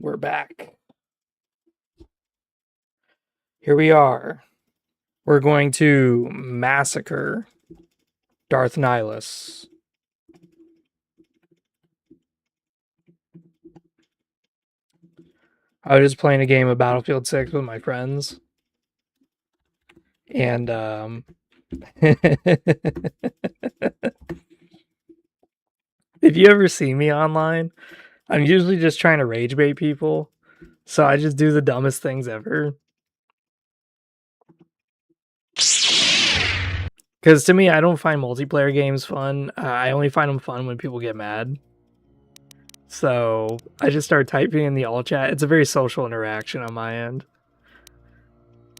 We're back. Here we are. We're going to massacre Darth Nihilus. I was just playing a game of Battlefield 6 with my friends. And, if you ever see me online, I'm usually just trying to rage bait people. So I just do the dumbest things ever. Because to me, I don't find multiplayer games fun. I only find them fun when people get mad. So I just start typing in the all chat. It's a very social interaction on my end.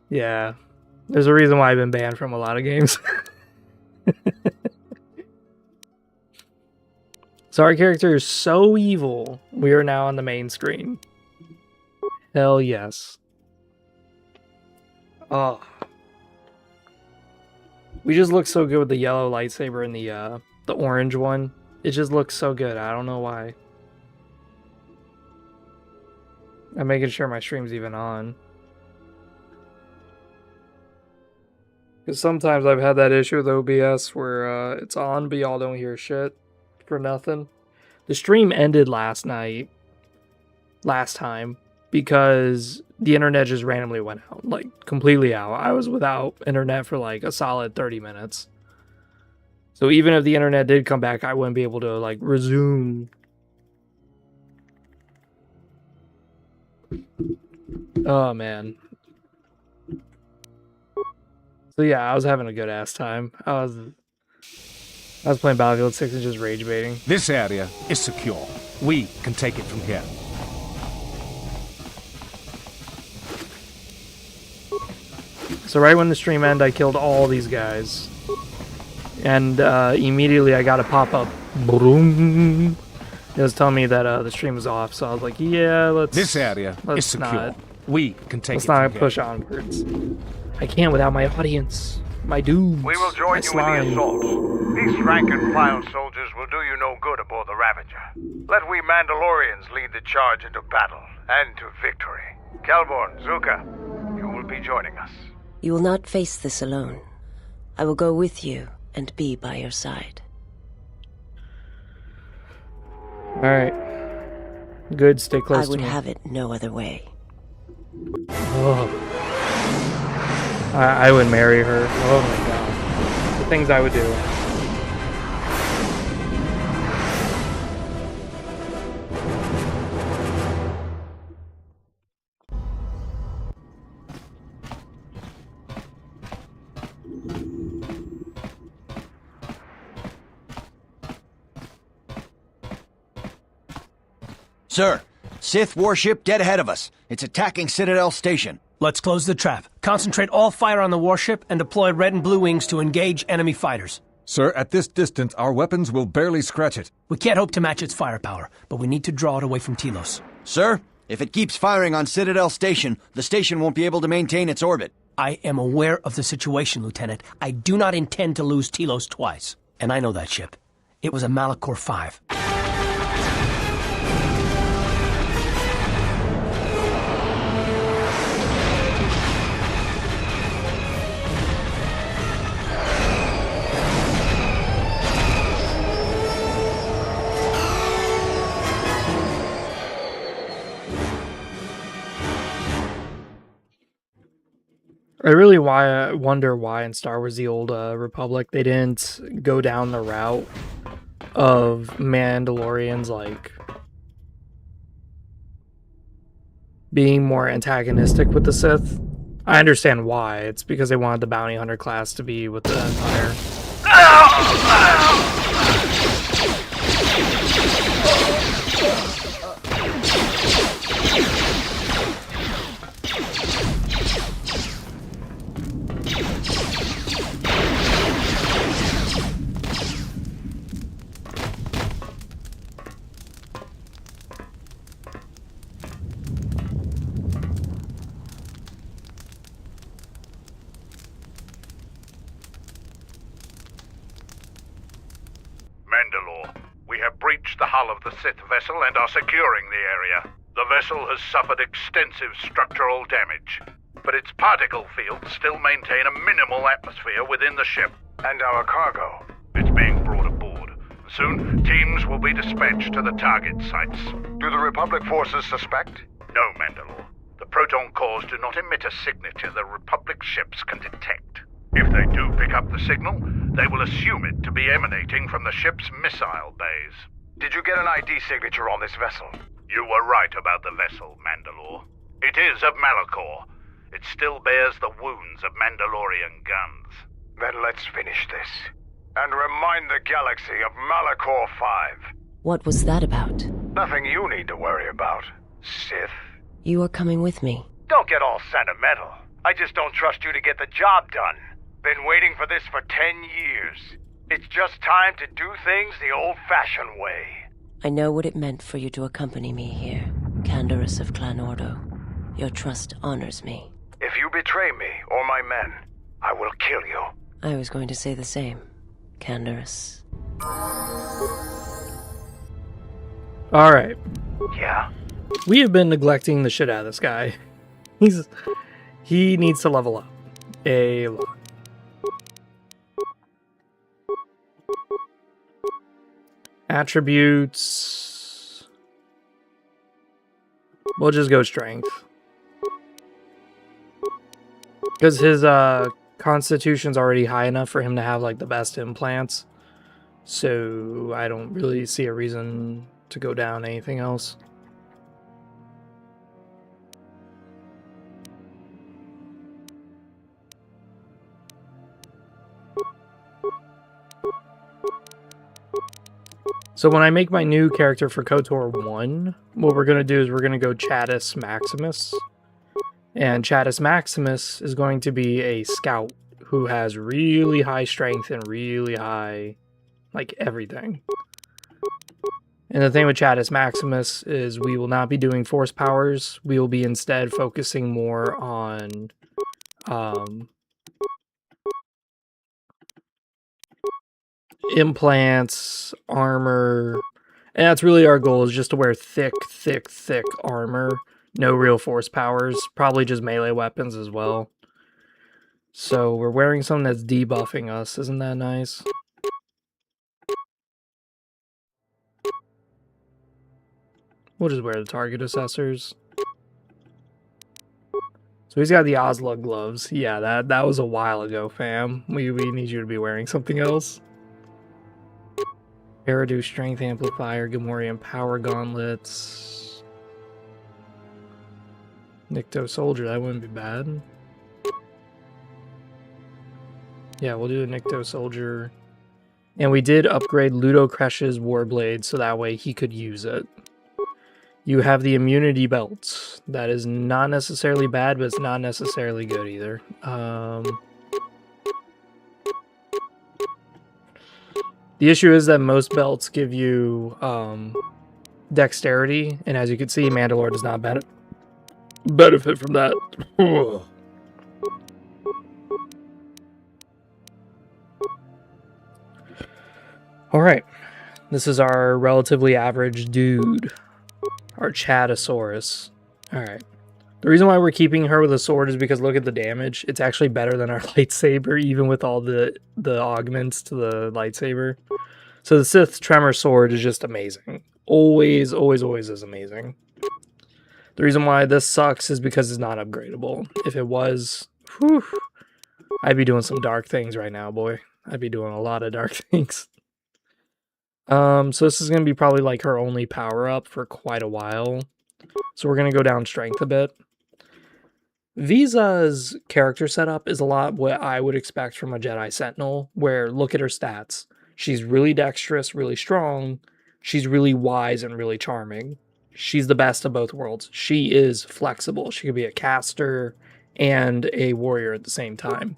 Yeah. There's a reason why I've been banned from a lot of games. So our character is so evil, we are now on the main screen. Hell yes. Oh. We just look so good with the yellow lightsaber and the orange one. It just looks so good. I don't know why. I'm making sure my stream's even on. Because sometimes I've had that issue with OBS where it's on, but y'all don't hear shit for nothing. The stream ended last time, because the internet just randomly went out, like completely out. I was without internet for like a solid 30 minutes. So even if the internet did come back, I wouldn't be able to like resume. Oh man. So yeah, I was having a good ass time. I was playing Battlefield 6 and just rage baiting. This area is secure. We can take it from here. So right when the stream ended, I killed all these guys. And immediately I got a pop-up. Boom. It was telling me that the stream was off, so I was like, yeah, let's... This area is secure. We can take it from here. Let's not push onwards. I can't without my audience. My dudes. We will join you in the assault. These rank-and-file soldiers will do you no good aboard the Ravager. Let we Mandalorians lead the charge into battle and to victory. Kelborn, Zuka, you will be joining us. You will not face this alone. I will go with you and be by your side. Alright. Good, stay close to me. I would have it no other way. Oh. I would marry her. Oh my god. The things I would do. Sir, Sith warship dead ahead of us. It's attacking Citadel Station. Let's close the trap. Concentrate all fire on the warship and deploy red and blue wings to engage enemy fighters. Sir, at this distance, our weapons will barely scratch it. We can't hope to match its firepower, but we need to draw it away from Telos. Sir, if it keeps firing on Citadel Station, the station won't be able to maintain its orbit. I am aware of the situation, Lieutenant. I do not intend to lose Telos twice. And I know that ship. It was a Malachor 5. I really wonder why in Star Wars The Old Republic they didn't go down the route of Mandalorians like being more antagonistic with the Sith. I understand why. It's because they wanted the bounty hunter class to be with the Empire. Mandalore, we have breached the hull of the Sith vessel and are securing the area. The vessel has suffered extensive structural damage, but its particle fields still maintain a minimal atmosphere within the ship. And our cargo? It's being brought aboard. Soon, teams will be dispatched to the target sites. Do the Republic forces suspect? No, Mandalore. The proton cores do not emit a signature the Republic ships can detect. If they do pick up the signal, they will assume it to be emanating from the ship's missile bays. Did you get an ID signature on this vessel? You were right about the vessel, Mandalore. It is of Malachor. It still bears the wounds of Mandalorian guns. Then let's finish this. And remind the galaxy of Malachor 5. What was that about? Nothing you need to worry about, Sith. You are coming with me. Don't get all sentimental. I just don't trust you to get the job done. Been waiting for this for 10 years. It's just time to do things the old-fashioned way. I know what it meant for you to accompany me here, Canderous of Clan Ordo. Your trust honors me. If you betray me or my men, I will kill you. I was going to say the same, Canderous. Alright. Yeah? We have been neglecting the shit out of this guy. He needs to level up. A lot. Attributes. We'll just go strength. Because his constitution's already high enough for him to have like the best implants. So I don't really see a reason to go down anything else. So when I make my new character for KOTOR 1, what we're going to do is we're going to go Chatus Maximus. And Chatus Maximus is going to be a scout who has really high strength and really high, like, everything. And the thing with Chatus Maximus is we will not be doing force powers. We will be instead focusing more on implants, armor, and that's really our goal, is just to wear thick armor. No real force powers, probably just melee weapons as well. So we're wearing something that's debuffing us, isn't that nice? We'll just wear the target assessors. So he's got the Oslug gloves. Yeah, that was a while ago, fam. We need you to be wearing something else. Eridu Strength Amplifier, Gamorrean Power Gauntlets. Nikto Soldier, that wouldn't be bad. Yeah, we'll do a Nikto Soldier. And we did upgrade Ludo Kresh's Warblade so that way he could use it. You have the immunity belt. That is not necessarily bad, but it's not necessarily good either. The issue is that most belts give you dexterity, and as you can see, Mandalore does not benefit from that. Alright, this is our relatively average dude, our Chatosaurus. Alright, the reason why we're keeping her with a sword is because look at the damage. It's actually better than our lightsaber, even with all the augments to the lightsaber. So the Sith Tremor Sword is just amazing. Always is amazing. The reason why this sucks is because it's not upgradable. If it was, whew, I'd be doing some dark things right now, boy. I'd be doing a lot of dark things. So this is going to be probably like her only power-up for quite a while. So we're going to go down strength a bit. Visa's character setup is a lot what I would expect from a Jedi Sentinel, where look at her stats. She's really dexterous, really strong. She's really wise and really charming. She's the best of both worlds. She is flexible. She could be a caster and a warrior at the same time.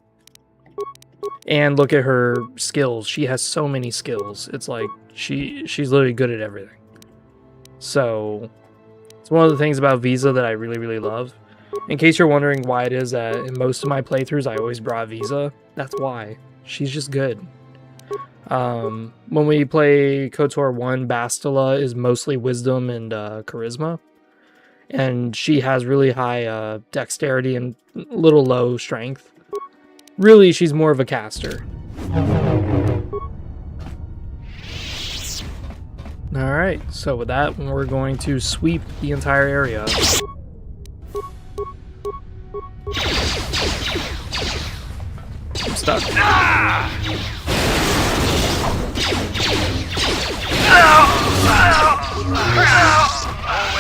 And look at her skills. She has so many skills. It's like she's literally good at everything. So it's one of the things about Visa that I really love. In case you're wondering why it is that in most of my playthroughs I always brought Visa, that's why. She's just good. When we play KOTOR 1, Bastila is mostly wisdom and charisma. And she has really high dexterity and little low strength. Really, she's more of a caster. Alright, so with that, we're going to sweep the entire area. I'm stuck. Where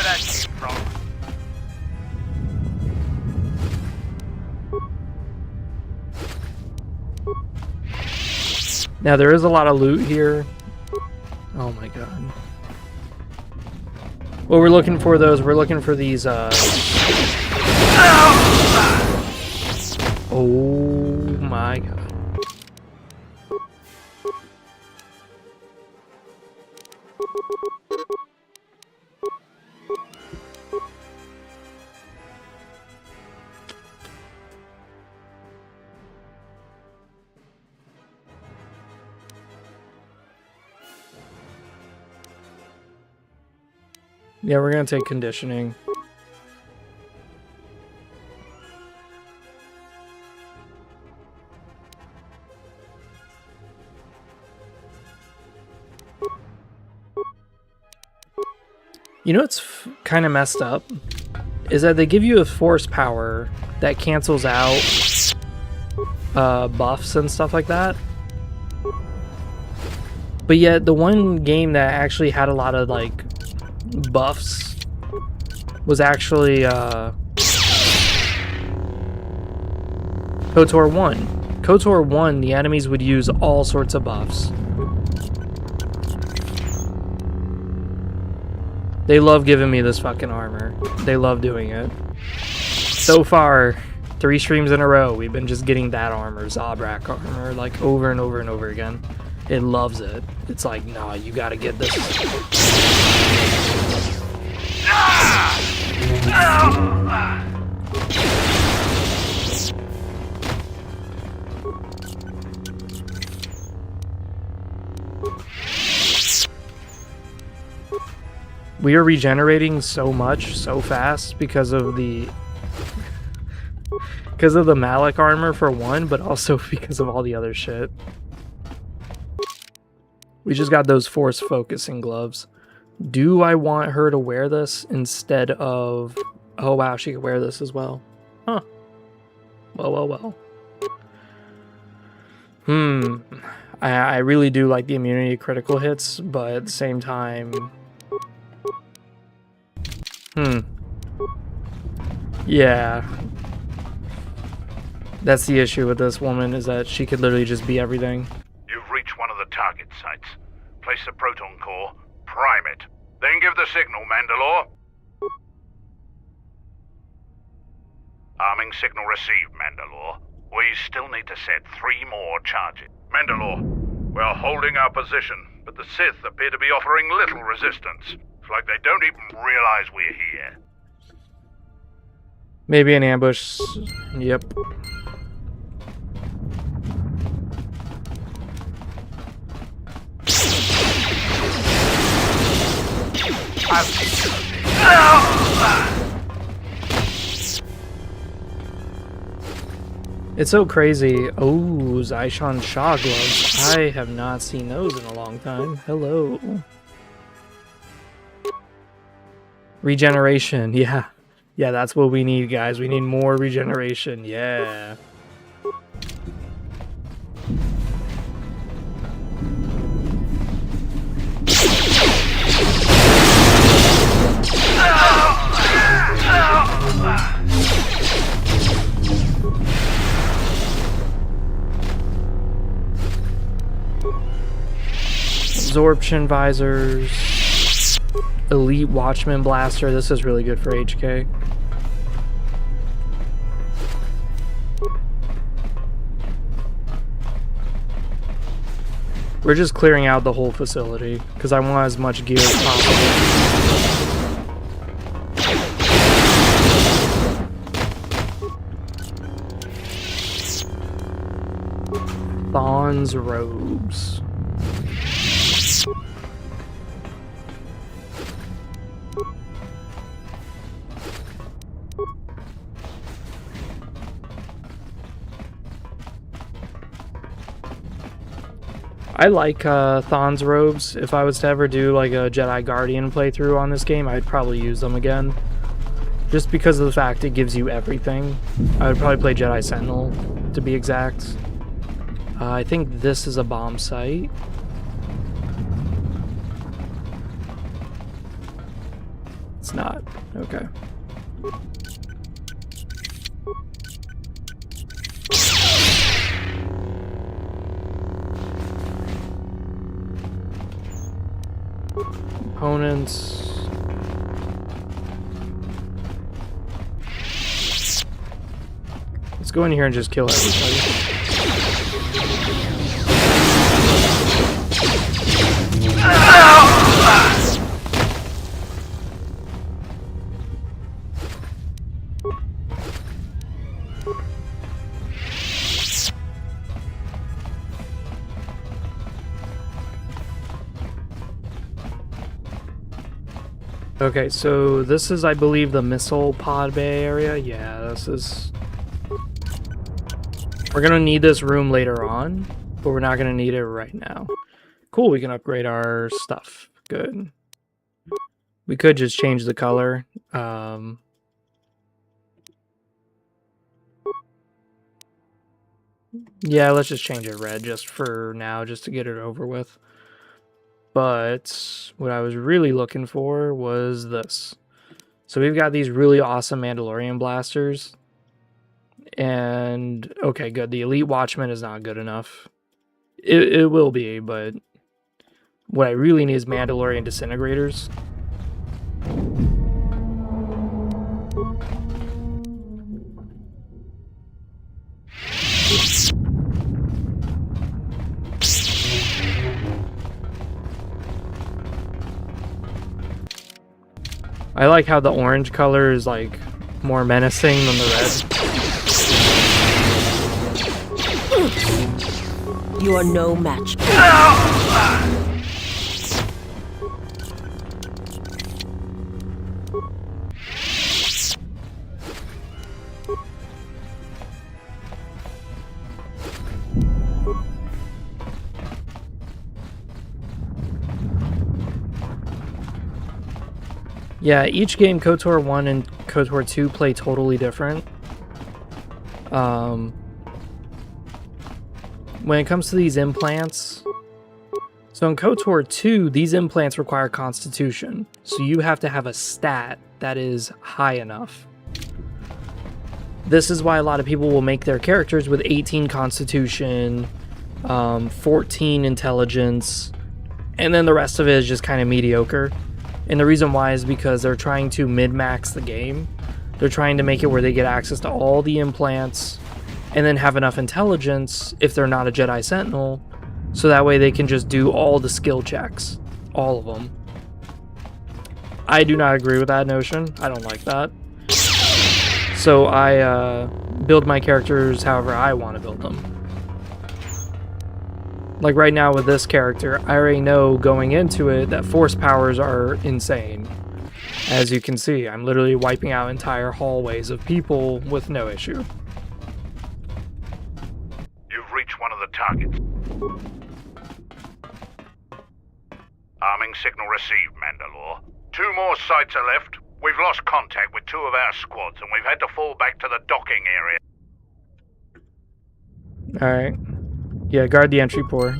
that came from. Now, there is a lot of loot here. Oh my god. What we're looking for, though, is we're looking for these, Oh my god. Yeah, we're gonna take conditioning. You know what's kind of messed up? Is that they give you a force power that cancels out buffs and stuff like that. But yet, the one game that actually had a lot of, like, buffs was actually KOTOR 1. KOTOR 1, the enemies would use all sorts of buffs. They love giving me this fucking armor. They love doing it. So far, 3 streams in a row, we've been just getting that armor, Zabrak armor, like over and over and over again. It loves it. It's like, nah, you gotta get this. We are regenerating so much, so fast because of the Malik armor for one, but also because of all the other shit. We just got those force focusing gloves. Do I want her to wear this instead of... Oh wow, she could wear this as well. Huh. Well. I really do like the immunity to critical hits, but at the same time... Yeah. That's the issue with this woman, is that she could literally just be everything. You've reached one of the target sites. Place the proton core, prime it, then give the signal, Mandalore. Arming signal received, Mandalore. We still need to set 3 more charges. Mandalore, we're holding our position, but the Sith appear to be offering little resistance. It's like they don't even realize we're here. Maybe an ambush. Yep. It's so crazy. Oh, Zaishan Shah gloves. I have not seen those in a long time. Hello. Regeneration. Yeah. Yeah, that's what we need, guys. We need more regeneration. Yeah. Absorption visors. Elite Watchman Blaster. This is really good for HK. We're just clearing out the whole facility because I want as much gear as possible. Thon's robes. I like Thon's robes. If I was to ever do like a Jedi Guardian playthrough on this game, I'd probably use them again. Just because of the fact it gives you everything. I would probably play Jedi Sentinel, to be exact. I think this is a bomb site. It's not. Okay. Components. Let's go in here and just kill everybody. Okay, so this is, I believe, the missile pod bay area. Yeah, this is... We're gonna need this room later on, but we're not gonna need it right now. Cool, we can upgrade our stuff. Good. We could just change the color. Yeah, let's just change it red just for now, just to get it over with. But what I was really looking for was this. So we've got these really awesome Mandalorian blasters. And, okay, good. The Elite Watchman is not good enough. It will be, but what I really need is Mandalorian Disintegrators. I like how the orange color is like more menacing than the red. You are no match. Yeah, each game, KOTOR 1 and KOTOR 2, play totally different. When it comes to these implants, so in KOTOR 2, these implants require Constitution. So you have to have a stat that is high enough. This is why a lot of people will make their characters with 18 Constitution, 14 Intelligence, and then the rest of it is just kind of mediocre. And the reason why is because they're trying to min-max the game. They're trying to make it where they get access to all the implants and then have enough intelligence if they're not a Jedi Sentinel, so that way they can just do all the skill checks. All of them. I do not agree with that notion. I don't like that. So I build my characters however I want to build them. Like right now with this character, I already know going into it that force powers are insane. As you can see, I'm literally wiping out entire hallways of people with no issue. You've reached one of the targets. Arming signal received, Mandalore. 2 more sites are left. We've lost contact with 2 of our squads, and we've had to fall back to the docking area. Alright. Yeah, guard the entry port.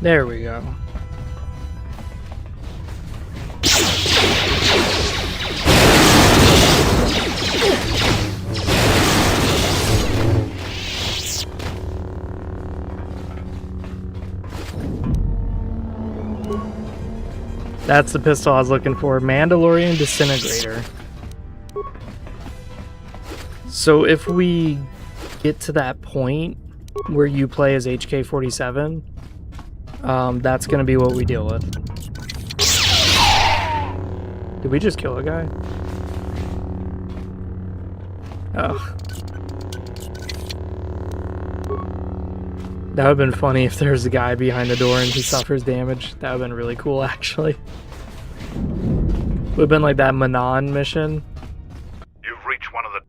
There we go. That's the pistol I was looking for. Mandalorian Disintegrator. So if we get to that point where you play as HK-47, that's gonna be what we deal with. Did we just kill a guy? Oh. That would have been funny if there's a guy behind the door and he suffers damage. That would have been really cool, actually. Would have been like that Manon mission. You've reached one of the...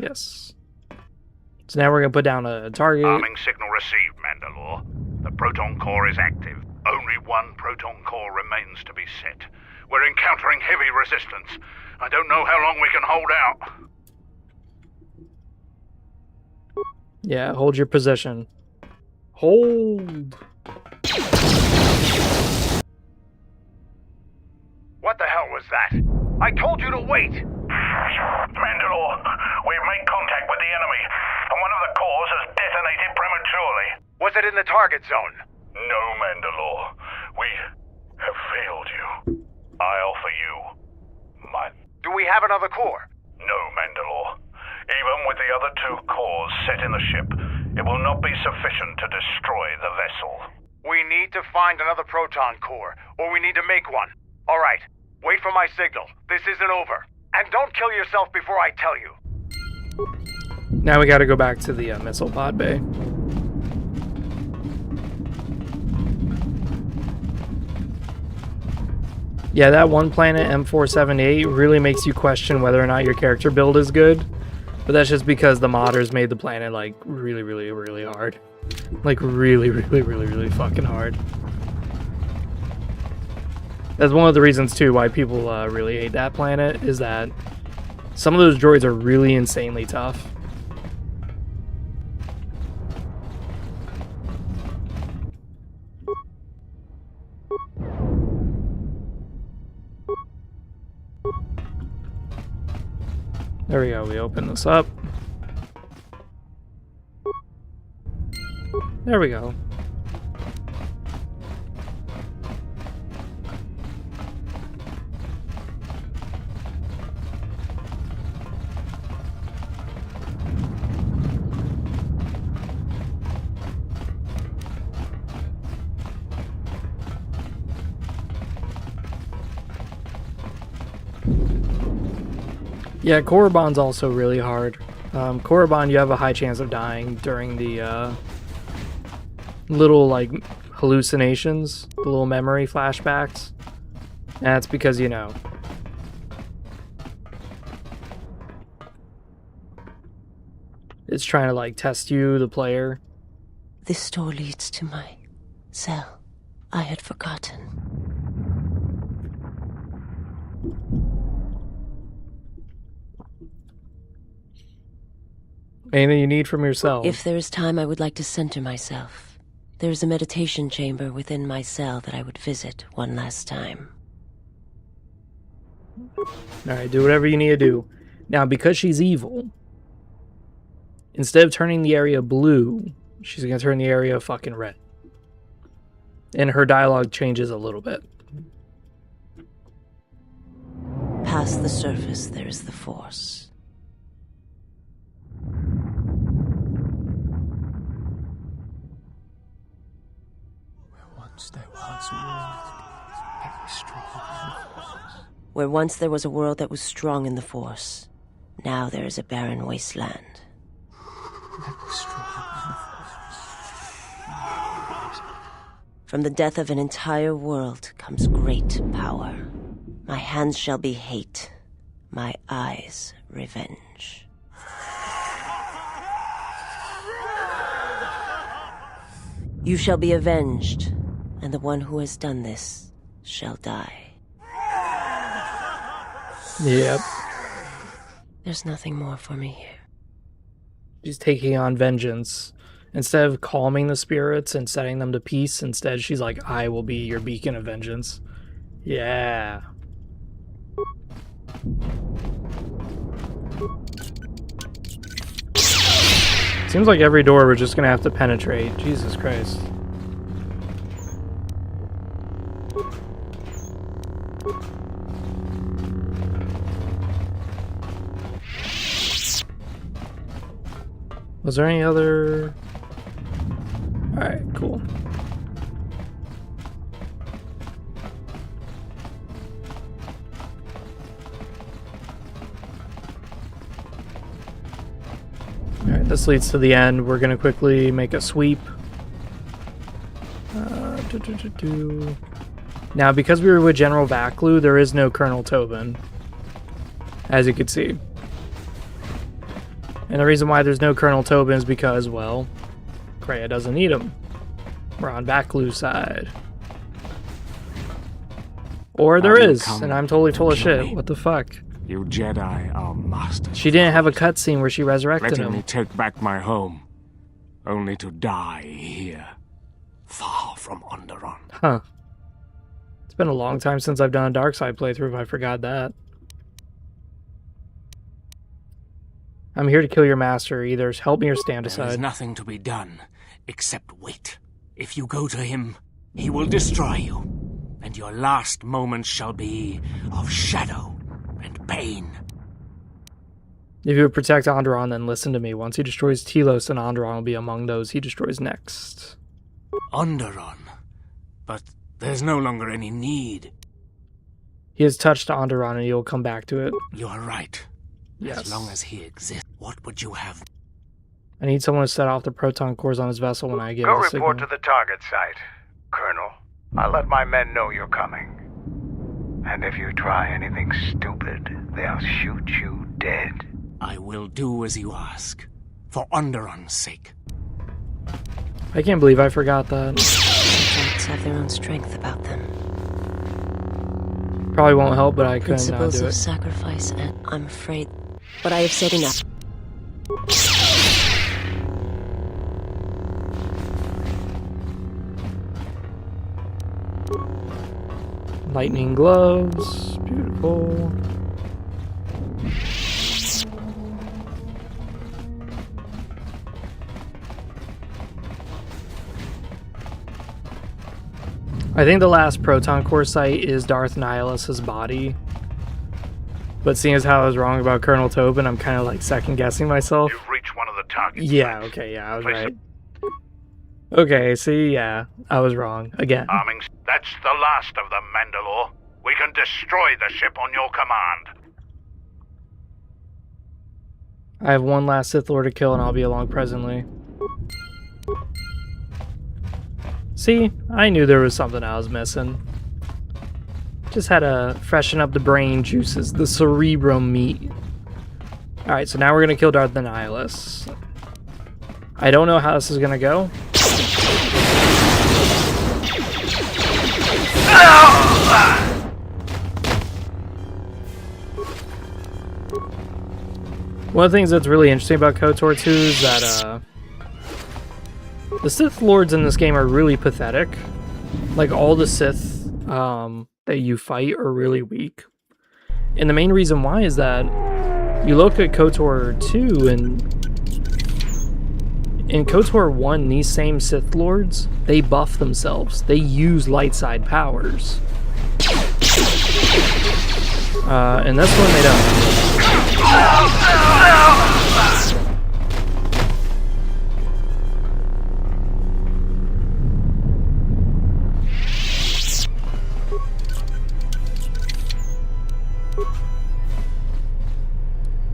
Yes. So now we're going to put down a target. Arming signal received, Mandalore. The proton core is active. Only one proton core remains to be set. We're encountering heavy resistance. I don't know how long we can hold out. Yeah, hold your position. Hold. What the hell was that? I told you to wait! Mandalore, we've made contact with the enemy, and one of the cores has detonated prematurely. Was it in the target zone? No, Mandalore. We have failed you. I offer you mine. Do we have another core? No, Mandalore. Even with the other two cores set in the ship, it will not be sufficient to destroy the vessel. We need to find another proton core, or we need to make one. All right, wait for my signal. This isn't over. And don't kill yourself before I tell you. Now we got to go back to the missile pod bay. Yeah, that one planet, M478, really makes you question whether or not your character build is good. But that's just because the modders made the planet, like, really, really, really hard. Like, really, really, really, really fucking hard. That's one of the reasons, too, why people really hate that planet, is that some of those droids are really insanely tough. There we go, we open this up. There we go. Yeah, Korriban's also really hard. Korriban, you have a high chance of dying during the little, like, hallucinations, the little memory flashbacks. And that's because, you know, it's trying to, like, test you, the player. This door leads to my cell. I had forgotten. Anything you need from yourself. If there is time, I would like to center myself. There is a meditation chamber within my cell that I would visit one last time. Alright, do whatever you need to do. Now, because she's evil, instead of turning the area blue, she's going to turn the area fucking red. And her dialogue changes a little bit. Past the surface, there is the Force. Where once there was a world that was strong in the Force, now there is a barren wasteland. From the death of an entire world comes great power. My hands shall be hate, my eyes revenge. You shall be avenged, and the one who has done this shall die. Yep. There's nothing more for me here. She's taking on vengeance. Instead of calming the spirits and setting them to peace, instead she's like, I will be your beacon of vengeance. Yeah. Seems like every door we're just gonna have to penetrate. Jesus Christ. Was there any other... Alright, cool. Alright, this leads to the end. We're gonna quickly make a sweep. Now, because we were with General Vaklu, there is no Colonel Tobin, as you can see. And the reason why there's no Colonel Tobin is because, well, Kreia doesn't need him. We're on Vaklu's side. Or there is, and I'm totally full of shit. What the fuck? You Jedi are masters. She didn't have a cutscene where she resurrected letting him. me take back my home, only to die here, far from Onderon. Huh. It's been a long time since I've done a dark side playthrough if I forgot that. I'm here to kill your master. Either help me or stand There is aside. nothing to be done except wait. If you go to him, he will destroy you, and your last moments shall be of shadow and pain. If you would protect Onderon, then listen to me. Once he destroys Telos, and Onderon will be among those he destroys next. Onderon? But there's no longer any need. He has touched Onderon, and he will come back to it. You are right. Yes. As long as he exists, what would you have? I need someone to set off the proton cores on his vessel when I give Go the report signal. to the target site, Colonel. I'll let my men know you're coming. And if you try anything stupid, they'll shoot you dead. I will do as you ask, for Onderon's sake. I can't believe I forgot that. Subjects have their own strength about them. Probably won't help, but I couldn't Principles do of it. sacrifice, and I'm afraid. But I have said enough. Lightning gloves. Beautiful. I think the last proton core site is Darth Nihilus' body. But seeing as how I was wrong about Colonel Tobin, I'm kind of like second guessing myself. You've reached one of the target Yeah, sites. okay, yeah, I was Place right. Okay, see, yeah, I was wrong again. Arming. That's the last of them, Mandalore. We can destroy the ship on your command. I have one last Sith Lord to kill, and I'll be along presently. See, I knew there was something I was missing. Just had to freshen up the brain juices, the cerebrum meat. Alright, so now we're going to kill Darth Nihilus. I don't know how this is going to go. One of the things that's really interesting about KOTOR 2 is that the Sith Lords in this game are really pathetic. Like, all the Sith that you fight are really weak. And the main reason why is that you look at KOTOR 2, and in KOTOR 1, these same Sith Lords, they buff themselves. They use light side powers. And this one they don't.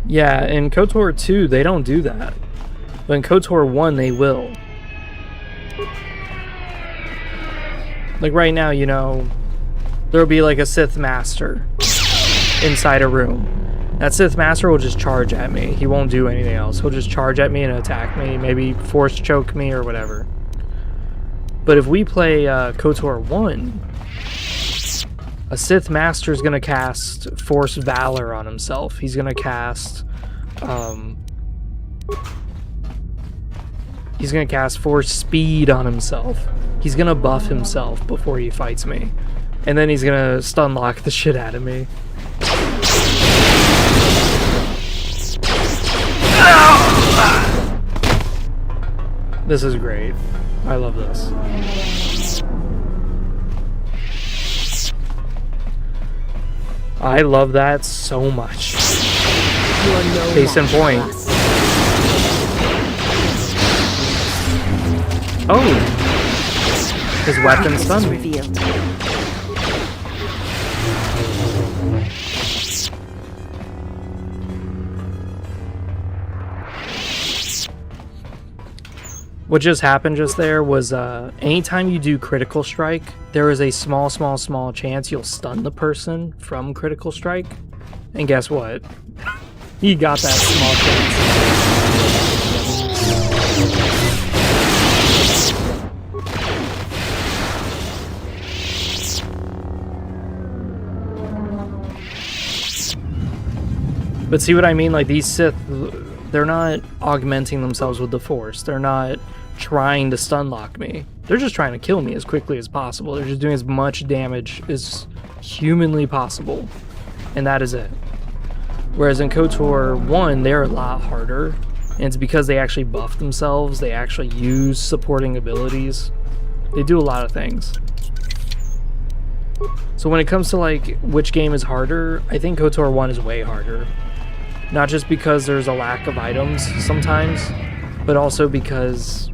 Yeah, in KOTOR 2, they don't do that. But in KOTOR 1, they will. Like right now, you know, there'll be like a Sith Master inside a room. That Sith Master will just charge at me. He won't do anything else. He'll just charge at me and attack me, maybe force choke me or whatever. But if we play KOTOR 1, a Sith Master is going to cast Force Valor on himself. He's going to cast... he's going to cast Force Speed on himself. He's going to buff himself before he fights me. And then he's going to stun lock the shit out of me. This is great. I love this. I love that so much. Case in point. Oh! His weapon stunned me. Revealed. What just happened just there was anytime you do critical strike, there is a small chance you'll stun the person from critical strike. And guess what? He got that small chance. But see what I mean? Like, these Sith, they're not augmenting themselves with the Force. They're not trying to stun lock me. They're just trying to kill me as quickly as possible. They're just doing as much damage as humanly possible. And that is it. Whereas in KOTOR 1, they're a lot harder. And it's because they actually buff themselves. They actually use supporting abilities. They do a lot of things. So when it comes to like which game is harder, I think KOTOR 1 is way harder. Not just because there's a lack of items sometimes, but also because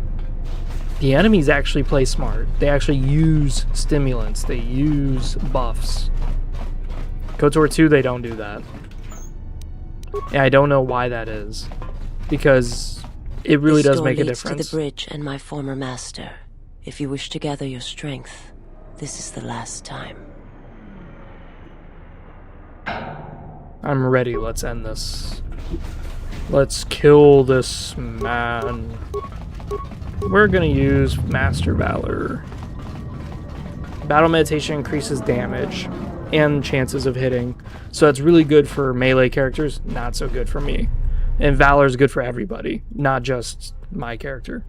the enemies actually play smart. They actually use stimulants. They use buffs. KOTOR 2, they don't do that. And I don't know why that is. Because it really does make a difference. This door leads to the bridge and my former master. If you wish to gather your strength, this is the last time. I'm ready. Let's end this. Let's kill this man. We're gonna use Master Valor. Battle Meditation increases damage and chances of hitting. So it's really good for melee characters, not so good for me. And Valor is good for everybody, not just my character.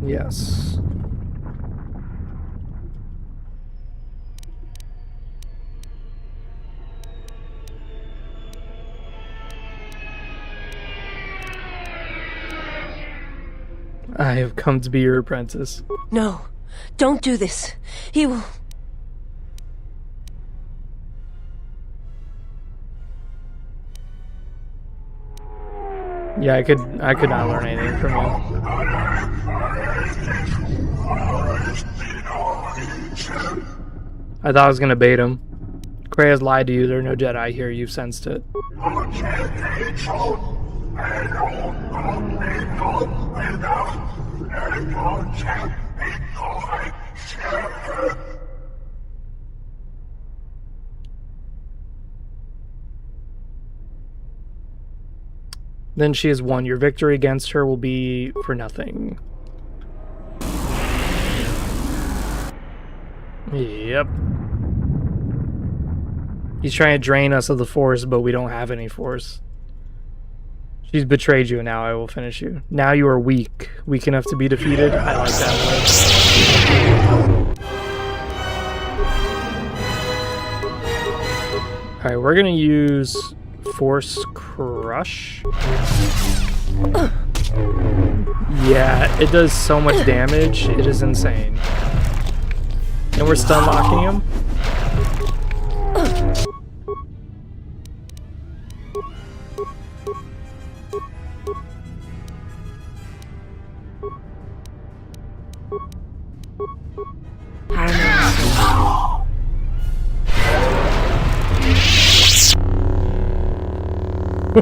Yes. I have come to be your apprentice. No, don't do this. He will... Yeah, I could not learn anything from you. I thought I was gonna bait him. Krea's lied to you. There are no Jedi here. You've sensed it. Then she has won. Your victory against her will be for nothing. Yep. He's trying to drain us of the Force, but we don't have any Force. She's betrayed you, and now I will finish you. Now you are weak. Weak enough to be defeated. I like that word. Alright, we're gonna use Force Crush. Yeah, it does so much damage. It is insane. And we're stun locking him.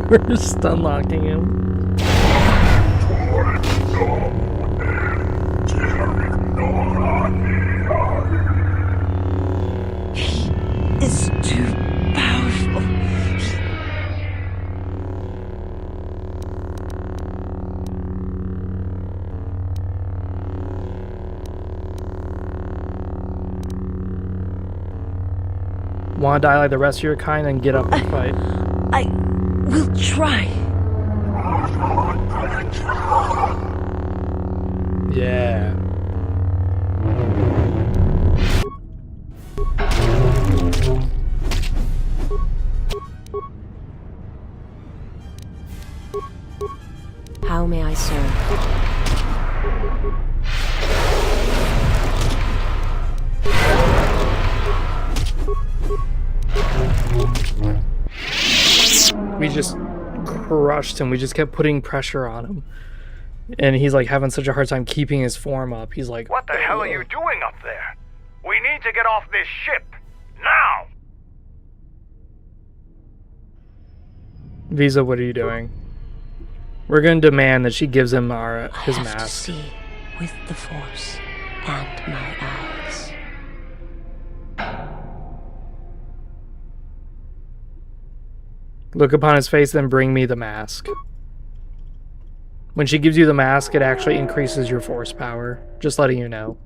We're stun locking him. It's too powerful. Want to die like the rest of your kind and get up and fight. I will try. Yeah. How may I serve? We just crushed him. We just kept putting pressure on him. And he's like having such a hard time keeping his form up. He's like, What the hell are you doing up there? We need to get off this ship. Now! Visa, what are you doing? We're going to demand that she gives him his I have mask. to see with the Force and my eyes. Look upon his face, then bring me the mask. When she gives you the mask, it actually increases your force power. Just letting you know.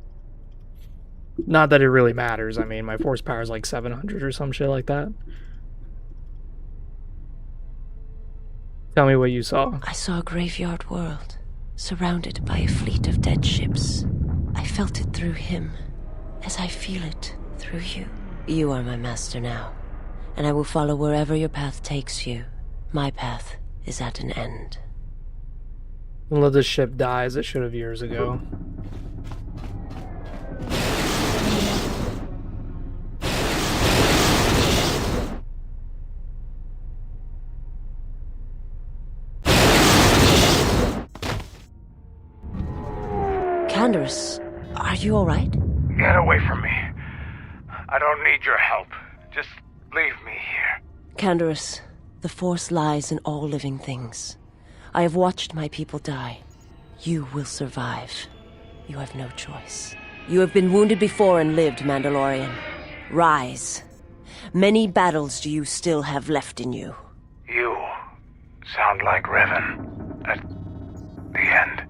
Not that it really matters. I mean, my force power is like 700 or some shit like that. Tell me what you saw. I saw a graveyard world, surrounded by a fleet of dead ships. I felt it through him, as I feel it through you. You are my master now, and I will follow wherever your path takes you. My path is at an end. Don't let this ship die as it should have years ago. Canderous, are you alright? Get away from me. I don't need your help. Just leave me here. Canderous, the Force lies in all living things. I have watched my people die. You will survive. You have no choice. You have been wounded before and lived, Mandalorian. Rise. Many battles do you still have left in you. You sound like Revan at the end.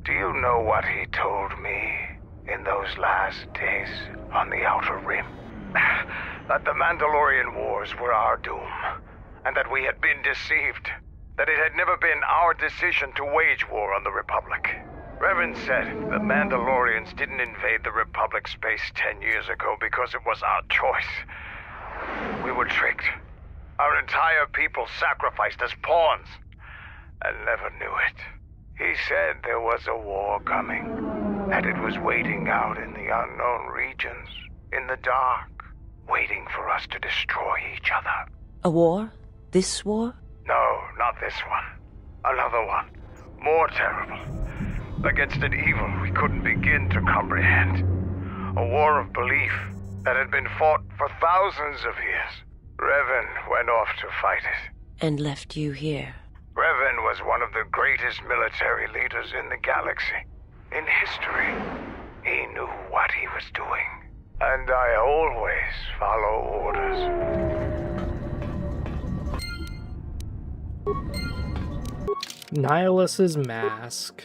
Do you know what he told me in those last days on the Outer Rim? That the Mandalorian Wars were our doom, and that we had been deceived. That it had never been our decision to wage war on the Republic. Revan said the Mandalorians didn't invade the Republic space 10 years ago because it was our choice. We were tricked. Our entire people sacrificed as pawns, and never knew it. He said there was a war coming, that it was waiting out in the unknown regions, in the dark, waiting for us to destroy each other. A war? This war? No, not this one. Another one. More terrible. Against an evil we couldn't begin to comprehend. A war of belief that had been fought for thousands of years. Revan went off to fight it. And left you here. Revan was one of the greatest military leaders in the galaxy. In history, he knew what he was doing. And I always follow orders. Nihilus's mask.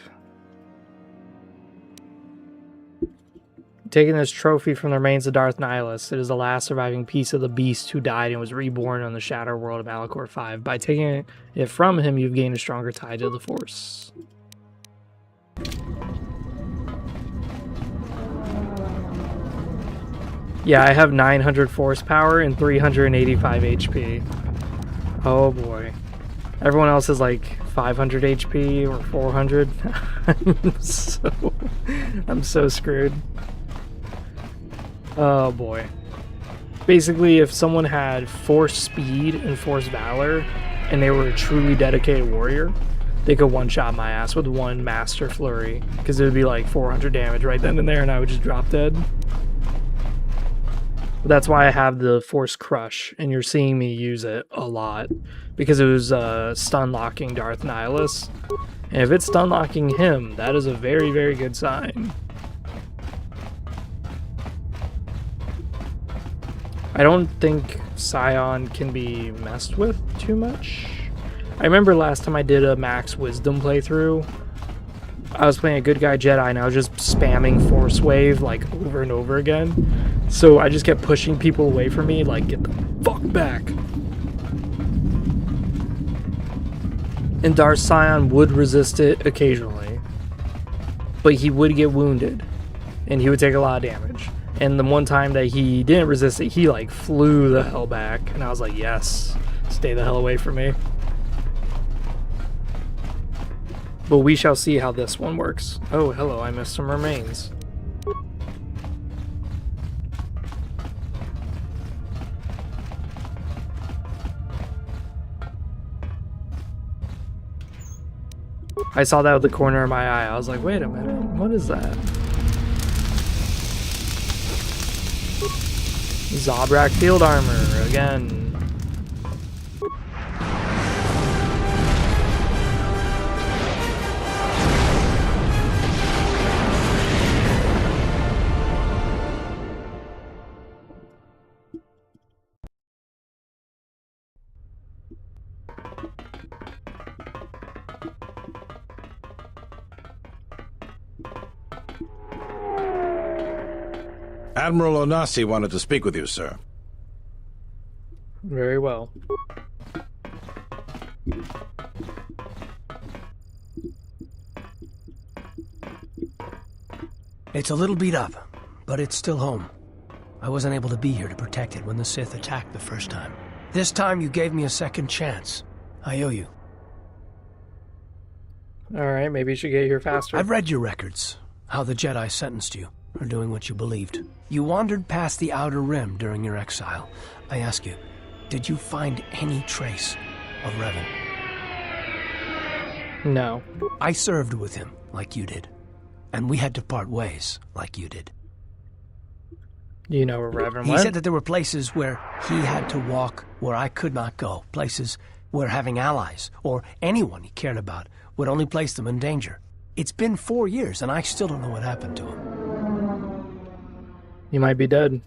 Taking this trophy from the remains of Darth Nihilus, it is the last surviving piece of the beast who died and was reborn on the Shadow World of Malachor 5. By taking it from him, you've gained a stronger tie to the Force. Yeah, I have 900 Force power and 385 HP. Oh boy. Everyone else is like 500 HP or 400. I'm so screwed. Oh boy. Basically, if someone had Force Speed and Force Valor, and they were a truly dedicated warrior, they could one-shot my ass with one Master Flurry, because it would be like 400 damage right then and there, and I would just drop dead. But that's why I have the Force Crush, and you're seeing me use it a lot, because it was stun-locking Darth Nihilus. And if it's stun-locking him, that is a very, very good sign. I don't think Sion can be messed with too much. I remember last time I did a Max Wisdom playthrough, I was playing a good guy Jedi and I was just spamming Force Wave like over and over again. So I just kept pushing people away from me, like, get the fuck back. And Darth Sion would resist it occasionally, but he would get wounded and he would take a lot of damage. And the one time that he didn't resist it, he like flew the hell back. And I was like, yes, stay the hell away from me. But we shall see how this one works. Oh, hello, I missed some remains. I saw that with the corner of my eye. I was like, wait a minute, what is that? Zabrak field armor again. Admiral Onasi wanted to speak with you, sir. Very well. It's a little beat up, but it's still home. I wasn't able to be here to protect it when the Sith attacked the first time. This time you gave me a second chance. I owe you. Alright, maybe you should get here faster. I've read your records, how the Jedi sentenced you for doing what you believed. You wandered past the Outer Rim during your exile. I ask you, did you find any trace of Revan? No. I served with him, like you did. And we had to part ways, like you did. Do you know where Revan He went? said that there were places where he had to walk where I could not go. Places where having allies, or anyone he cared about, would only place them in danger. It's been 4 years, and I still don't know what happened to him. He might be dead.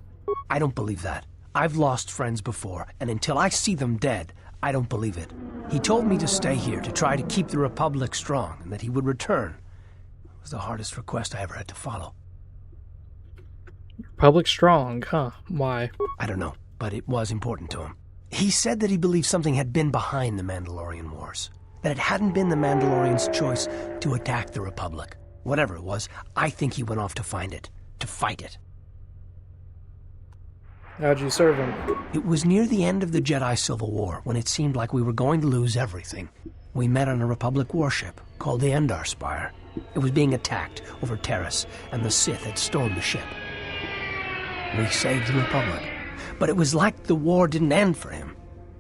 I don't believe that. I've lost friends before, and until I see them dead, I don't believe it. He told me to stay here, to try to keep the Republic strong, and that he would return. It was the hardest request I ever had to follow. Republic strong, huh? Why? I don't know, but it was important to him. He said that he believed something had been behind the Mandalorian Wars. That it hadn't been the Mandalorians' choice to attack the Republic. Whatever it was, I think he went off to find it. To fight it. How'd you serve him? It was near the end of the Jedi Civil War, when it seemed like we were going to lose everything. We met on a Republic warship called the Endar Spire. It was being attacked over Terrace, and the Sith had stormed the ship. We saved the Republic. But it was like the war didn't end for him.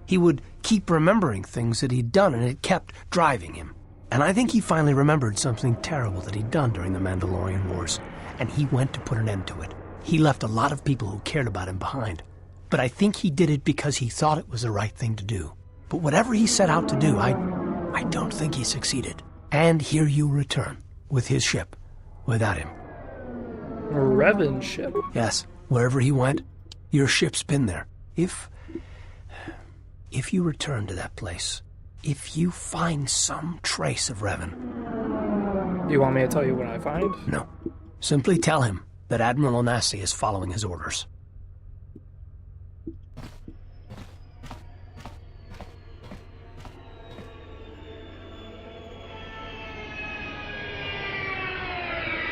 He would keep remembering things that he'd done, and it kept driving him. And I think he finally remembered something terrible that he'd done during the Mandalorian Wars, and he went to put an end to it. He left a lot of people who cared about him behind. But I think he did it because he thought it was the right thing to do. But whatever he set out to do, I don't think he succeeded. And here you return, with his ship, without him. A Revan ship? Yes, wherever he went, your ship's been there. If you return to that place, if you find some trace of Revan... Do you want me to tell you what I find? No. Simply tell him that Admiral Onasi is following his orders.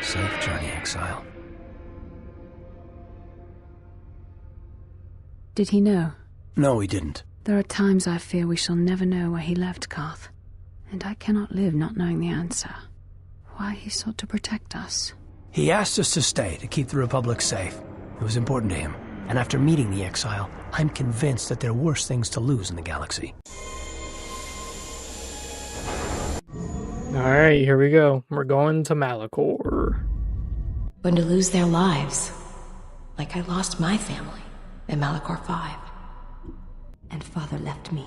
Safe journey, exile. Did he know? No, he didn't. There are times I fear we shall never know where he left Karth, and I cannot live not knowing the answer. Why he sought to protect us. He asked us to stay, to keep the Republic safe. It was important to him. And after meeting the exile, I'm convinced that there are worse things to lose in the galaxy. Alright, here we go. We're going to Malachor. But to lose their lives, like I lost my family in Malachor 5. And Father left me,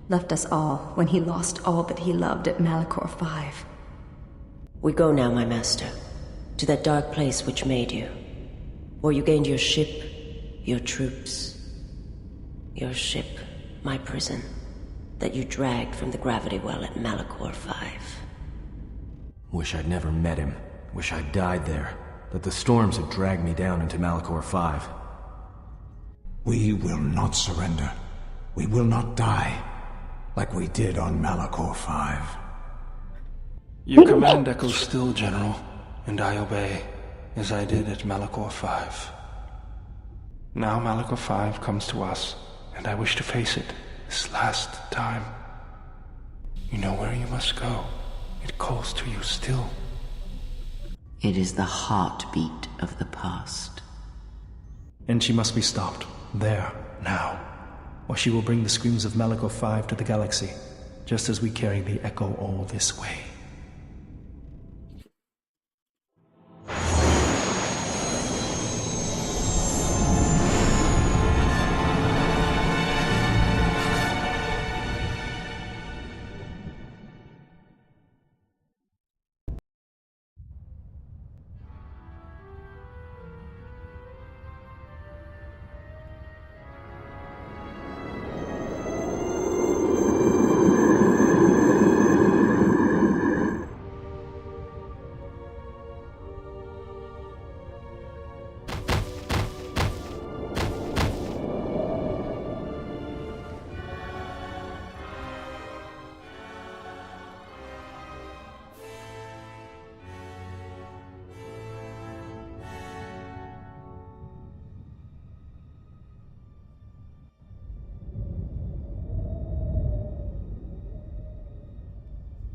left us all, when he lost all that he loved at Malachor 5. We go now, my master, to that dark place which made you. Where you gained your ship, your troops. Your ship, my prison, that you dragged from the gravity well at Malachor 5. Wish I'd never met him. Wish I'd died there. That the storms had dragged me down into Malachor 5. We will not surrender. We will not die, like we did on Malachor 5. Your command echoes still, General, and I obey, as I did at Malachor 5. Now Malachor 5 comes to us, and I wish to face it this last time. You know where you must go. It calls to you still. It is the heartbeat of the past. And she must be stopped. There, now. Or she will bring the screams of Malachor 5 to the galaxy, just as we carry the echo all this way.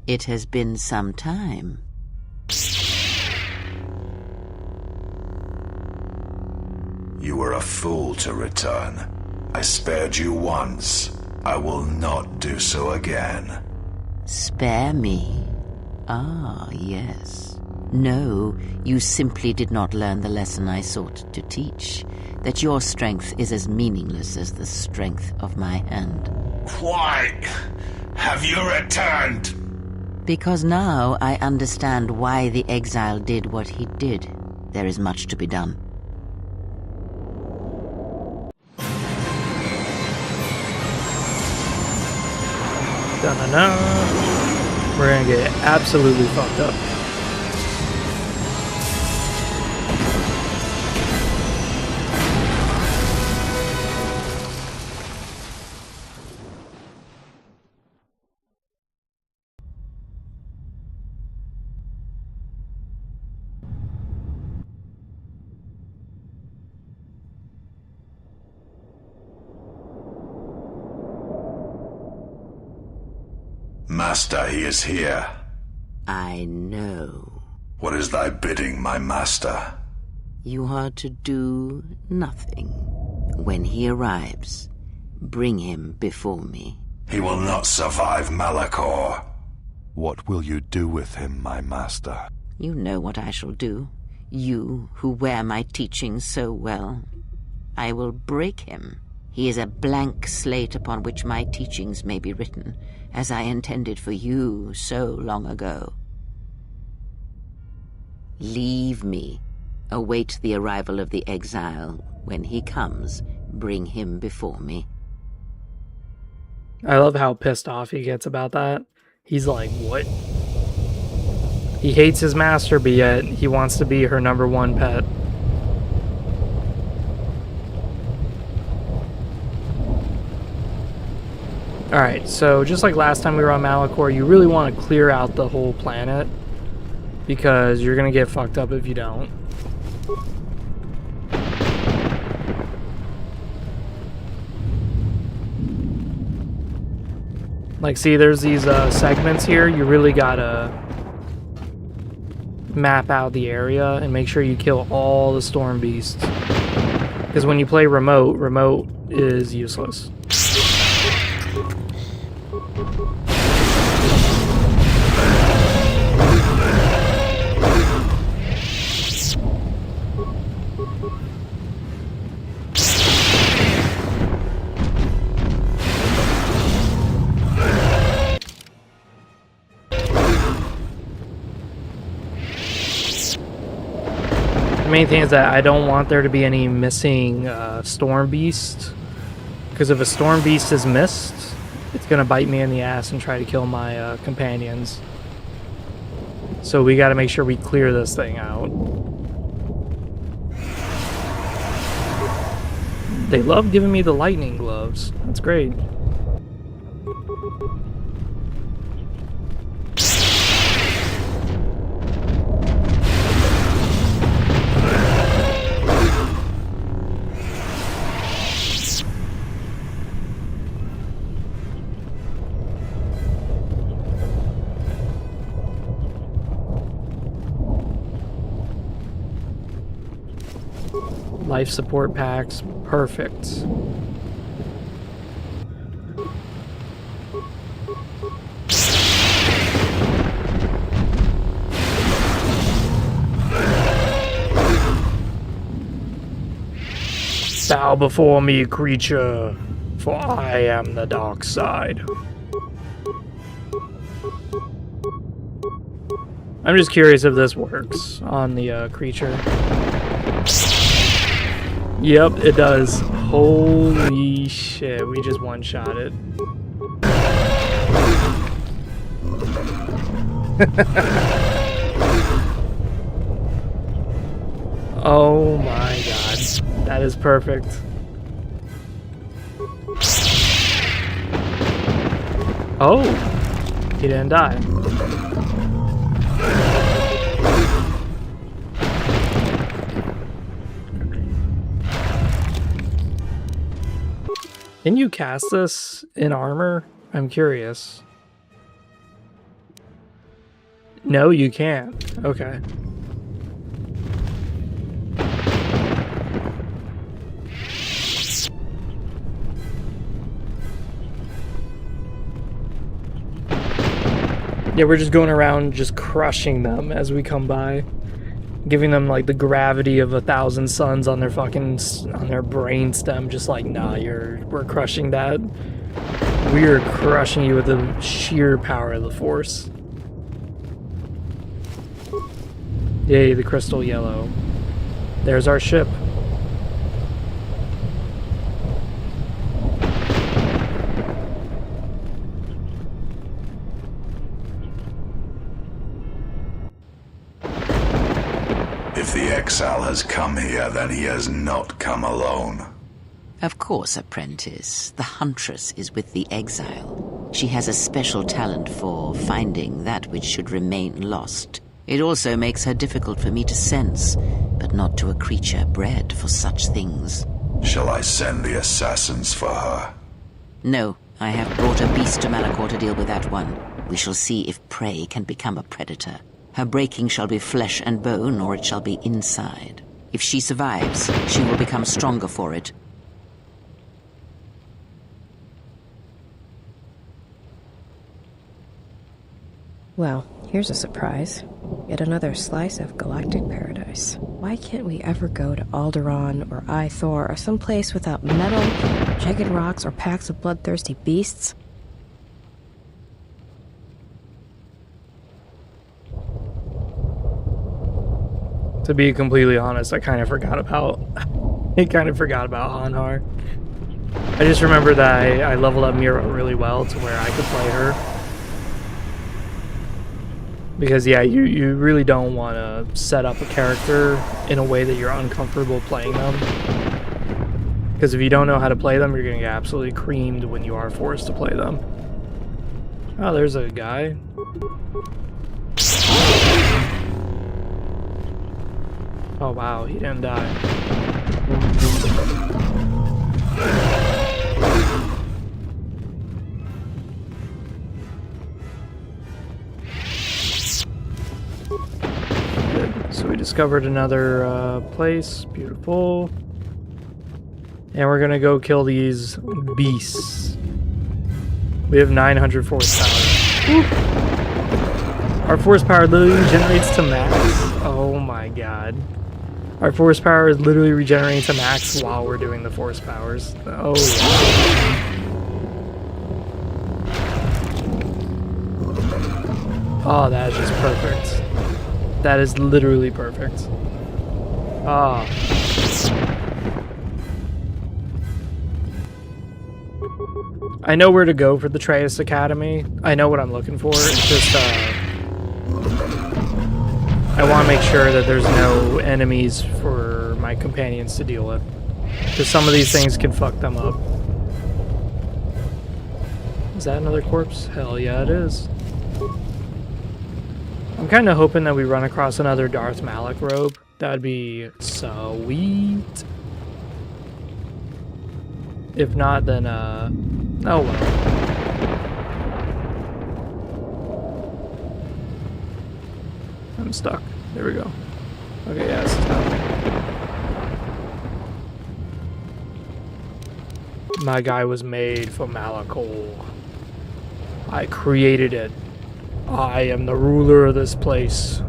It has been some time. You were a fool to return. I spared you once. I will not do so again. Spare me? Ah, yes. No, you simply did not learn the lesson I sought to teach. That your strength is as meaningless as the strength of my hand. Why have you returned? Because now I understand why the exile did what he did. There is much to be done. Da-na-na. We're gonna get absolutely fucked up. Master, he is here. I know. What is thy bidding, my master? You are to do nothing. When he arrives, bring him before me. He will not survive Malachor. What will you do with him, my master? You know what I shall do. You, who wear my teachings so well. I will break him. He is a blank slate upon which my teachings may be written, as I intended for you so long ago. Leave me. Await the arrival of the exile. When he comes, bring him before me. I love how pissed off he gets about that. He's like, what? He hates his master, but yet he wants to be her #1 pet. Alright, so just like last time we were on Malachor, you really want to clear out the whole planet, because you're going to get fucked up if you don't. Like, see, there's these segments here. You really gotta map out the area and make sure you kill all the storm beasts. Because when you play remote is useless. The main thing is that I don't want there to be any missing storm beast, because if a storm beast is missed, it's gonna bite me in the ass and try to kill my companions. So we gotta make sure we clear this thing out. They love giving me the lightning gloves. That's great. Life support packs. Perfect. Bow before me, creature, for I am the dark side. I'm just curious if this works on the creature. Yep, it does. Holy shit, we just one-shot it. Oh my god. That is perfect. Oh! He didn't die. Can you cast this in armor? I'm curious. No, you can't. Okay. Yeah, we're just going around just crushing them as we come by. Giving them like the gravity of 1,000 suns on their fucking, on their brain stem. Just like, nah, we're crushing that. We are crushing you with the sheer power of the Force. Yay, the crystal yellow. There's our ship. If the exile has come here, then he has not come alone. Of course, apprentice. The huntress is with the exile. She has a special talent for finding that which should remain lost. It also makes her difficult for me to sense, but not to a creature bred for such things. Shall I send the assassins for her? No, I have brought a beast to Malachor to deal with that one. We shall see if prey can become a predator. Her breaking shall be flesh and bone, or it shall be inside. If she survives, she will become stronger for it. Well, here's a surprise. Yet another slice of galactic paradise. Why can't we ever go to Alderaan or Ithor or someplace without metal, jagged rocks, or packs of bloodthirsty beasts? To be completely honest, I kind of forgot about Hanhar. I just remember that I leveled up Mira really well to where I could play her. Because yeah, you really don't want to set up a character in a way that you're uncomfortable playing them. Because if you don't know how to play them, you're going to get absolutely creamed when you are forced to play them. Oh, there's a guy. Oh wow, he didn't die. Good. So we discovered another place. Beautiful. And we're gonna go kill these beasts. We have 900 force power. Woo. Our force power literally regenerates to max. Oh my god. Our force power is literally regenerating to max while we're doing the force powers. Oh yeah. Oh, that is just perfect. That is literally perfect. Ah. I know where to go for the Traeus Academy. I know what I'm looking for. It's just, I want to make sure that there's no enemies for my companions to deal with. Because some of these things can fuck them up. Is that another corpse? Hell yeah, it is. I'm kind of hoping that we run across another Darth Malak robe. That would be sweet. If not, then, oh well. I'm stuck. There we go. Okay, yeah, this is nothing. My guy was made for Malachor. I created it. I am the ruler of this place.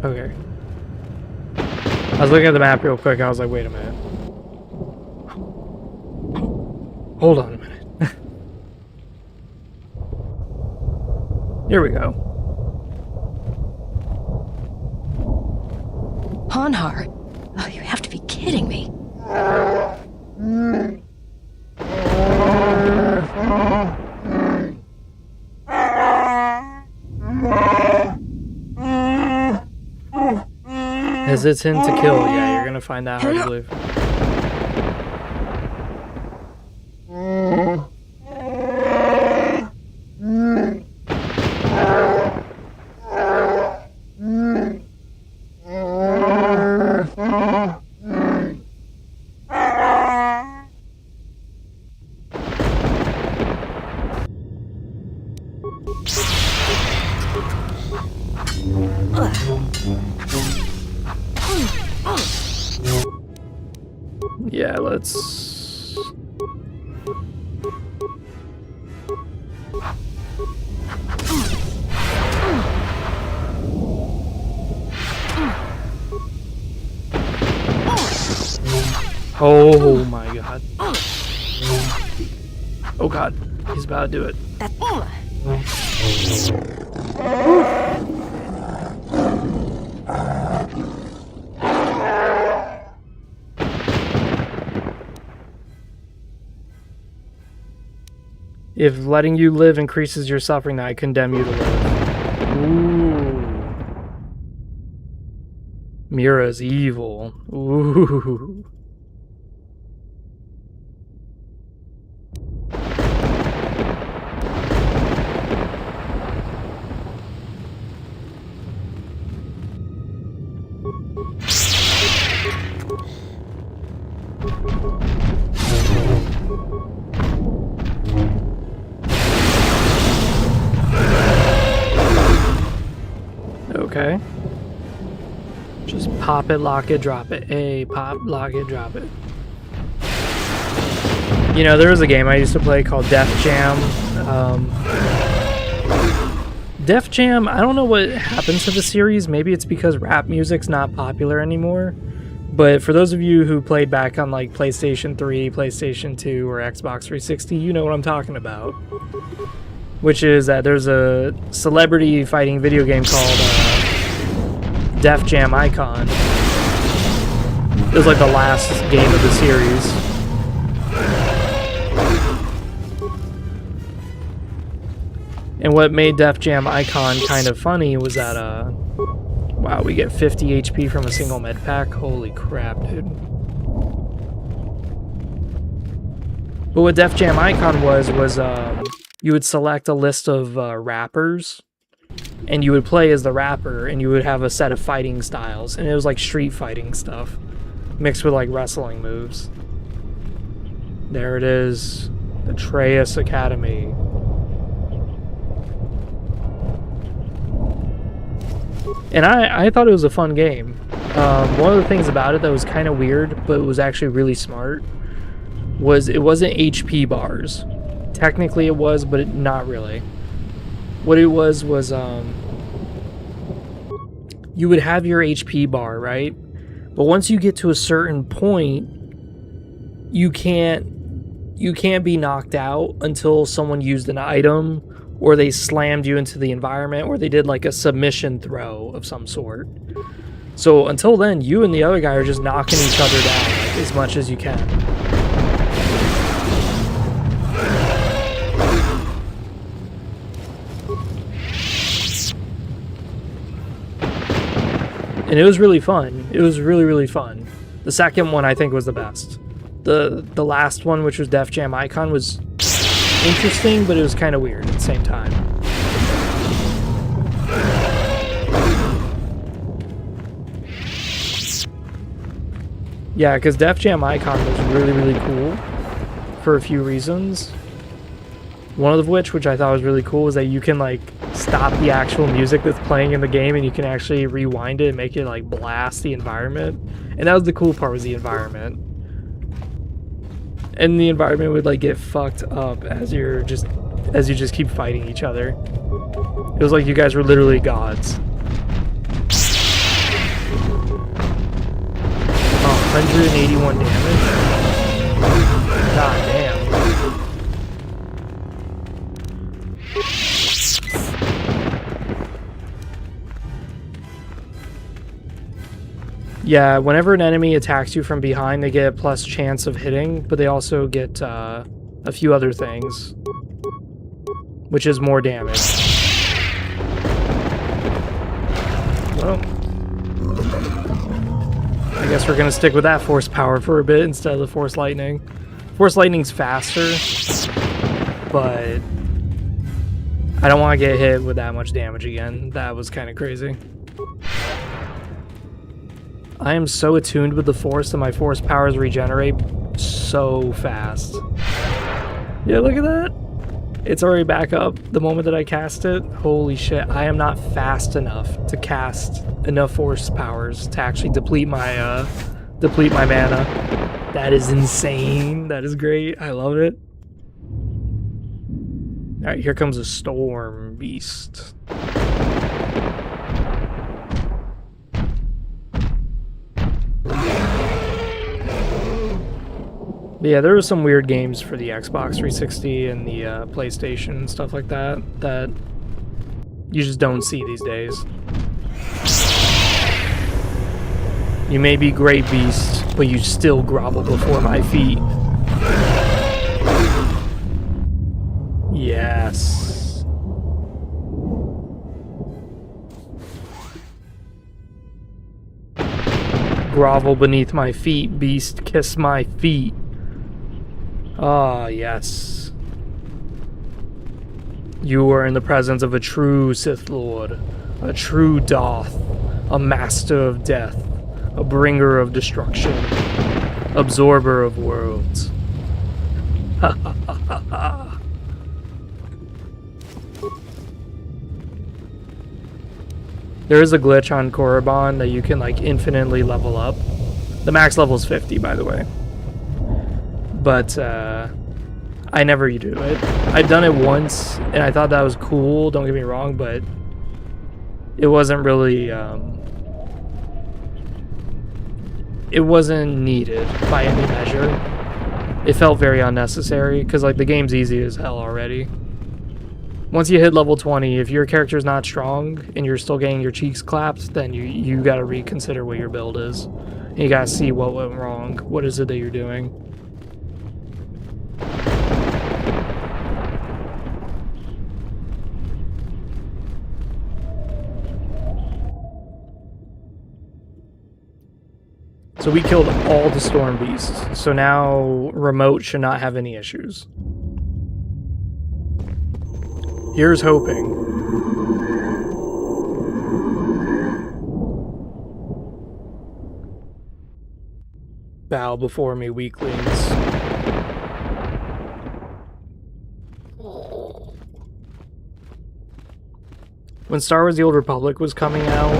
Okay. I was looking at the map real quick and I was like, wait a minute. Hold on a minute. Here we go. Honhar? Oh, you have to be kidding me. Hesitant to kill. Yeah, you're gonna find that hard to believe. Yeah, let's... Oh my god. Oh god, he's about to do it. If letting you live increases your suffering, then I condemn you to live. Ooh. Mira's evil. Ooh. Okay. Just pop it, lock it, drop it. Hey, pop, lock it, drop it. You know, there was a game I used to play called Def Jam. Def Jam, I don't know what happens to the series. Maybe it's because rap music's not popular anymore. But for those of you who played back on like PlayStation 3, PlayStation 2, or Xbox 360, you know what I'm talking about. Which is that there's a celebrity fighting video game called Def Jam Icon. It was like the last game of the series. And what made Def Jam Icon kind of funny was that, wow, we get 50 HP from a single med pack. Holy crap, dude. But what Def Jam Icon was you would select a list of rappers, and you would play as the rapper, and you would have a set of fighting styles, and it was like street fighting stuff, mixed with like wrestling moves. There it is, the Atreus Academy. And I thought it was a fun game. One of the things about it that was kind of weird, but it was actually really smart, was it wasn't HP bars. Technically it was, but not really. What it was you would have your HP bar, right? But once you get to a certain point, you can't be knocked out until someone used an item, or they slammed you into the environment, or they did like a submission throw of some sort. So until then, you and the other guy are just knocking each other down like, as much as you can. And it was really fun. It was really, really fun. The second one, I think, was the best. The last one, which was Def Jam Icon, was interesting, but it was kind of weird at the same time. Yeah, because Def Jam Icon was really, really cool for a few reasons. One of which I thought was really cool, was that you can, like, stop the actual music that's playing in the game, and you can actually rewind it and make it like blast the environment. And that was the cool part, was the environment. And the environment would like get fucked up as you just keep fighting each other. It was like you guys were literally gods. 181 damage? God damn. Yeah, whenever an enemy attacks you from behind, they get a plus chance of hitting, but they also get a few other things, which is more damage. Well, I guess we're gonna stick with that force power for a bit instead of the force lightning. Force lightning's faster, but I don't want to get hit with that much damage again. That was kind of crazy. I am so attuned with the force that my force powers regenerate so fast. Yeah, look at that. It's already back up the moment that I cast it. Holy shit, I am not fast enough to cast enough force powers to actually deplete my mana. That is insane. That is great. I love it. Alright, here comes a storm beast. But yeah, there were some weird games for the Xbox 360 and the PlayStation and stuff like that that you just don't see these days. You may be great beast, but you still grovel before my feet. Yes. Grovel beneath my feet, beast, kiss my feet. Ah, yes. You are in the presence of a true Sith Lord, a true Darth, a master of death, a bringer of destruction, absorber of worlds. Ha ha ha ha ha. There is a glitch on Korriban that you can like infinitely level up. The max level is 50, by the way. But I never do it. I've done it once, and I thought that was cool, don't get me wrong, but it wasn't really, it wasn't needed by any measure. It felt very unnecessary, because like the game's easy as hell already. Once you hit level 20, if your character's not strong, and you're still getting your cheeks clapped, then you gotta reconsider what your build is. And you gotta see what went wrong. What is it that you're doing? So we killed all the storm beasts, so now remote should not have any issues. Here's hoping. Bow before me, weaklings. When Star Wars The Old Republic was coming out,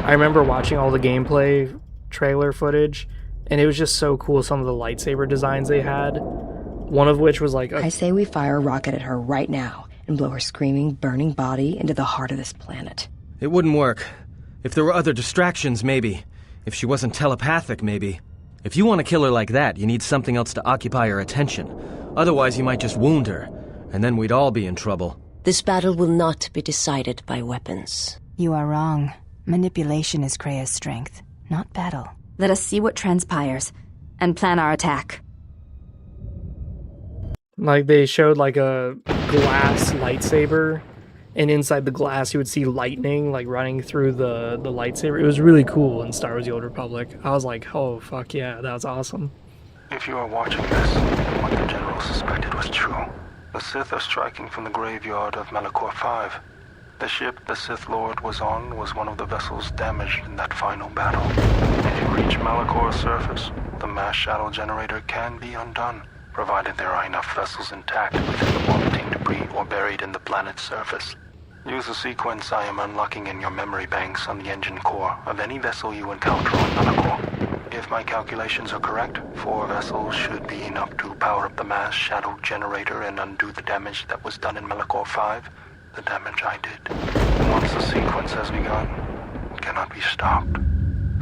I remember watching all the gameplay trailer footage, and it was just so cool, some of the lightsaber designs they had. One of which was like I say we fire a rocket at her right now and blow her screaming, burning body into the heart of this planet. It wouldn't work. If there were other distractions, maybe. If she wasn't telepathic, maybe. If you want to kill her like that, you need something else to occupy her attention. Otherwise, you might just wound her, and then we'd all be in trouble. This battle will not be decided by weapons. You are wrong. Manipulation is Krea's strength, not battle. Let us see what transpires, and plan our attack. Like, they showed like a glass lightsaber, and inside the glass you would see lightning like running through the lightsaber. It was really cool in Star Wars The Old Republic. I was like, oh fuck yeah, that was awesome. If you are watching this, then what the General suspected was true. The Sith are striking from the graveyard of Malachor 5. The ship the Sith Lord was on was one of the vessels damaged in that final battle. If you reach Malachor's surface, the mass shadow generator can be undone, provided there are enough vessels intact within the orbiting debris or buried in the planet's surface. Use the sequence I am unlocking in your memory banks on the engine core of any vessel you encounter on Malachor. If my calculations are correct, 4 vessels should be enough to power up the mass shadow generator and undo the damage that was done in Malachor 5, the damage I did. Once the sequence has begun, it cannot be stopped.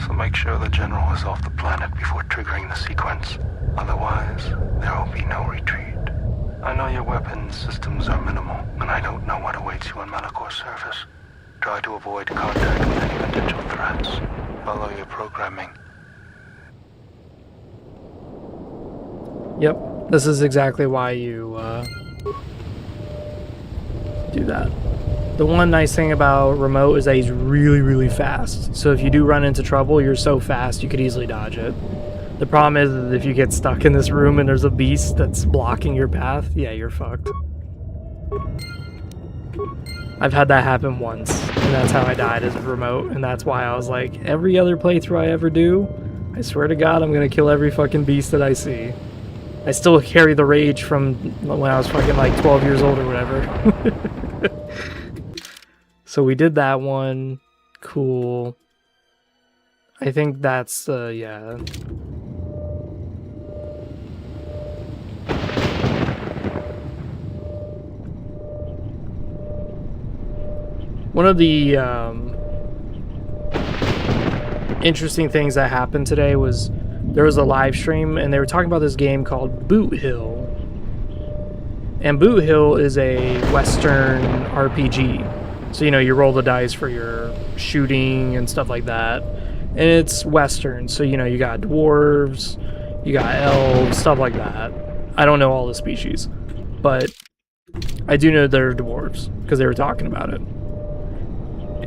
So make sure the General is off the planet before triggering the sequence. Otherwise, there will be no retreat. I know your weapons systems are minimal, and I don't know what awaits you on Malakor's surface. Try to avoid contact with any potential threats. Follow your programming. Yep, this is exactly why you do that. The one nice thing about remote is that he's really, really fast. So if you do run into trouble, you're so fast you could easily dodge it. The problem is that if you get stuck in this room and there's a beast that's blocking your path, yeah, you're fucked. I've had that happen once, and that's how I died as a remote, and that's why I was like, every other playthrough I ever do, I swear to God, I'm gonna kill every fucking beast that I see. I still carry the rage from when I was fucking like 12 years old or whatever. So we did that one. Cool. I think that's, yeah. One of the interesting things that happened today was there was a live stream and they were talking about this game called Boot Hill. And Boot Hill is a Western RPG. So, you know, you roll the dice for your shooting and stuff like that. And it's Western. So, you know, you got dwarves, you got elves, stuff like that. I don't know all the species. But I do know they're dwarves because they were talking about it.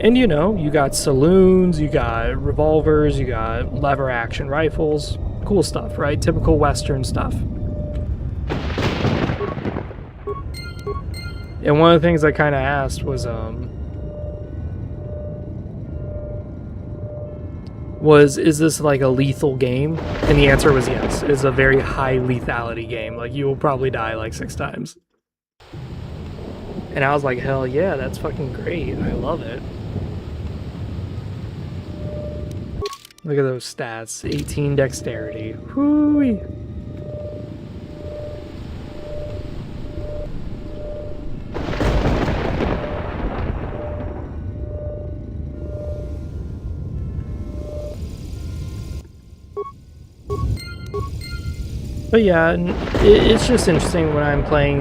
And you know, you got saloons, you got revolvers, you got lever action rifles. Cool stuff, right? Typical Western stuff. And one of the things I kind of asked was is this like a lethal game? And the answer was yes. It's a very high lethality game. Like, you will probably die like 6 times. And I was like, hell yeah, that's fucking great. I love it. Look at those stats. 18 dexterity. Whoo-wee. But yeah, it's just interesting when I'm playing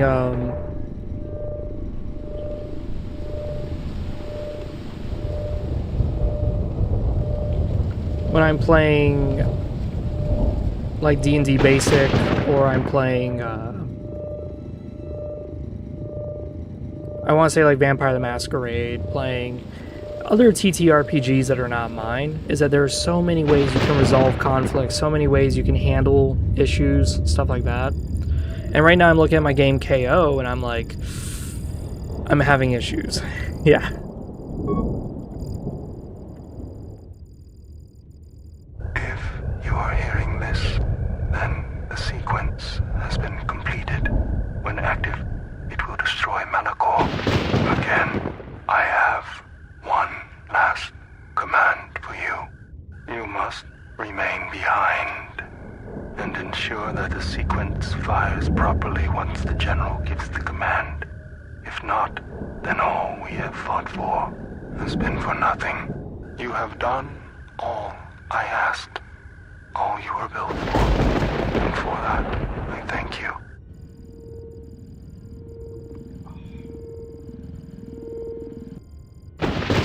like D&D Basic, or I'm playing I want to say like Vampire the Masquerade, playing other TTRPGs that are not mine, is that there are so many ways you can resolve conflicts, so many ways you can handle issues, stuff like that. And right now I'm looking at my game KO and I'm like, I'm having issues. Yeah. If you are hearing this, then the sequence has been completed. When active, it will destroy Malachor. Again, I have one last command for you. You must remain behind and ensure that the sequence fires properly once the General gives the command. If not, then all we have fought for has been for nothing. You have done all I asked, all you were built for, and for that, I thank you.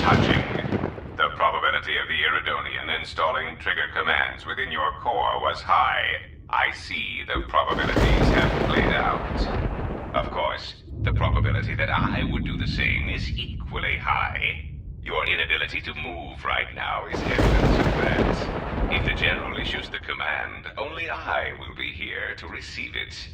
Touching. The probability of the Iridonian installing trigger commands within your core was high. I see the probabilities have played out. Of course, the probability that I would do the same is equally high. Your inability to move right now is evidence of that. If the General issues the command, only I will be here to receive it.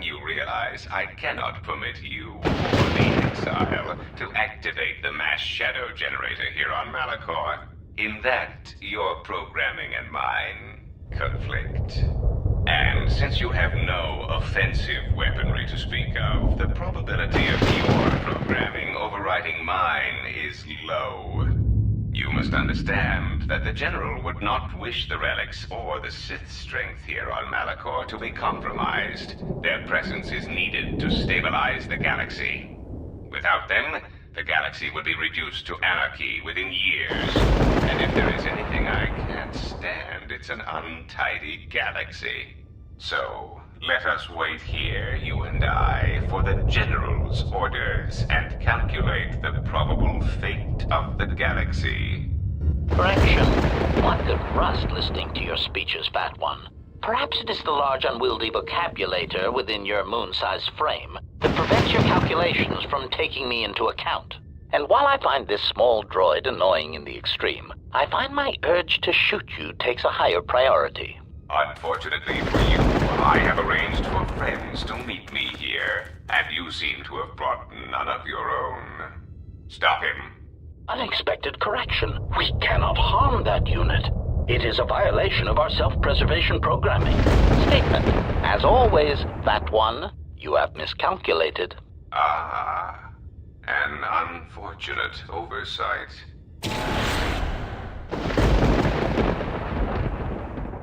You realize I cannot permit you or the Exile to activate the mass shadow generator here on Malachor. In that, your programming and mine conflict. And since you have no offensive weaponry to speak of, the probability of your programming overriding mine is low. You must understand that the General would not wish the relics or the Sith strength here on Malachor to be compromised. Their presence is needed to stabilize the galaxy. Without them, the galaxy would be reduced to anarchy within years. And if there is anything I can't stand, it's an untidy galaxy. So, let us wait here, you and I, for the General's orders and calculate the probable fate of the galaxy. Correction. One could rust listening to your speeches, Fat One. Perhaps it is the large unwieldy vocabulator within your moon-sized frame that prevents your calculations from taking me into account. And while I find this small droid annoying in the extreme, I find my urge to shoot you takes a higher priority. Unfortunately for you, I have arranged for friends to meet me here, and you seem to have brought none of your own. Stop him. Unexpected correction. We cannot harm that unit. It is a violation of our self-preservation programming. Statement. As always, Fat One, you have miscalculated. Ah, an unfortunate oversight.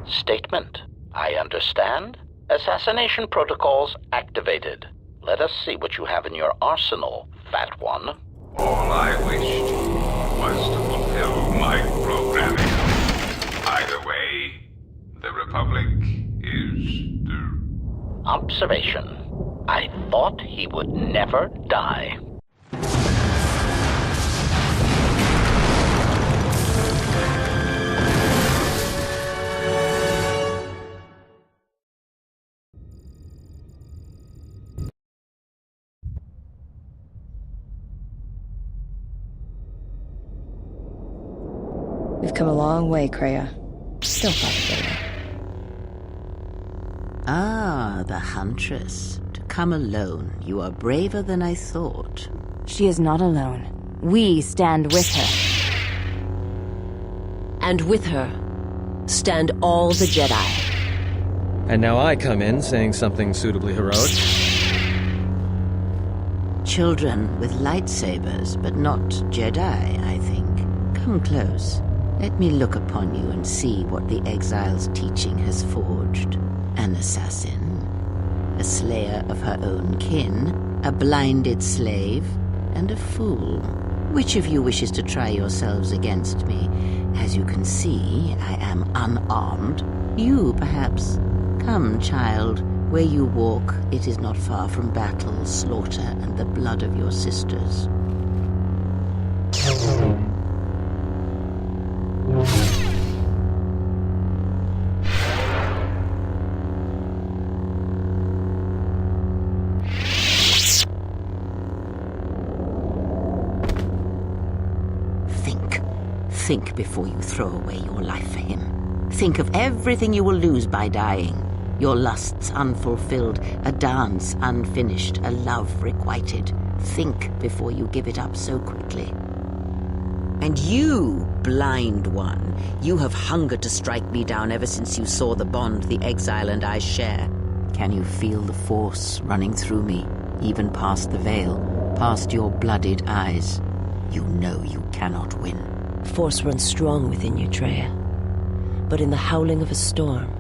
Statement. I understand. Assassination protocols activated. Let us see what you have in your arsenal, Fat One. All I wished was to fulfill my programming. Either way, the Republic is the... Observation. I thought he would never die. We've come a long way, Kreia. Still fighting. Ah, the Huntress. To come alone, you are braver than I thought. She is not alone. We stand with her. And with her, stand all the Jedi. And now I come in saying something suitably heroic. Children with lightsabers, but not Jedi, I think. Come close. Let me look upon you and see what the Exile's teaching has forged. An assassin, a slayer of her own kin, a blinded slave, and a fool. Which of you wishes to try yourselves against me? As you can see, I am unarmed. You, perhaps. Come, child. Where you walk, it is not far from battle, slaughter, and the blood of your sisters. Think before you throw away your life for him. Think of everything you will lose by dying. Your lusts unfulfilled, a dance unfinished, a love requited. Think before you give it up so quickly. And you, blind one, you have hungered to strike me down ever since you saw the bond the Exile and I share. Can you feel the force running through me, even past the veil, past your blooded eyes? You know you cannot win. Force runs strong within you, Treya. But in the howling of a storm,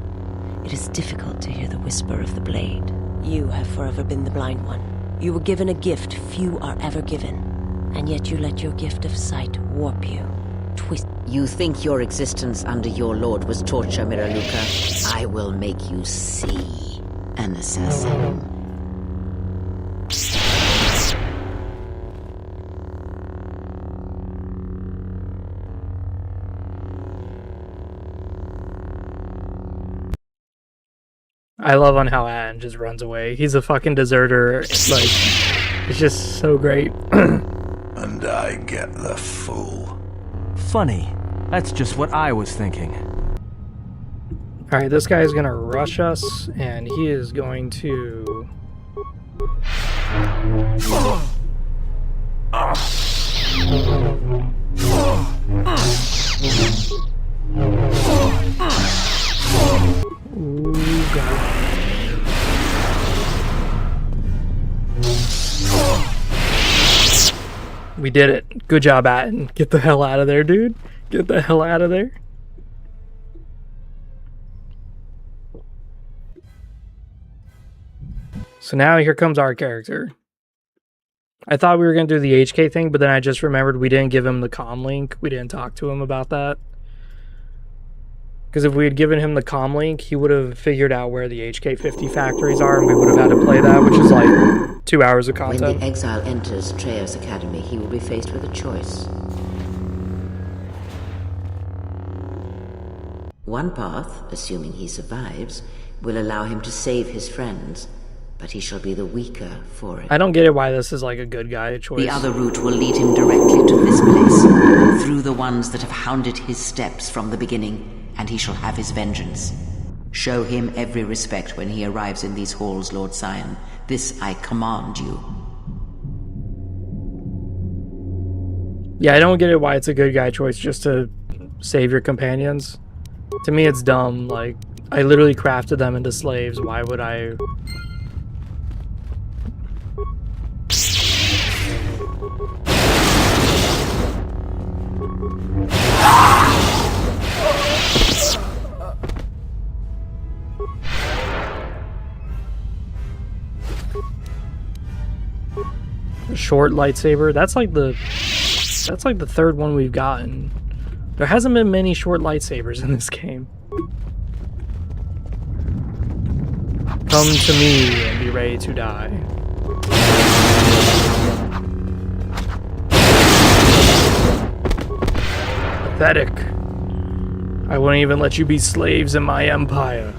it is difficult to hear the whisper of the blade. You have forever been the blind one. You were given a gift few are ever given, and yet you let your gift of sight warp you, twist. You think your existence under your lord was torture, Miraluka? I will make you see an assassin. I love on how Ann just runs away. He's a fucking deserter. Like, it's just so great. And I get the fool. Funny. That's just what I was thinking. Alright, this guy is gonna rush us, and he is going to... Ooh, God. We did it. Good job, Atten. Get the hell out of there, dude. Get the hell out of there. So now here comes our character. I thought we were going to do the HK thing, but then I just remembered we didn't give him the comm link. We didn't talk to him about that. Because if we had given him the comm link, he would have figured out where the HK50 factories are, and we would have had to play that, which is like 2 hours of content. When the exile enters Treya's academy, he will be faced with a choice. One path, assuming he survives, will allow him to save his friends, but he shall be the weaker for it. I don't get it why this is like a good guy choice. The other route will lead him directly to this place, through the ones that have hounded his steps from the beginning, and he shall have his vengeance. Show him every respect when he arrives in these halls, Lord Sion. This I command you. Yeah, I don't get it why it's a good guy choice just to save your companions. To me, it's dumb. Like, I literally crafted them into slaves. Why would I... Short lightsaber. That's like the third one we've gotten. There hasn't been many short lightsabers in this game. Come to me and be ready to die. Pathetic. I wouldn't even let you be slaves in my empire.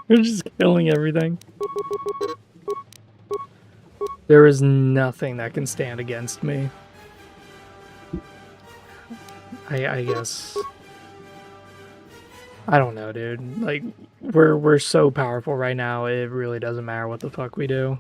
You're just killing everything. There is nothing that can stand against me. I guess. I don't know, dude. Like, we're so powerful right now, it really doesn't matter what the fuck we do.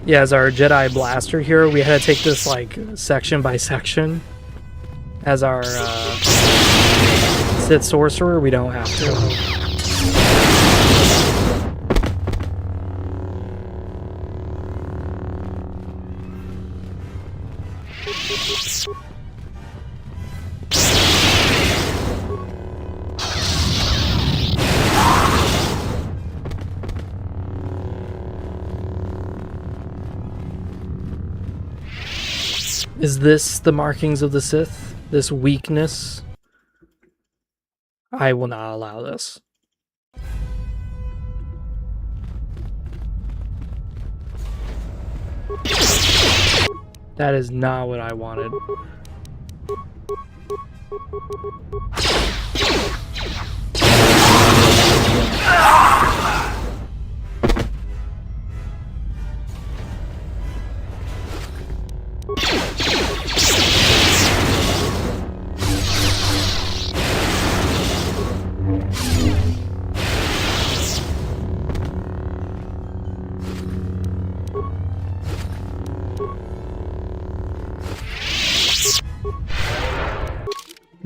Yeah, as our Jedi Blaster here, we had to take this, like, section by section. As our Sith Sorcerer, we don't have to. Is this the markings of the Sith? This weakness? I will not allow this. That is not what I wanted.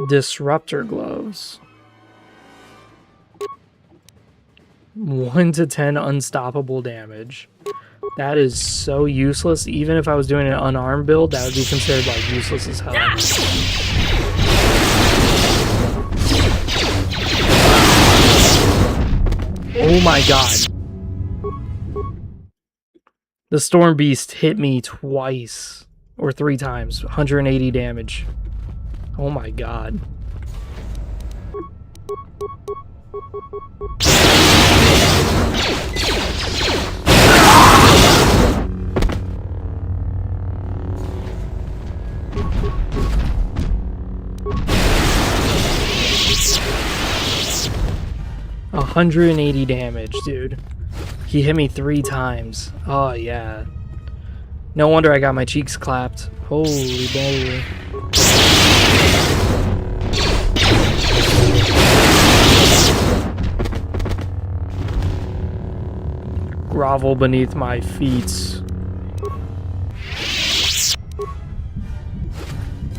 Disruptor gloves. 1 to 10 unstoppable damage. That is so useless. Even if I was doing an unarmed build, that would be considered like useless as hell. Oh my god. The Storm Beast hit me twice. Or 3 times. 180 damage. Oh my god. A 180 damage, dude. He hit me 3 times. Oh yeah. No wonder I got my cheeks clapped. Holy moly. Grovel beneath my feet.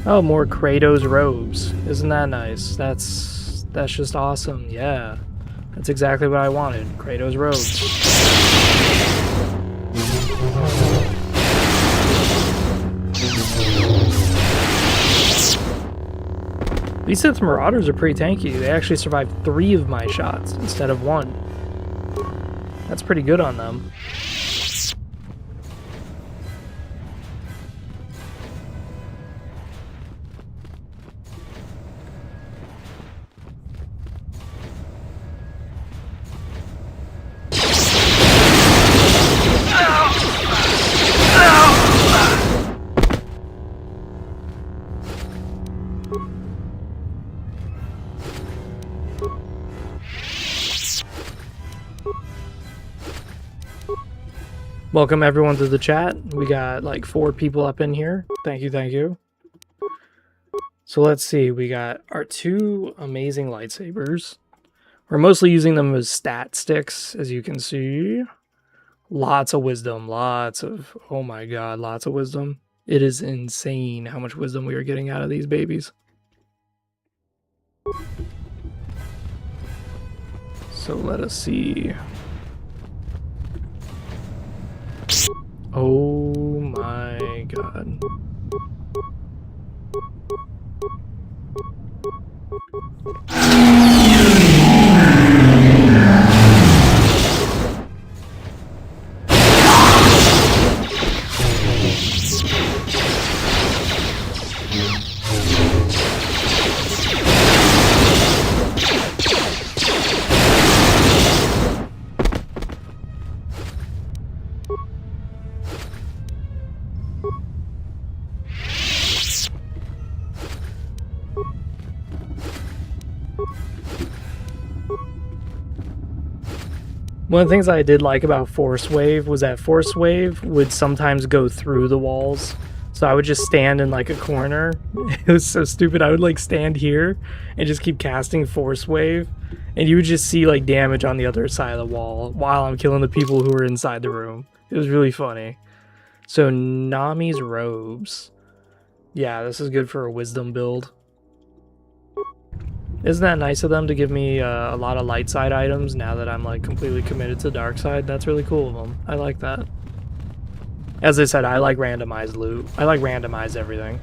Oh, more Kratos robes. Isn't that nice? That's just awesome. Yeah. That's exactly what I wanted. Kratos robes. These Sith Marauders are pretty tanky. They actually survived 3 of my shots instead of 1. That's pretty good on them. Welcome everyone to the chat. We got like 4 people up in here. Thank you, thank you. So let's see. We got our 2 amazing lightsabers. We're mostly using them as stat sticks, as you can see. Lots of wisdom. Lots of... Oh my god, lots of wisdom. It is insane how much wisdom we are getting out of these babies. So let us see. Oh my god. One of the things I did like about Force Wave was that Force Wave would sometimes go through the walls. So I would just stand in like a corner. It was so stupid. I would like stand here and just keep casting Force Wave. And you would just see like damage on the other side of the wall while I'm killing the people who were inside the room. It was really funny. So Nami's robes. Yeah, this is good for a wisdom build. Isn't that nice of them to give me a lot of light side items now that I'm like completely committed to dark side? That's really cool of them. I like that. As I said, I like randomized loot. I like randomized everything.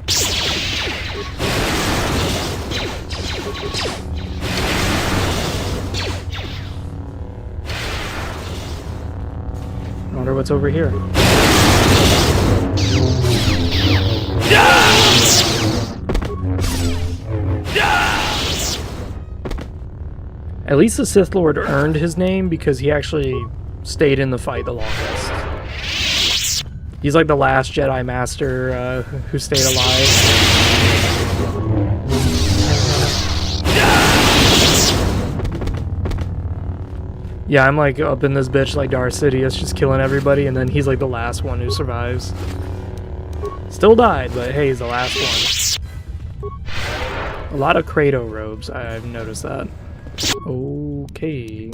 I wonder what's over here. At least the Sith Lord earned his name because he actually stayed in the fight the longest. He's like the last Jedi Master who stayed alive. Yeah, I'm like up in this bitch like Darth Sidious, just killing everybody, and then he's like the last one who survives. Still died, but hey, he's the last one. A lot of Kratos robes, I've noticed that. Okay.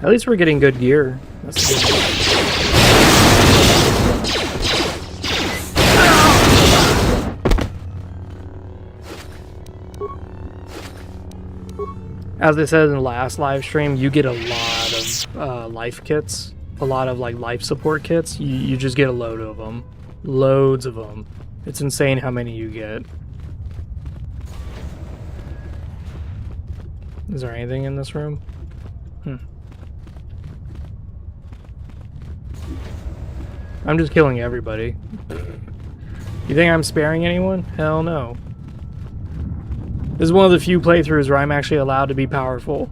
At least we're getting good gear. That's good. As I said in the last live stream, you get a lot of life kits, a lot of like life support kits. You just get a load of them, loads of them. It's insane how many you get. Is there anything in this room? I'm just killing everybody. You think I'm sparing anyone? Hell no. This is one of the few playthroughs where I'm actually allowed to be powerful.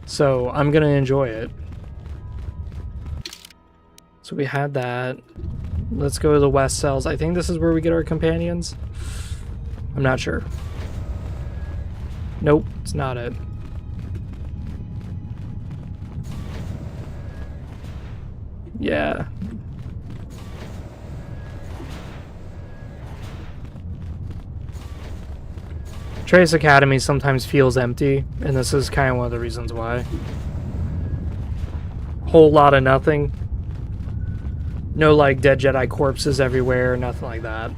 So I'm gonna enjoy it. So we had that. Let's go to the west cells. I think this is where we get our companions. I'm not sure. Nope, it's not it. Yeah. Trace Academy sometimes feels empty, and this is kind of one of the reasons why. Whole lot of nothing. No, like, dead Jedi corpses everywhere, nothing like that.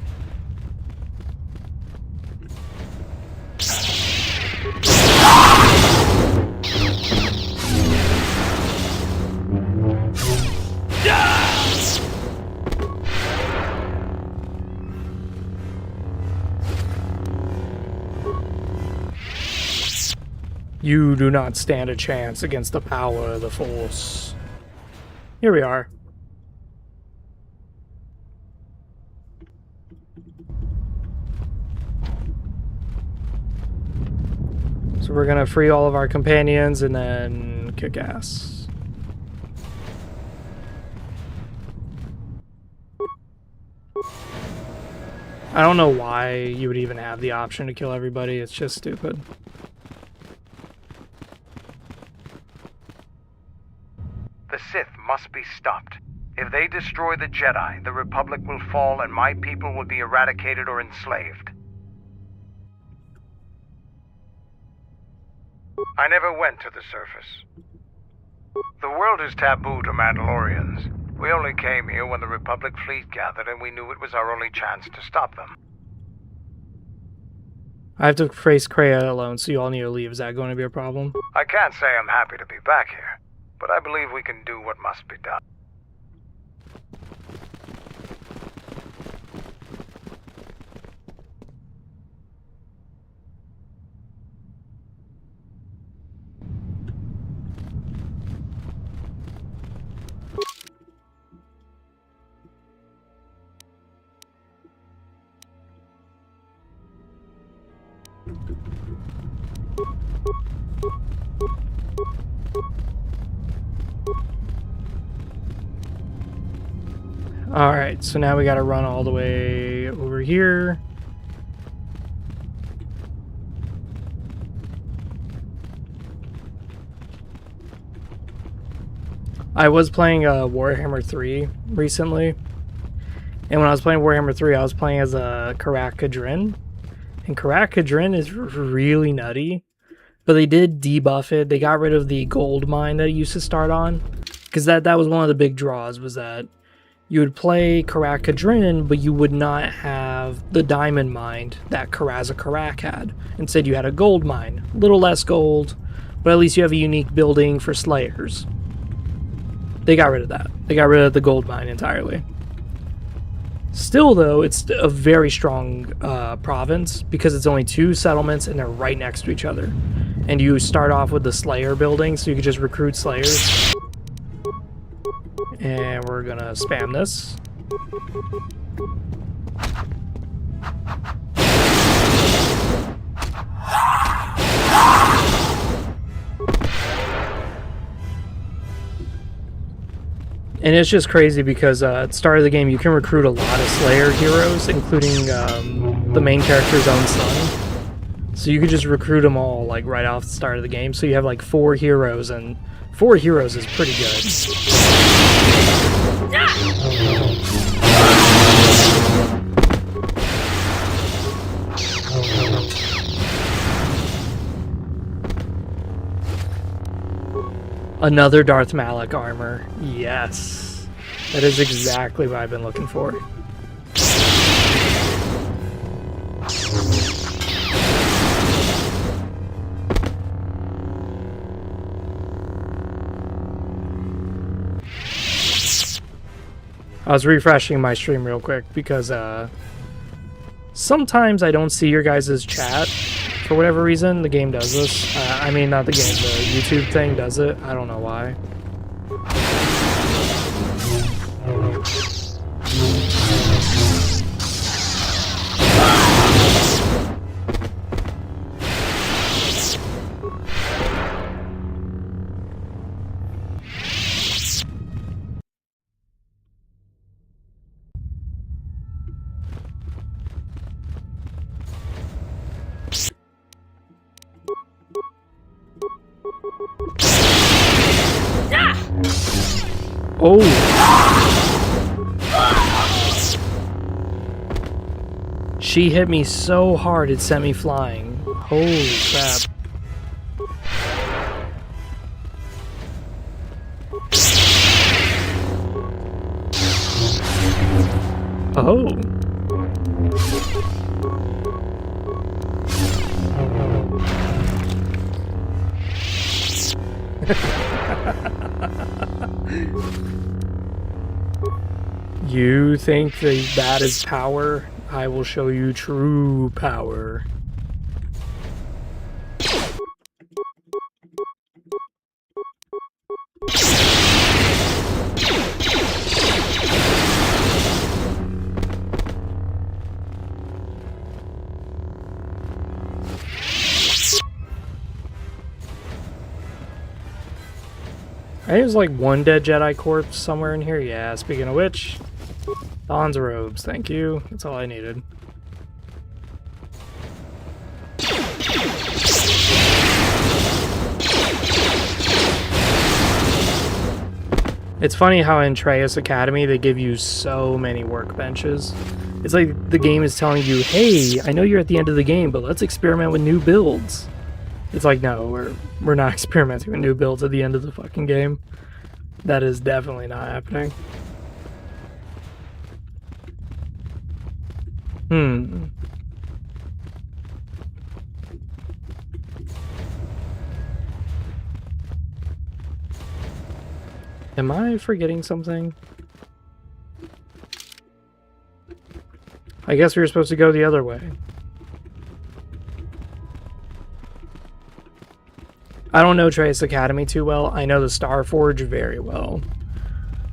You do not stand a chance against the power of the Force. Here we are. So we're gonna free all of our companions and then kick ass. I don't know why you would even have the option to kill everybody. It's just stupid. The Sith must be stopped. If they destroy the Jedi, the Republic will fall and my people will be eradicated or enslaved. I never went to the surface. The world is taboo to Mandalorians. We only came here when the Republic fleet gathered and we knew it was our only chance to stop them. I have to face Kreia alone, so you all need to leave. Is that going to be a problem? I can't say I'm happy to be back here, but I believe we can do what must be done. Alright, so now we gotta run all the way over here. I was playing Warhammer 3 recently. And when I was playing Warhammer 3, I was playing as a Karak Kadrin. And Karak Kadrin is really nutty. But they did debuff it. They got rid of the gold mine that it used to start on. Because that was one of the big draws, was that you would play Karak Kadrin, but you would not have the diamond mine that Karaza Karak had. Instead, you had a gold mine. A little less gold, but at least you have a unique building for Slayers. They got rid of that. They got rid of the gold mine entirely. Still, though, it's a very strong province because it's only 2 settlements and they're right next to each other. And you start off with the Slayer building, so you can just recruit Slayers. And we're gonna spam this. And it's just crazy because at the start of the game you can recruit a lot of Slayer heroes, including the main character's own son. So you could just recruit them all like right off the start of the game. So you have like 4 heroes, and 4 heroes is pretty good. Another Darth Malak armor. Yes. That is exactly what I've been looking for. I was refreshing my stream real quick because sometimes I don't see your guys' chat for whatever reason. The game does this. I mean, not the game, the YouTube thing does it. I don't know why. Oh! She hit me so hard it sent me flying. Holy crap. Oh! You think that is power? I will show you true power. I think there's like one dead Jedi corpse somewhere in here. Yeah, speaking of which, Dawn's robes, thank you. That's all I needed. It's funny how in Traya's Academy they give you so many workbenches. It's like the game is telling you, hey, I know you're at the end of the game, but let's experiment with new builds. It's like, no, we're not experimenting with new builds at the end of the fucking game. That is definitely not happening. Am I forgetting something? I guess we were supposed to go the other way. I don't know Traya's Academy too well. I know the Starforge very well.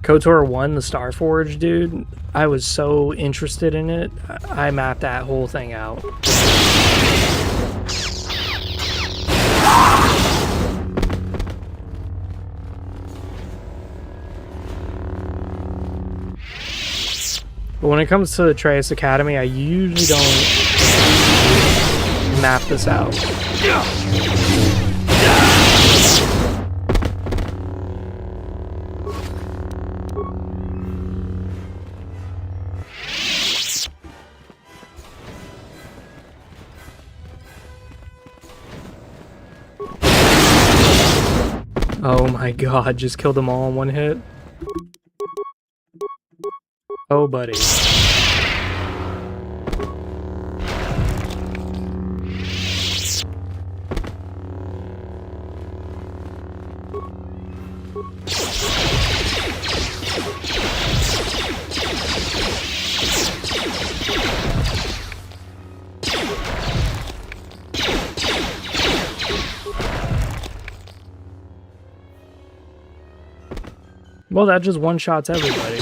KOTOR 1, the Starforge, dude. I was so interested in it. I mapped that whole thing out. But when it comes to the Traya's Academy, I usually don't map this out. Oh my god, just killed them all in one hit. Oh, buddy. Well, that just one-shots everybody.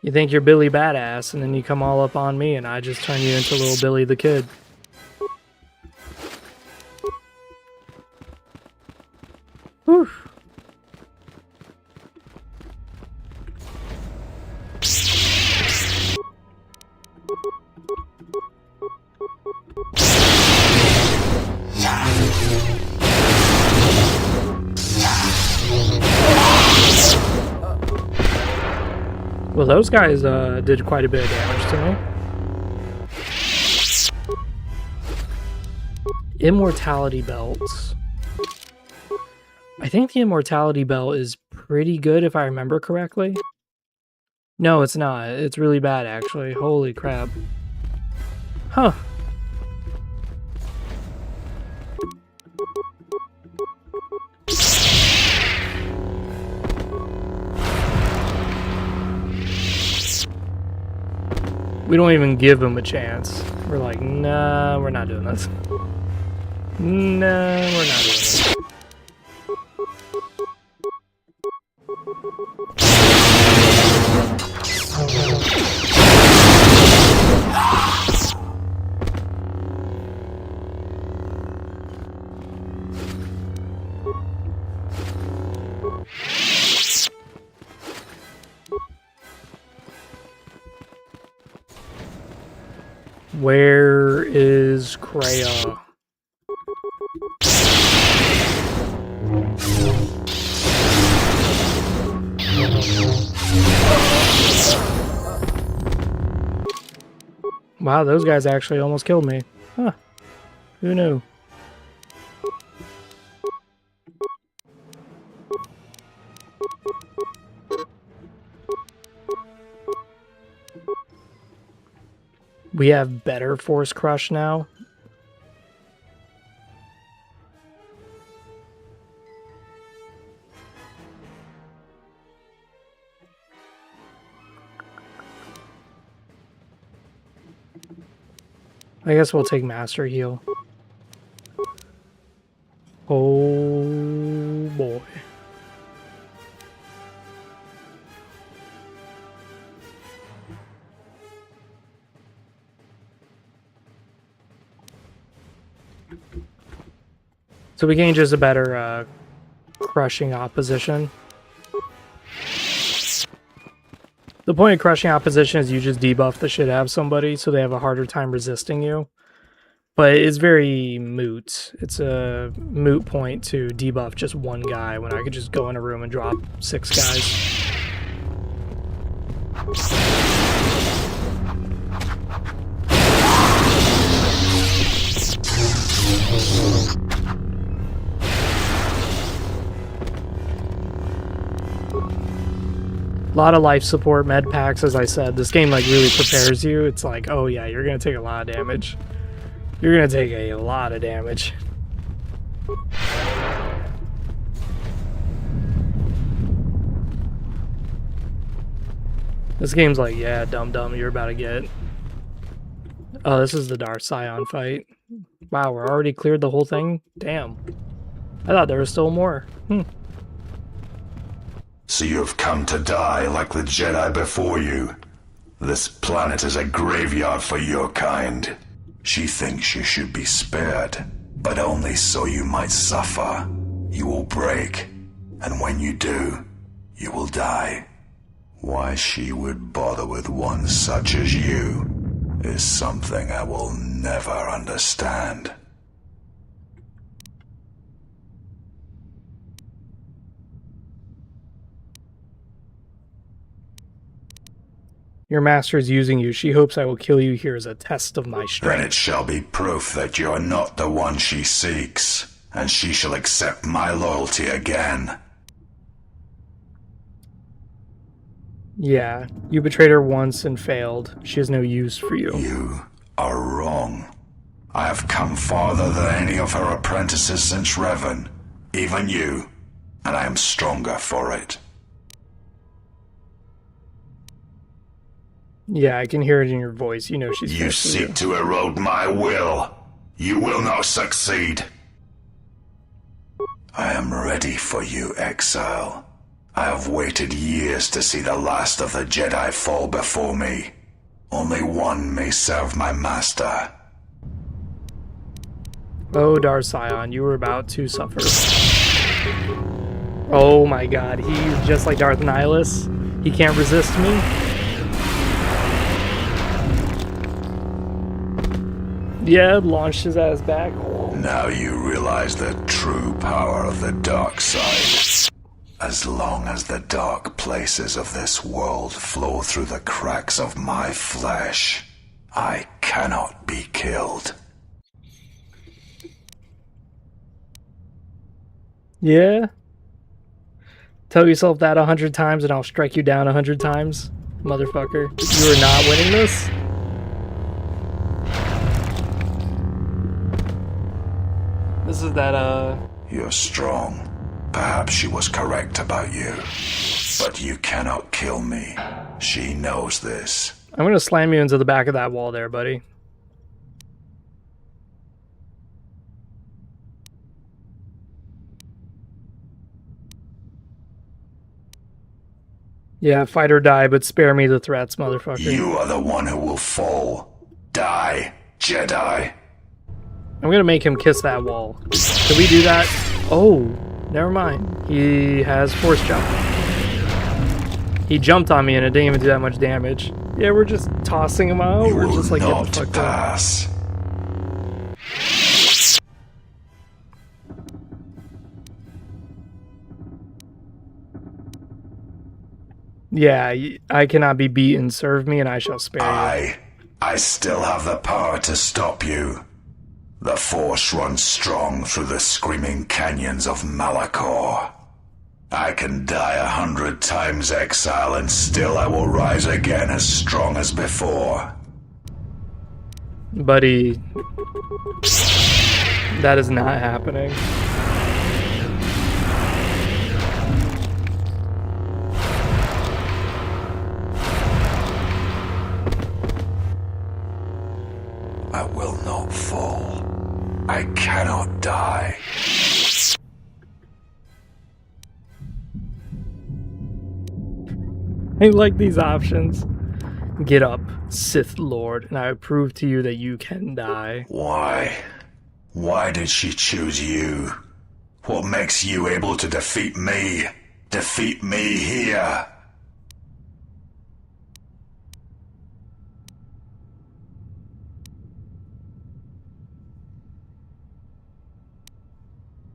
You think you're Billy Badass, and then you come all up on me, and I just turn you into little Billy the Kid. Whew. Well, those guys did quite a bit of damage to me. Immortality belts. I think the immortality belt is pretty good if I remember correctly. No, it's not. It's really bad, actually. Holy crap. Huh. We don't even give him a chance. We're like, nah, we're not doing this. Nah, we're not doing this. Where is Kreia? Wow, those guys actually almost killed me. Huh. Who knew? We have better Force Crush now. I guess we'll take Master Heal. Oh boy. So we gain just a better crushing opposition. The point of crushing opposition is you just debuff the shit out of somebody so they have a harder time resisting you. But it's very moot. It's a moot point to debuff just one guy when I could just go in a room and drop 6 guys. A lot of life support med packs, as I said. This game like really prepares you. It's like, oh yeah, you're gonna take a lot of damage. You're gonna take a lot of damage. This game's like, yeah, dum-dum, you're about to get... Oh, this is the Darth Sion fight. Wow, we're already cleared the whole thing? Damn. I thought there was still more. So you have come to die like the Jedi before you. This planet is a graveyard for your kind. She thinks you should be spared, but only so you might suffer. You will break, and when you do, you will die. Why she would bother with one such as you is something I will never understand. Your master is using you. She hopes I will kill you here as a test of my strength. Then it shall be proof that you are not the one she seeks, and she shall accept my loyalty again. Yeah, you betrayed her once and failed. She has no use for you. You are wrong. I have come farther than any of her apprentices since Revan, even you, and I am stronger for it. Yeah, I can hear it in your voice. You know she's... You seek to erode my will. You will not succeed. I am ready for you, exile. I have waited years to see the last of the Jedi fall before me. Only one may serve my master. Oh, Darth Sion, you were about to suffer. Oh my god, he's just like Darth Nihilus. He can't resist me. Yeah, launched his ass back. Now you realize the true power of the dark side. As long as the dark places of this world flow through the cracks of my flesh, I cannot be killed. Yeah? Tell yourself that 100 times and I'll strike you down 100 times, motherfucker. You are not winning this? This is that, You're strong. Perhaps she was correct about you. But you cannot kill me. She knows this. I'm gonna slam you into the back of that wall there, buddy. Yeah, fight or die, but spare me the threats, motherfucker. You are the one who will fall. Die, Jedi. I'm gonna make him kiss that wall. Can we do that? Oh, never mind. He has force jump. He jumped on me and it didn't even do that much damage. Yeah, we're just tossing him out. We're just like, get the fuck pass. Yeah, I cannot be beaten. Serve me and I shall spare you. I still have the power to stop you. The Force runs strong through the screaming canyons of Malachor. I can die 100 times, exile, and still I will rise again as strong as before. Buddy, that is not happening. I will not fall. I cannot die. I like these options. Get up, Sith Lord, and I prove to you that you can die. Why? Why did she choose you? What makes you able to defeat me? Defeat me here?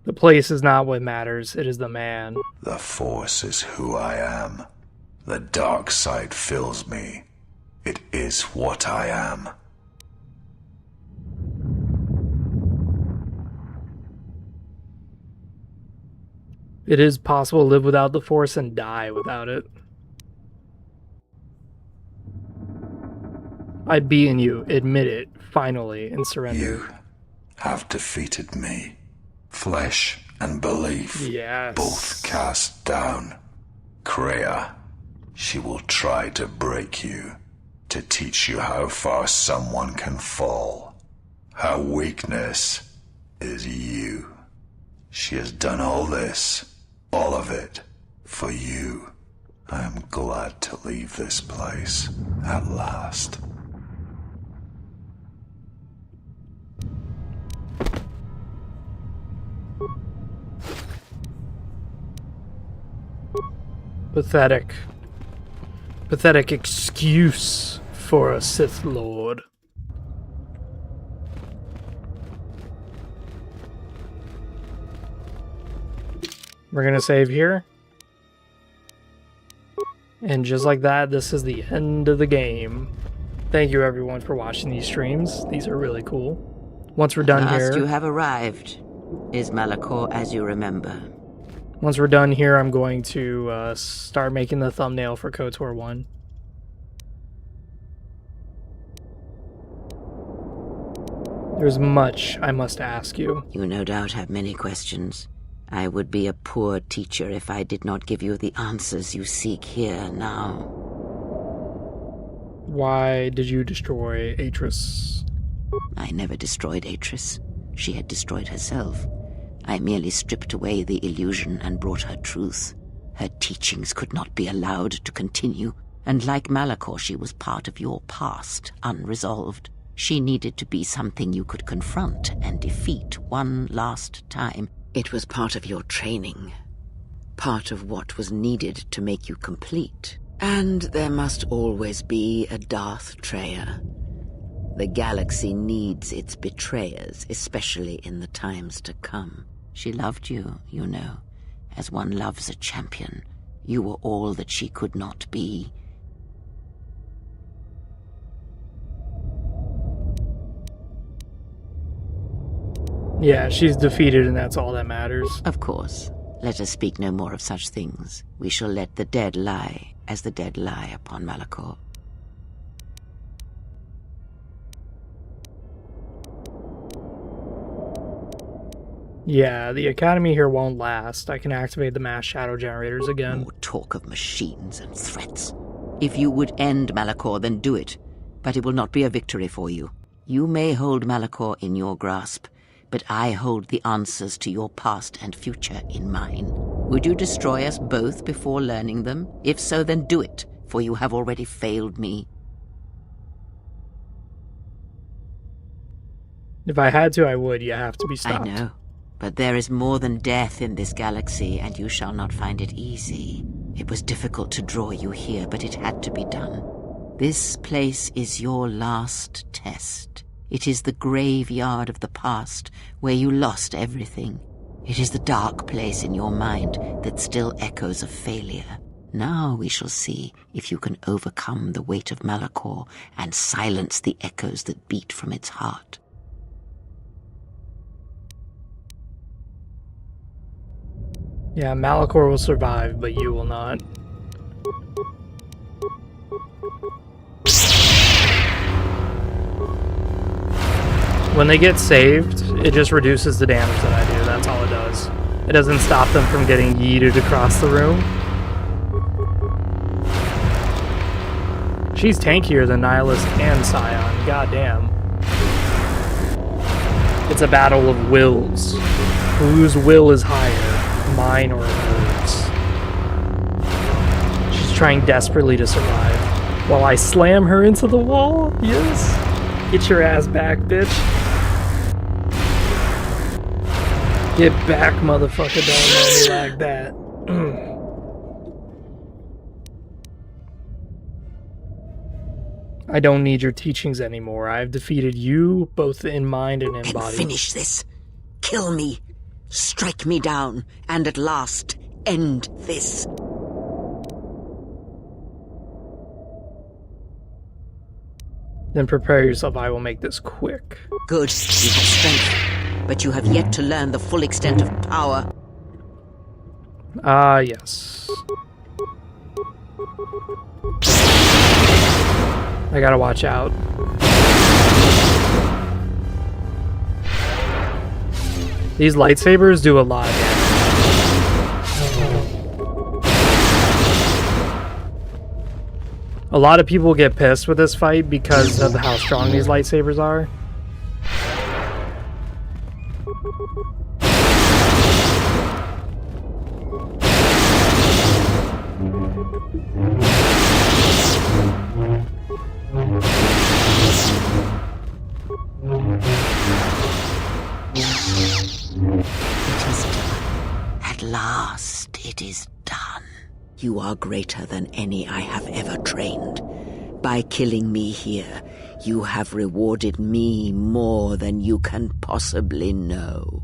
The place is not what matters, it is the man. The Force is who I am. The dark side fills me. It is what I am. It is possible to live without the Force and die without it. I've beaten you, admit it, finally, and surrender. You have defeated me. Flesh and belief, yes, both cast down. Kreia, she will try to break you, to teach you how far someone can fall. Her weakness is you. She has done all this, all of it, for you. I am glad to leave this place, at last. Pathetic. Pathetic excuse for a Sith Lord. We're gonna save here. And just like that, this is the end of the game. Thank you everyone for watching these streams. These are really cool. Once we're done here... you have arrived. Is Malachor as you remember? Once we're done here, I'm going to start making the thumbnail for KOTOR 1. There's much I must ask you. You no doubt have many questions. I would be a poor teacher if I did not give you the answers you seek here now. Why did you destroy Atris? I never destroyed Atris. She had destroyed herself. I merely stripped away the illusion and brought her truth. Her teachings could not be allowed to continue, and like Malachor, she was part of your past, unresolved. She needed to be something you could confront and defeat one last time. It was part of your training, part of what was needed to make you complete. And there must always be a Darth Treya. The galaxy needs its betrayers, especially in the times to come. She loved you, you know, as one loves a champion. You were all that she could not be. Yeah, she's defeated and that's all that matters. Of course. Let us speak no more of such things. We shall let the dead lie, as the dead lie upon Malachor. Yeah, the Academy here won't last. I can activate the mass shadow generators again. More talk of machines and threats. If you would end Malachor, then do it, but it will not be a victory for you. You may hold Malachor in your grasp, but I hold the answers to your past and future in mine. Would you destroy us both before learning them? If so, then do it, for you have already failed me. If I had to, I would. You have to be stopped. I know, but there is more than death in this galaxy, and you shall not find it easy. It was difficult to draw you here, but it had to be done. This place is your last test. It is the graveyard of the past, where you lost everything. It is the dark place in your mind that still echoes of failure. Now we shall see if you can overcome the weight of Malachor and silence the echoes that beat from its heart. Yeah, Malachor will survive, but you will not. When they get saved, it just reduces the damage that I do. That's all it does. It doesn't stop them from getting yeeted across the room. She's tankier than Nihilus and Sion. Goddamn. It's a battle of wills. Whose will is higher, mine or hers? She's trying desperately to survive, while I slam her into the wall. Yes. Get your ass back, bitch. Get back, motherfucker. Don't know me like that. I don't need your teachings anymore. I've defeated you, both in mind and in body. Finish this. Kill me. Strike me down. And at last, end this. Then prepare yourself. I will make this quick. Good. You have strength. But you have yet to learn the full extent of power. Ah, yes. I gotta watch out. These lightsabers do a lot of damage. A lot of people get pissed with this fight because of how strong these lightsabers are. At last, it is done. You are greater than any I have ever trained. By killing me here, you have rewarded me more than you can possibly know.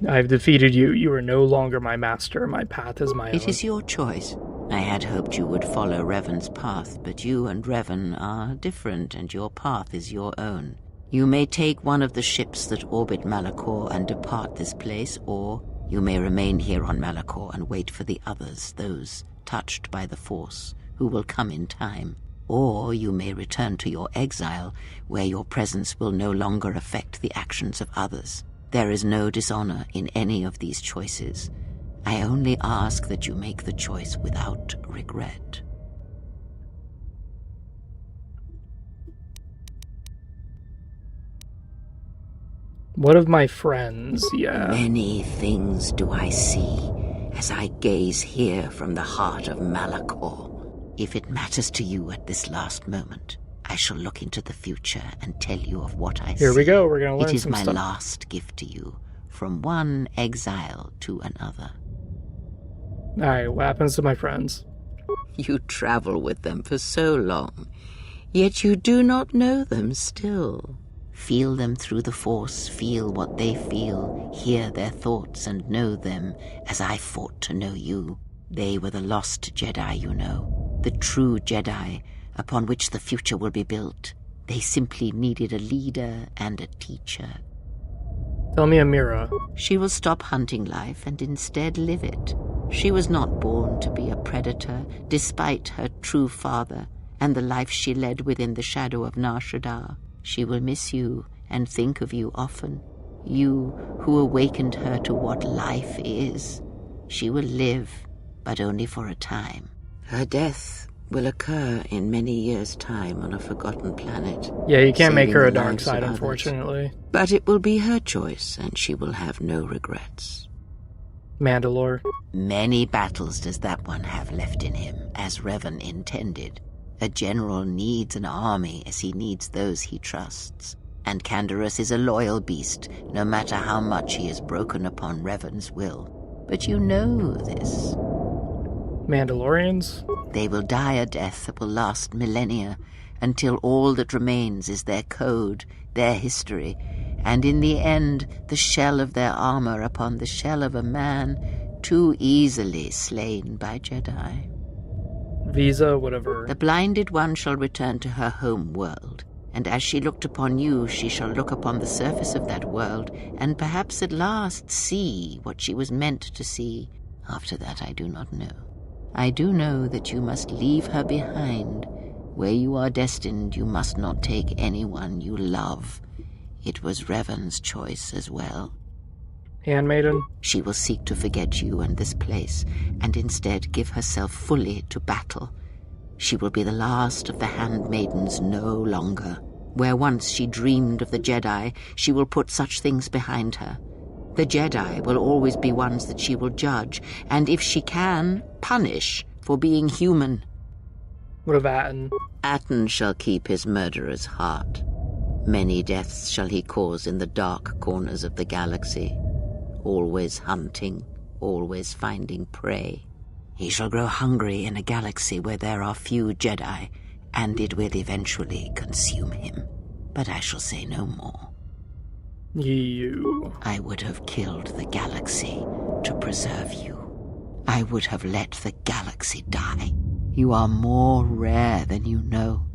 I've defeated you. You are no longer my master. My path is my own. It is your choice. I had hoped you would follow Revan's path, but you and Revan are different, and your path is your own. You may take one of the ships that orbit Malachor and depart this place, or you may remain here on Malachor and wait for the others, those touched by the Force, who will come in time. Or you may return to your exile, where your presence will no longer affect the actions of others. There is no dishonor in any of these choices. I only ask that you make the choice without regret. What of my friends? Yeah. Many things do I see as I gaze here from the heart of Malachor. If it matters to you at this last moment, I shall look into the future and tell you of what I see. Here we go. We're going to learn some stuff. It is my last gift to you, from one exile to another. Alright, what happens to my friends? You travel with them for so long, yet you do not know them still. Feel them through the Force, feel what they feel, hear their thoughts and know them as I fought to know you. They were the lost Jedi, you know, the true Jedi upon which the future will be built. They simply needed a leader and a teacher. Tell me Amira. She will stop hunting life and instead live it. She was not born to be a predator, despite her true father and the life she led within the shadow of Nar Shaddaa. She will miss you and think of you often. You who awakened her to what life is. She will live, but only for a time. Her death will occur in many years' time on a forgotten planet. Yeah, you can't make her a saving the dark lives side, of others. unfortunately. But it will be her choice, and she will have no regrets. Mandalore. Many battles does that one have left in him, as Revan intended. A general needs an army as he needs those he trusts. And Canderous is a loyal beast, no matter how much he has broken upon Revan's will. But you know this. Mandalorians? They will die a death that will last millennia, until all that remains is their code, their history, and in the end, the shell of their armor upon the shell of a man too easily slain by Jedi. Visa, whatever. The blinded one shall return to her home world, and as she looked upon you, she shall look upon the surface of that world, and perhaps at last see what she was meant to see. After that, I do not know. I do know that you must leave her behind. Where you are destined, you must not take anyone you love. It was Revan's choice as well. Handmaiden? She will seek to forget you and this place, and instead give herself fully to battle. She will be the last of the handmaidens no longer. Where once she dreamed of the Jedi, she will put such things behind her. The Jedi will always be ones that she will judge, and if she can, punish for being human. What of Atten? Atten shall keep his murderer's heart. Many deaths shall he cause in the dark corners of the galaxy. Always hunting, always finding prey. He shall grow hungry in a galaxy where there are few Jedi, and it will eventually consume him. But I shall say no more. You. I would have killed the galaxy to preserve you. I would have let the galaxy die. You are more rare than you know,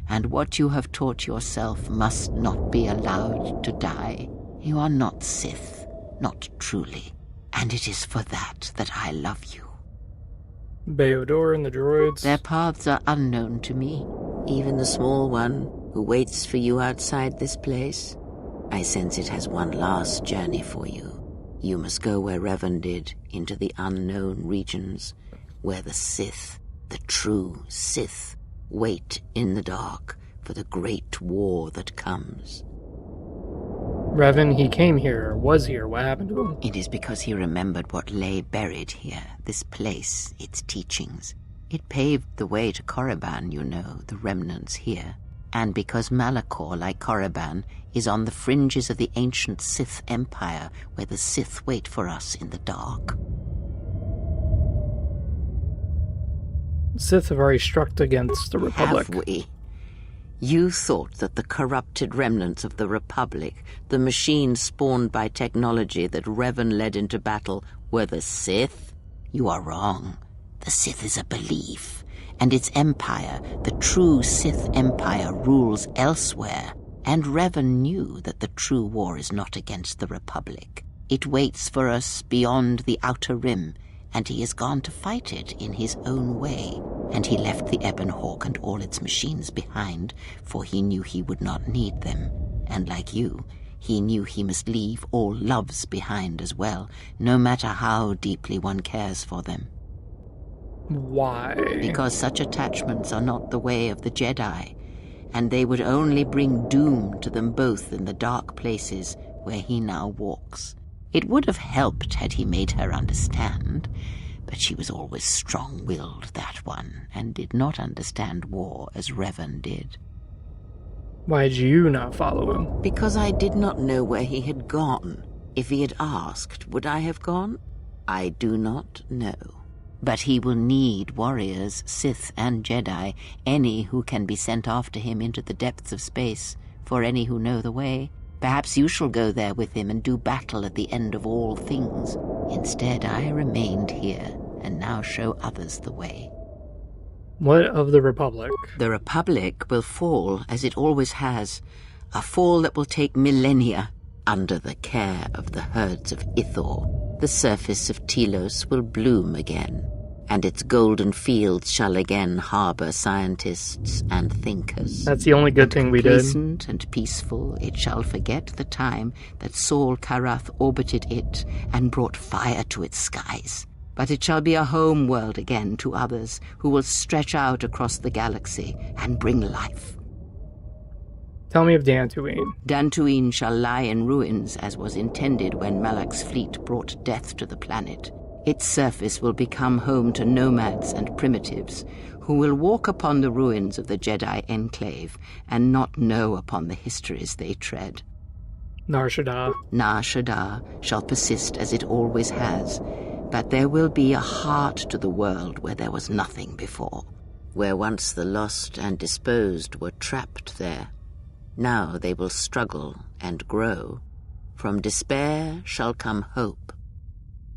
and what you have taught yourself must not be allowed to die. You are not Sith, not truly, and it is for that I love you. Beodor and the droids? Their paths are unknown to me, even the small one who waits for you outside this place. I sense it has one last journey for you. You must go where Revan did, into the unknown regions, where the Sith, the true Sith, wait in the dark for the great war that comes. Revan, he came here, was here. What happened to him? It is because he remembered what lay buried here, this place, its teachings. It paved the way to Korriban, you know, the remnants here. And because Malachor, like Korriban, is on the fringes of the ancient Sith Empire, where the Sith wait for us in the dark. Sith have already struck against the Republic. Have we? You thought that the corrupted remnants of the Republic, the machines spawned by technology that Revan led into battle, were the Sith? You are wrong. The Sith is a belief, and its empire, the true Sith Empire, rules elsewhere. And Revan knew that the true war is not against the Republic. It waits for us beyond the Outer Rim, and he has gone to fight it in his own way. And he left the Ebon Hawk and all its machines behind, for he knew he would not need them. And like you, he knew he must leave all loves behind as well, no matter how deeply one cares for them. Why? Because such attachments are not the way of the Jedi, and they would only bring doom to them both in the dark places where he now walks. It would have helped had he made her understand, but she was always strong-willed, that one, and did not understand war as Revan did. Why'd you not follow him? Because I did not know where he had gone. If he had asked, would I have gone? I do not know. But he will need warriors, Sith and Jedi, any who can be sent after him into the depths of space, for any who know the way. Perhaps you shall go there with him and do battle at the end of all things. Instead, I remained here, and now show others the way. What of the Republic? The Republic will fall, as it always has. A fall that will take millennia, under the care of the herds of Ithor. The surface of Telos will bloom again, and its golden fields shall again harbor scientists and thinkers. That's the only good thing we did. Pleasant and peaceful, it shall forget the time that Saul Karath orbited it and brought fire to its skies. But it shall be a home world again to others who will stretch out across the galaxy and bring life. Tell me of Dantooine. Dantooine shall lie in ruins as was intended when Malak's fleet brought death to the planet. Its surface will become home to nomads and primitives who will walk upon the ruins of the Jedi Enclave and not know upon the histories they tread. Nar Shaddaa. Nar Shaddaa shall persist as it always has, but there will be a heart to the world where there was nothing before, where once the lost and disposed were trapped there. Now they will struggle and grow. From despair shall come hope.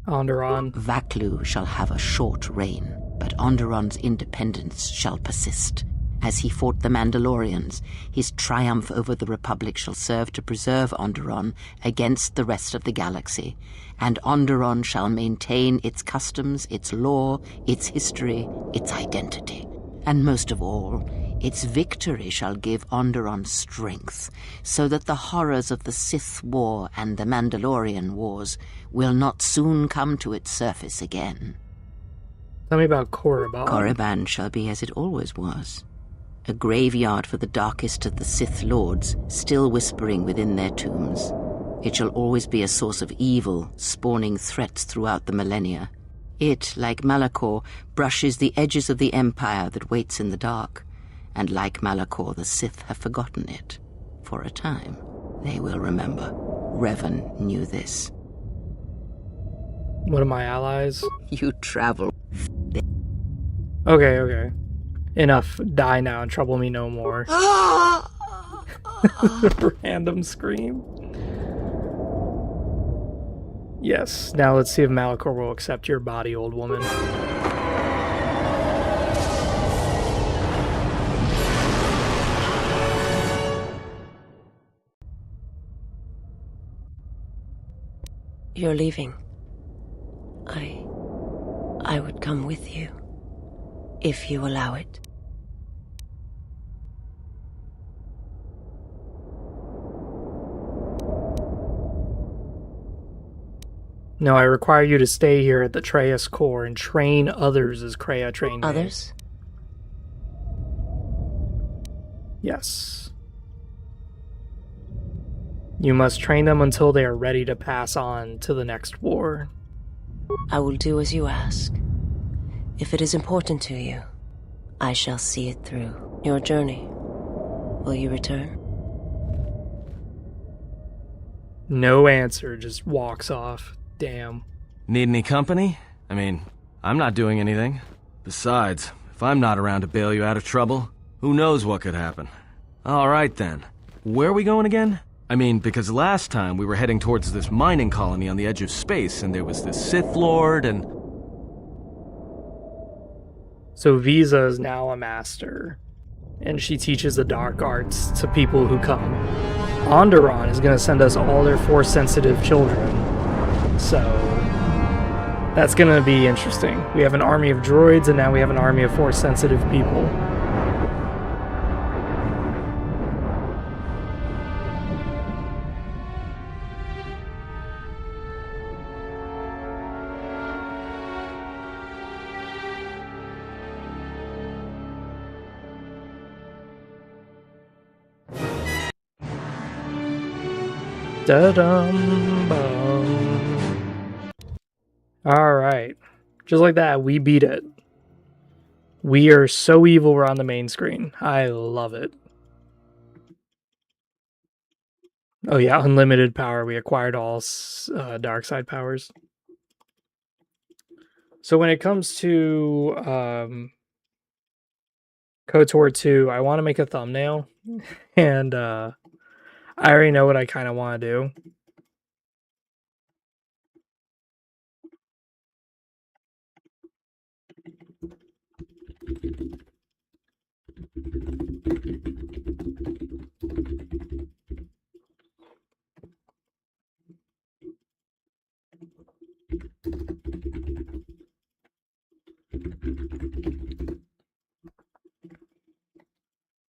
Onderon. Vaklu shall have a short reign, but Onderon's independence shall persist. As he fought the Mandalorians, his triumph over the Republic shall serve to preserve Onderon against the rest of the galaxy, and Onderon shall maintain its customs, its law, its history, its identity. And most of all, its victory shall give Onderon strength, so that the horrors of the Sith War and the Mandalorian Wars will not soon come to its surface again. Tell me about Korriban. Korriban shall be as it always was, a graveyard for the darkest of the Sith Lords, still whispering within their tombs. It shall always be a source of evil, spawning threats throughout the millennia. It, like Malachor, brushes the edges of the Empire that waits in the dark, and like Malachor, the Sith have forgotten it. For a time, they will remember. Revan knew this. What are my allies? You travel. Okay. Enough. Die now and trouble me no more. Random scream. Yes, now let's see if Malachor will accept your body, old woman. You're leaving. I would come with you, if you allow it. No, I require you to stay here at the Treyas Core and train others as Kreia trained me. Others? Yes. You must train them until they are ready to pass on to the next war. I will do as you ask. If it is important to you, I shall see it through. Your journey. Will you return? No answer, just walks off. Damn. Need any company? I mean, I'm not doing anything. Besides, if I'm not around to bail you out of trouble, who knows what could happen. All right then. Where are we going again? I mean, because last time we were heading towards this mining colony on the edge of space, and there was this Sith Lord, and... So Visa is now a master, and she teaches the dark arts to people who come. Onderon is going to send us all their Force-sensitive children, so that's going to be interesting. We have an army of droids, and now we have an army of Force-sensitive people. Da-dum-bum. Alright. Just like that, we beat it. We are so evil we're on the main screen. I love it. Oh yeah, unlimited power. We acquired all dark side powers. So when it comes to KOTOR 2, I want to make a thumbnail. And I already know what I kind of want to do.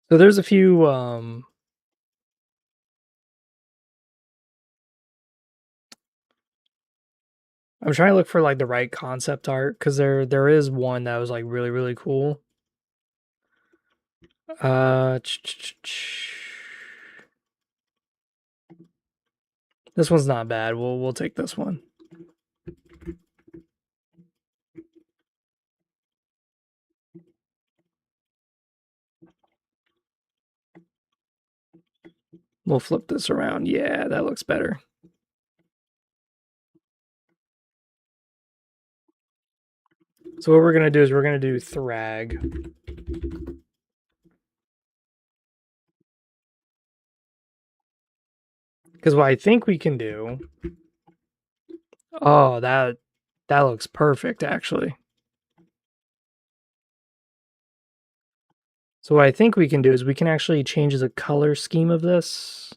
So there's a few I'm trying to look for like the right concept art because there is one that was like really cool. This one's not bad. We'll take this one. We'll flip this around. Yeah, that looks better. So what we're gonna do is we're gonna do Thrag. Because what I think we can do. Oh, that looks perfect actually. So what I think we can do is we can actually change the color scheme of this.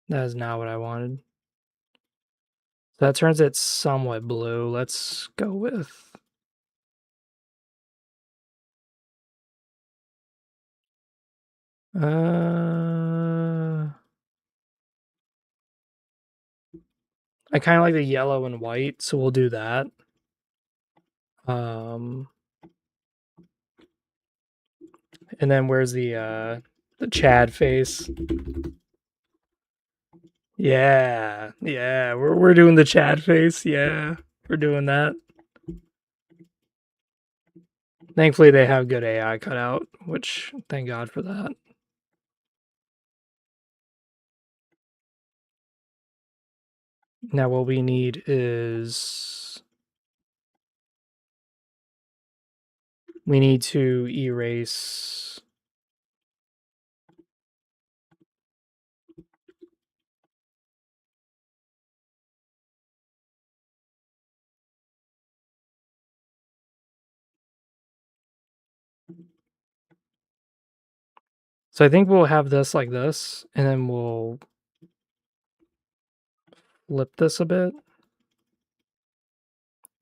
That is not what I wanted. So that turns it somewhat blue. Let's go with... I kind of like the yellow and white, so we'll do that. And then where's the Chad face? Yeah, we're doing the Chad face. Yeah, we're doing that. Thankfully, they have good AI cut out, which thank God for that. Now, what we need is we need to erase. So I think we'll have this like this, and then we'll flip this a bit.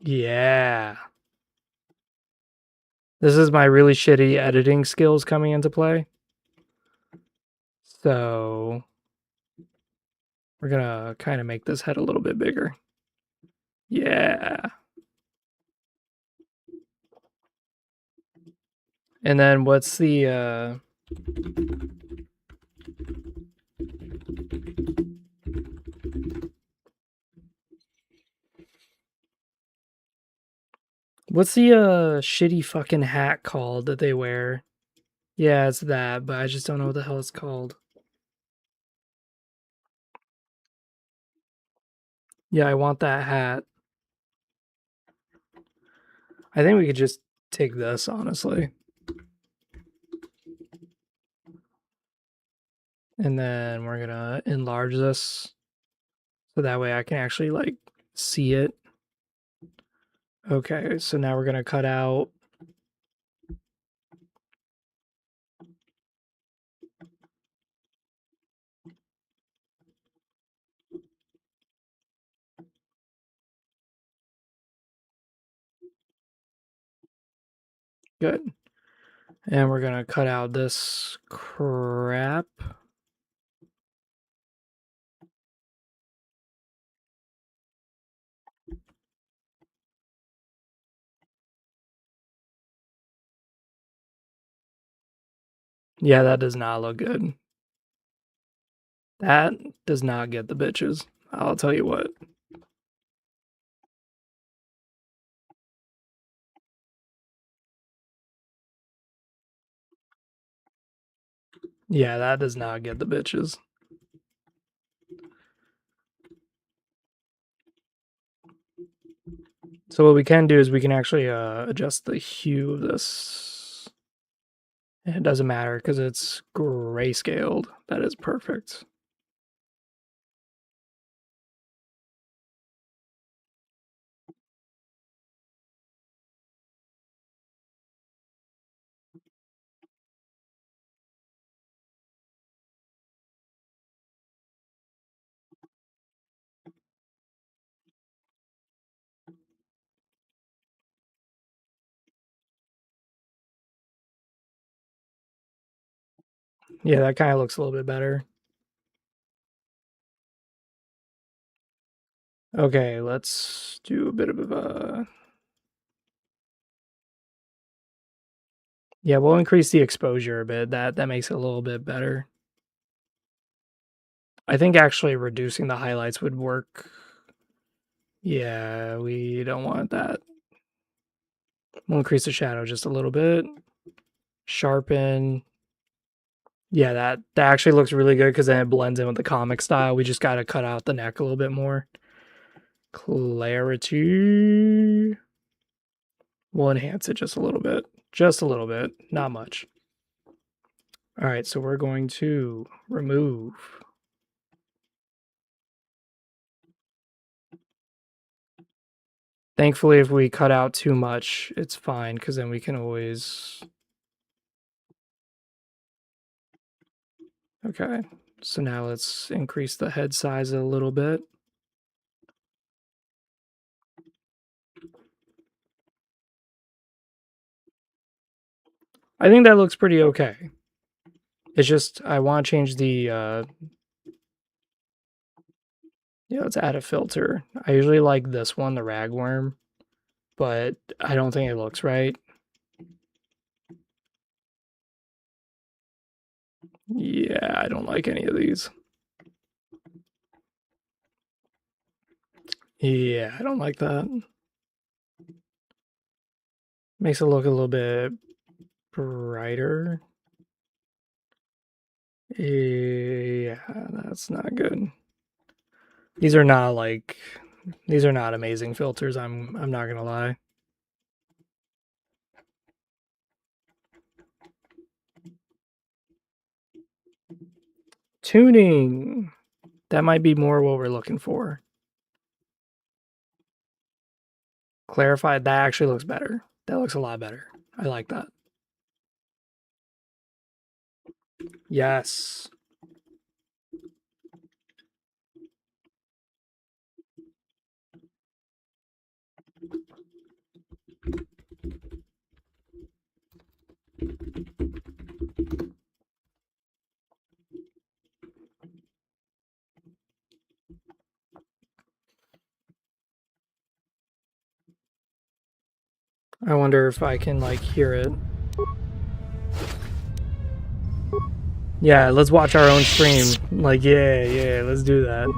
Yeah. This is my really shitty editing skills coming into play. So we're gonna kind of make this head a little bit bigger. Yeah. And then what's the shitty fucking hat called that they wear? Yeah, it's that, but I just don't know what the hell it's called. Yeah, I want that hat. I think we could just take this, honestly. And then we're gonna enlarge this so that way I can actually like see it. Okay, so now we're gonna cut out good. And we're gonna cut out this crap. Yeah, that does not look good. That does not get the bitches. I'll tell you what. Yeah, that does not get the bitches. So what we can do is we can actually adjust the hue of this. And it doesn't matter because it's grayscaled. That is perfect. Yeah, that kind of looks a little bit better. Okay, let's do a bit of a... Yeah, we'll increase the exposure a bit. That makes it a little bit better. I think actually reducing the highlights would work. Yeah, we don't want that. We'll increase the shadow just a little bit. Sharpen. Yeah, that actually looks really good because then it blends in with the comic style. We just got to cut out the neck a little bit more. Clarity. We'll enhance it just a little bit. Just a little bit. Not much. All right, so we're going to remove. Thankfully, if we cut out too much, it's fine because then we can always... Okay, so now let's increase the head size a little bit. I think that looks pretty okay. It's just, I want to change the, yeah, let's add a filter. I usually like this one, the ragworm, but I don't think it looks right. Yeah, I don't like any of these. Yeah, I don't like that. Makes it look a little bit brighter. Yeah, that's not good. These are not like, these are not amazing filters, I'm not gonna lie. Tuning. That might be more what we're looking for. Clarify. That actually looks better. That looks a lot better. I like that. Yes. I wonder if I can like hear it. Yeah, let's watch our own stream. Like, yeah, let's do that.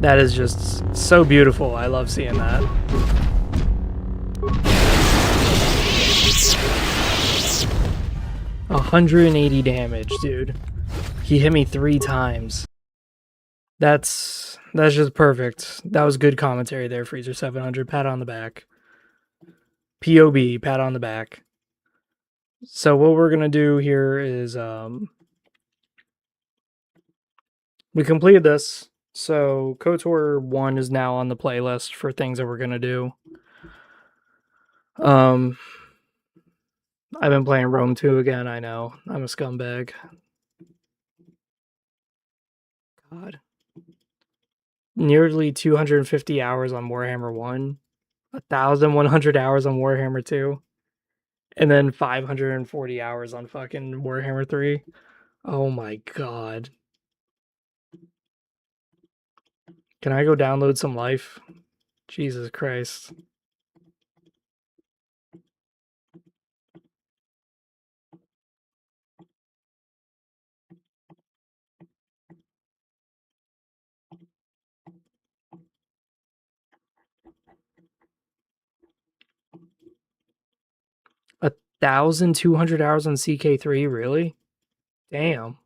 That is just so beautiful. I love seeing that. $180 damage, dude. He hit me 3 times. That's just perfect. That was good commentary there, Freezer 700. Pat on the back. POB, pat on the back. So what we're gonna do here is we completed this. So KOTOR 1 is now on the playlist for things that we're gonna do. I've been playing Rome 2 again, I know. I'm a scumbag. God. Nearly 250 hours on Warhammer 1. 1,100 hours on Warhammer 2. And then 540 hours on fucking Warhammer 3. Oh my god. Can I go download some life? Jesus Christ. A 1,200 hours on CK3, really? Damn.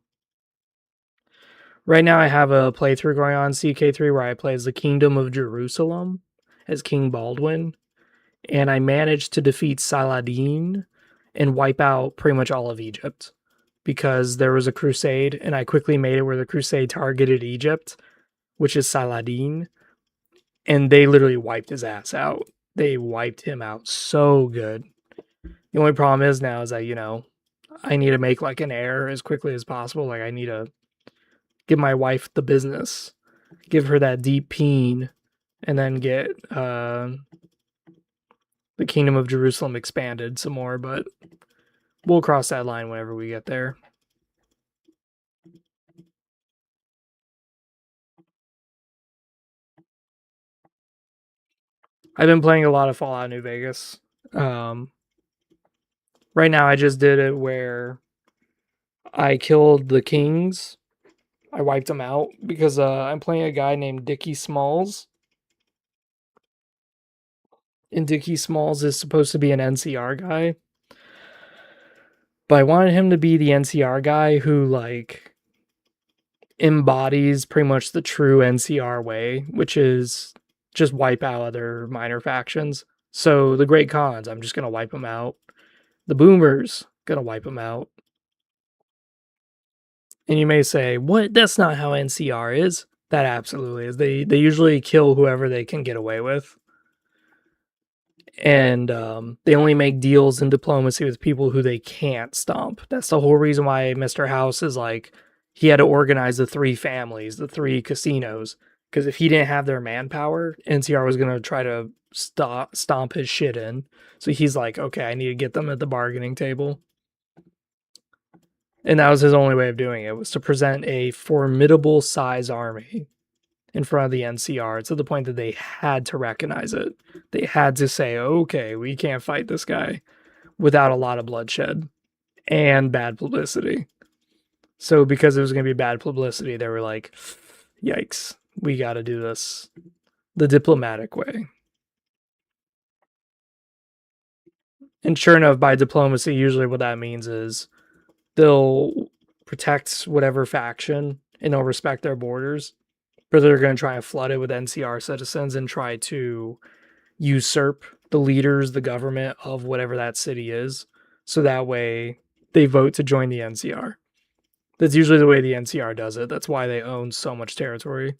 Right now I have a playthrough going on CK3 where I play as the Kingdom of Jerusalem as King Baldwin. And I managed to defeat Saladin and wipe out pretty much all of Egypt. Because there was a crusade, and I quickly made it where the crusade targeted Egypt, which is Saladin. And they literally wiped his ass out. They wiped him out so good. The only problem is now is that, you know, I need to make like an heir as quickly as possible. Like I need to give my wife the business. Give her that deep peen and then get the Kingdom of Jerusalem expanded some more, but we'll cross that line whenever we get there. I've been playing a lot of Fallout New Vegas. Right now I just did it where I killed the kings. I wiped them out because I'm playing a guy named Dickie Smalls. And Dickie Smalls is supposed to be an NCR guy. But I wanted him to be the NCR guy who, like, embodies pretty much the true NCR way, which is just wipe out other minor factions. So the Great Khans, I'm just going to wipe them out. The Boomers, going to wipe them out. And you may say, what? That's not how NCR is. That absolutely is. They usually kill whoever they can get away with. And they only make deals in diplomacy with people who they can't stomp. That's the whole reason why Mr. House is like, he had to organize the 3 families, the 3 casinos. Because if he didn't have their manpower, NCR was going to try to stomp his shit in. So he's like, okay, I need to get them at the bargaining table. And that was his only way of doing it, was to present a formidable size army in front of the NCR to the point that they had to recognize it. They had to say, okay, we can't fight this guy without a lot of bloodshed and bad publicity. So because it was going to be bad publicity, they were like, yikes, we got to do this the diplomatic way. And sure enough, by diplomacy, usually what that means is they'll protect whatever faction and they'll respect their borders, but they're going to try and flood it with NCR citizens and try to usurp the leaders, the government of whatever that city is. So that way they vote to join the NCR. That's usually the way the NCR does it. That's why they own so much territory.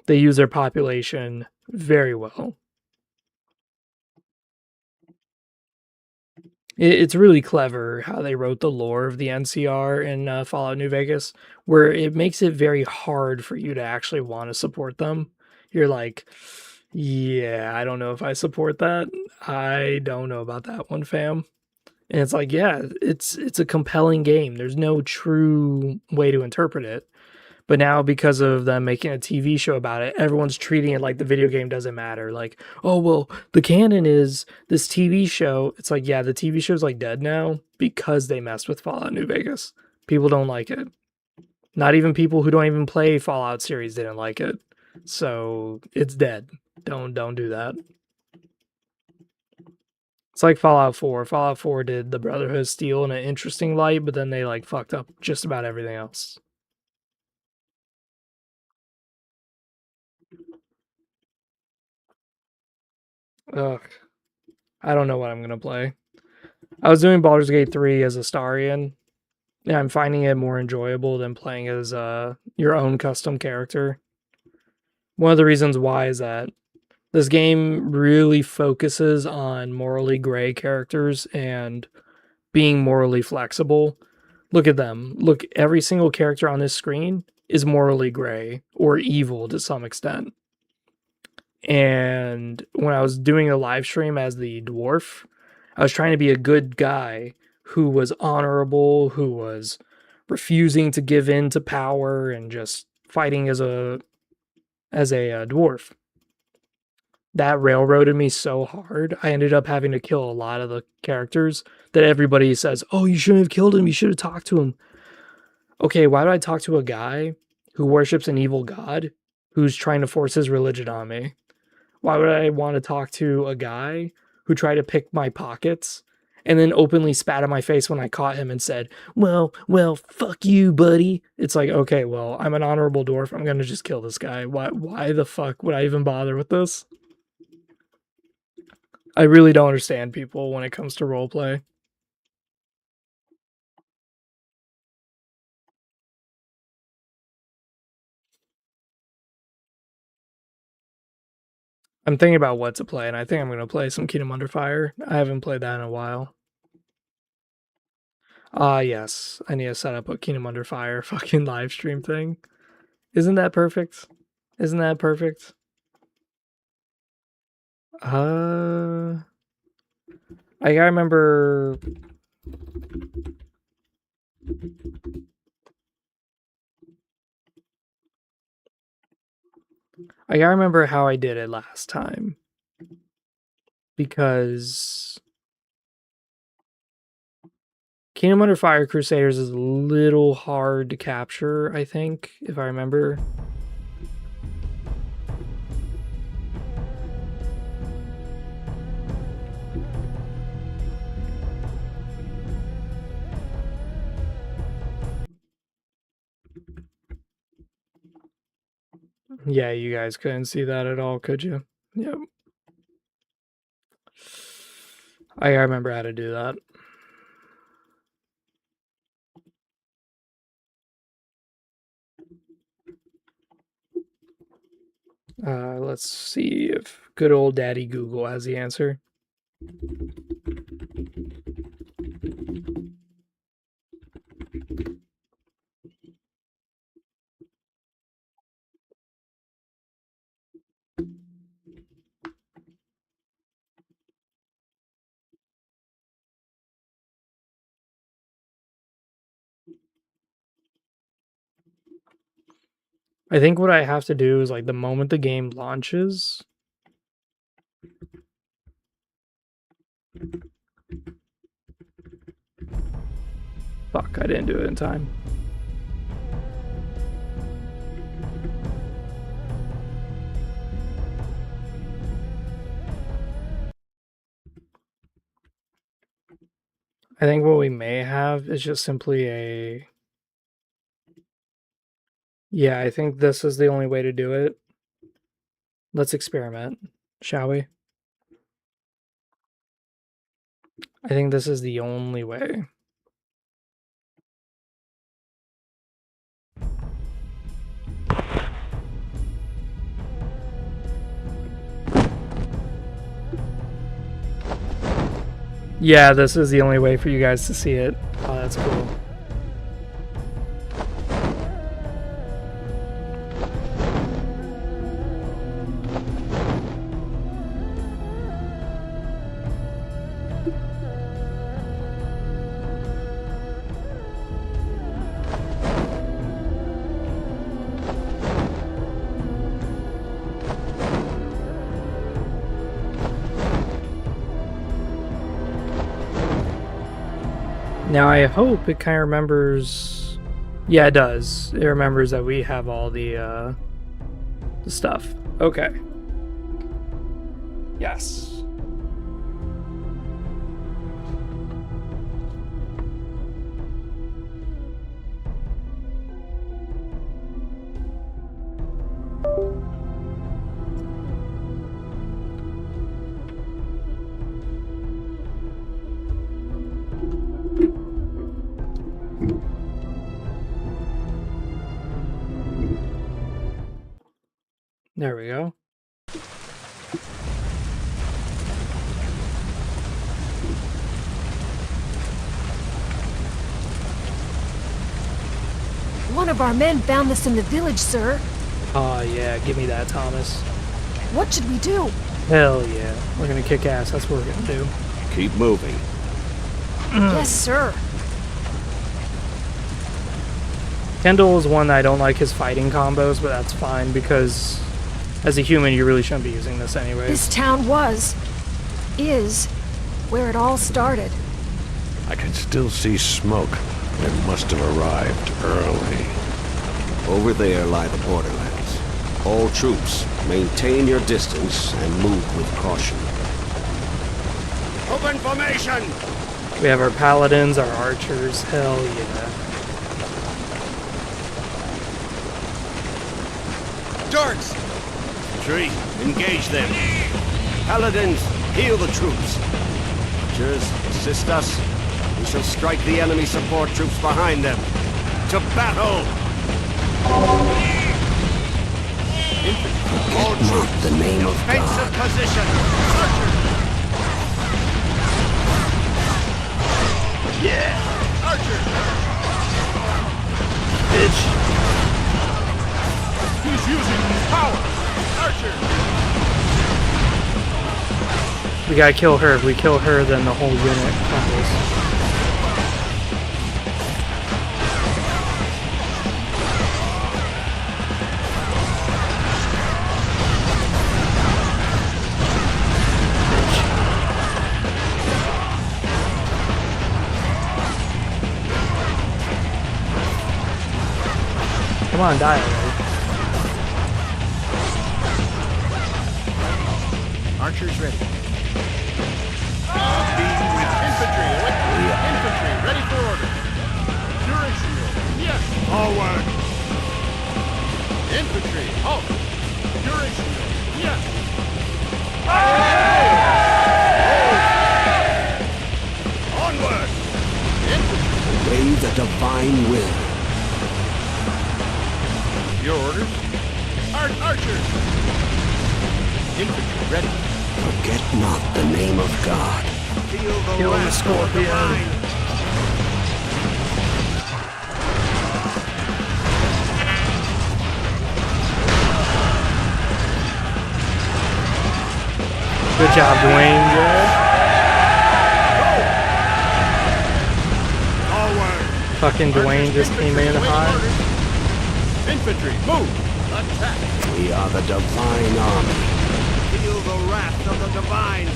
They use their population very well. It's really clever how they wrote the lore of the NCR in Fallout New Vegas, where it makes it very hard for you to actually want to support them. You're like, yeah, I don't know if I support that. I don't know about that one, fam. And it's like, yeah, it's a compelling game. There's no true way to interpret it. But now, because of them making a TV show about it, everyone's treating it like the video game doesn't matter. Like, oh, well, the canon is this TV show. It's like, yeah, the TV show's like dead now because they messed with Fallout New Vegas. People don't like it. Not even people who don't even play Fallout series didn't like it. So it's dead. Don't do that. It's like Fallout 4. Fallout 4 did the Brotherhood of Steel in an interesting light, but then they like fucked up just about everything else. Ugh. I don't know what I'm going to play. I was doing Baldur's Gate 3 as Astarion, and I'm finding it more enjoyable than playing as your own custom character. One of the reasons why is that this game really focuses on morally gray characters and being morally flexible. Look at them. Look, every single character on this screen is morally gray or evil to some extent. And when I was doing a live stream as the dwarf, I was trying to be a good guy who was honorable, who was refusing to give in to power and just fighting as a dwarf. That railroaded me so hard. I ended up having to kill a lot of the characters that everybody says, oh, you shouldn't have killed him. You should have talked to him. Okay, why do I talk to a guy who worships an evil god who's trying to force his religion on me? Why would I want to talk to a guy who tried to pick my pockets and then openly spat in my face when I caught him and said, well, fuck you, buddy. It's like, okay, well, I'm an honorable dwarf. I'm going to just kill this guy. Why the fuck would I even bother with this? I really don't understand people when it comes to roleplay. I'm thinking about what to play, and I think I'm going to play some Kingdom Under Fire. I haven't played that in a while. Yes. I need to set up a Kingdom Under Fire fucking live stream thing. Isn't that perfect? Isn't that perfect? I gotta remember. I gotta remember how I did it last time. Because Kingdom Under Fire Crusaders is a little hard to capture, I think, if I remember. Yeah, you guys couldn't see that at all, could you? Yep. I gotta remember how to do that. Let's see if good old Daddy Google has the answer. I think what I have to do is, like, the moment the game launches. Fuck, I didn't do it in time. I think what we may have is just simply a... Yeah, I think this is the only way to do it. Let's experiment, shall we? I think this is the only way. Yeah, this is the only way for you guys to see it. Oh, that's cool. Now I hope it kind of remembers... Yeah, it does. It remembers that we have all the stuff. Okay. Yes. There we go. One of our men found this in the village, sir. Oh, yeah. Give me that, Thomas. What should we do? Hell yeah. We're gonna kick ass. That's what we're gonna do. Keep moving. Yes, sir. Kendall is one that I don't like his fighting combos, but that's fine because as a human, you really shouldn't be using this anyway. This town is, where it all started. I can still see smoke. It must have arrived early. Over there lie the borderlands. All troops, maintain your distance and move with caution. Open formation! We have our paladins, our archers. Hell yeah. Darts! Tree, engage them. Paladins, heal the troops. Archers, assist us. We shall strike the enemy support troops behind them. To battle! All troops, the name of defensive position. Archers! Yeah! Archers! Bitch! He's using his power! Archers! We gotta kill her. If we kill her, then the whole unit crumbles. Come on, die already. Archers ready. Infantry, infantry, ready for order. Duration, yes. Forward. Infantry, halt. Duration, yes. Onward. Infantry. Obey the divine will. Your orders? Archers! Infantry, ready. Forget not the name of God. Kill the scorpion. Good job, Dwayne. Fucking Dwayne just came in hot. Infantry, move! Attack! We are the divine army. Feel the wrath of the divine!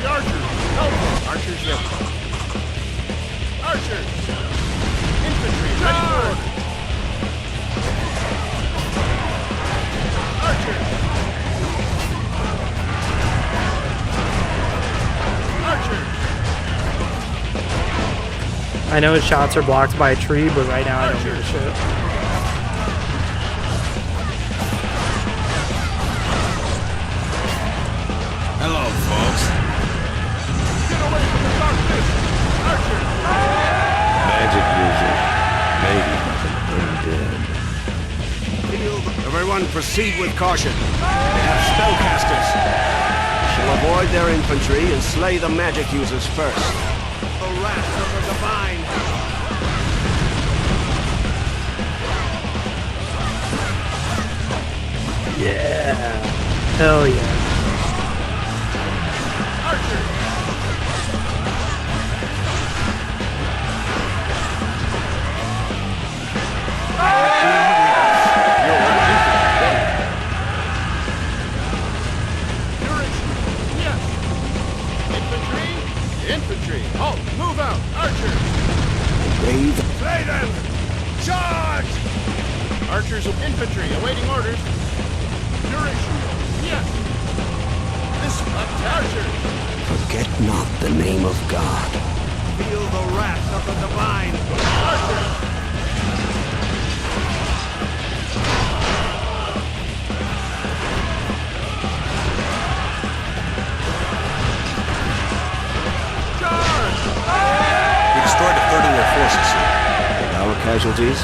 The archers! Help! Archers ready. Archers! Infantry, ready for order! Archers! Archers! I know his shots are blocked by a tree, but right now I don't give a shit. Hello, folks. Get away from the darkness! Archers! Magic user. Maybe even undead. Everyone proceed with caution. They have spellcasters. Shall avoid their infantry and slay the magic users first. The wrath of the divine! Yeah. Hell yeah. Archers! Infantry, halt! Move out! Archers! Slay them! Charge! Archers of infantry awaiting orders. Duration, yes! This archers! Forget not the name of God. Feel the wrath of the divine. Archers! We destroyed a third of their forces, sir. Our casualties?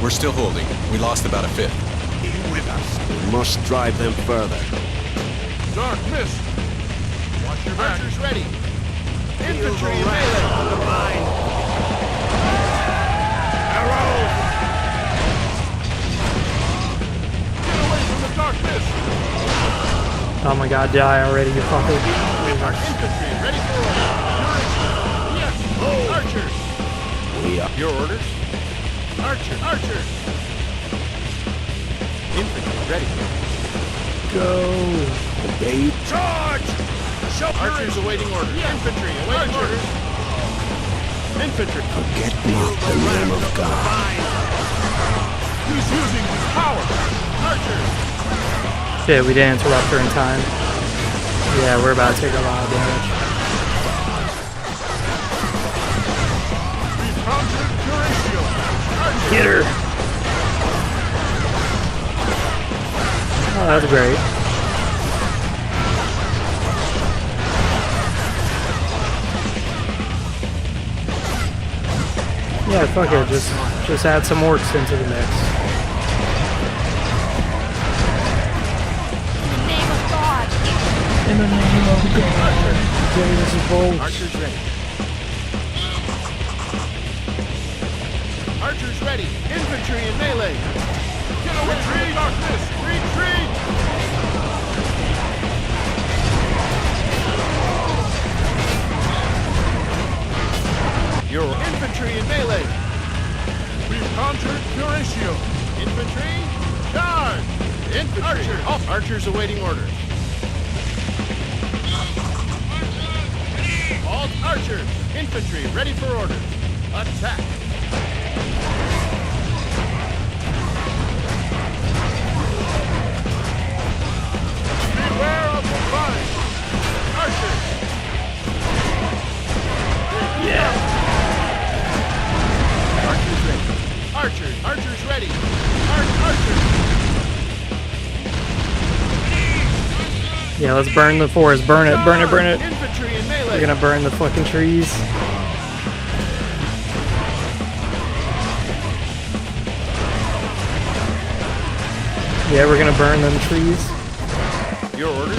We're still holding. We lost about a fifth. Be with us. We must drive them further. Dark mist. Watch your back. Archers ready. Infantry and melee. Divine. Arrows. Get away from the dark mist. Oh my god, die already, you fucker. Our infantry ready for order. Yes. Oh. Archers. We are. Your orders. Archers. Infantry ready. Go. Obey. Charge! Archers awaiting orders. Infantry awaiting orders. Infantry. Forget not the name of God. He's using his power. Archers. Shit, we didn't interrupt her in time. Yeah, we're about to take a lot of damage. Get her! Oh, that's great. Yeah, fuck it. Just add some orcs into the mix. In the name of God. James Bolt. Archers ready. Archers ready. Infantry and melee. Horatio! Infantry, charge! Infantry! Archers! Oh, archers awaiting orders. All archers! Infantry, ready for orders. Attack! Beware of the vine! Archers! Yeah! Archers ready. Archers ready. Archers! Yeah, let's burn the forest. Burn it, burn it, burn it. Infantry and melee. We're gonna burn the fucking trees. Yeah, we're gonna burn them trees. Your orders?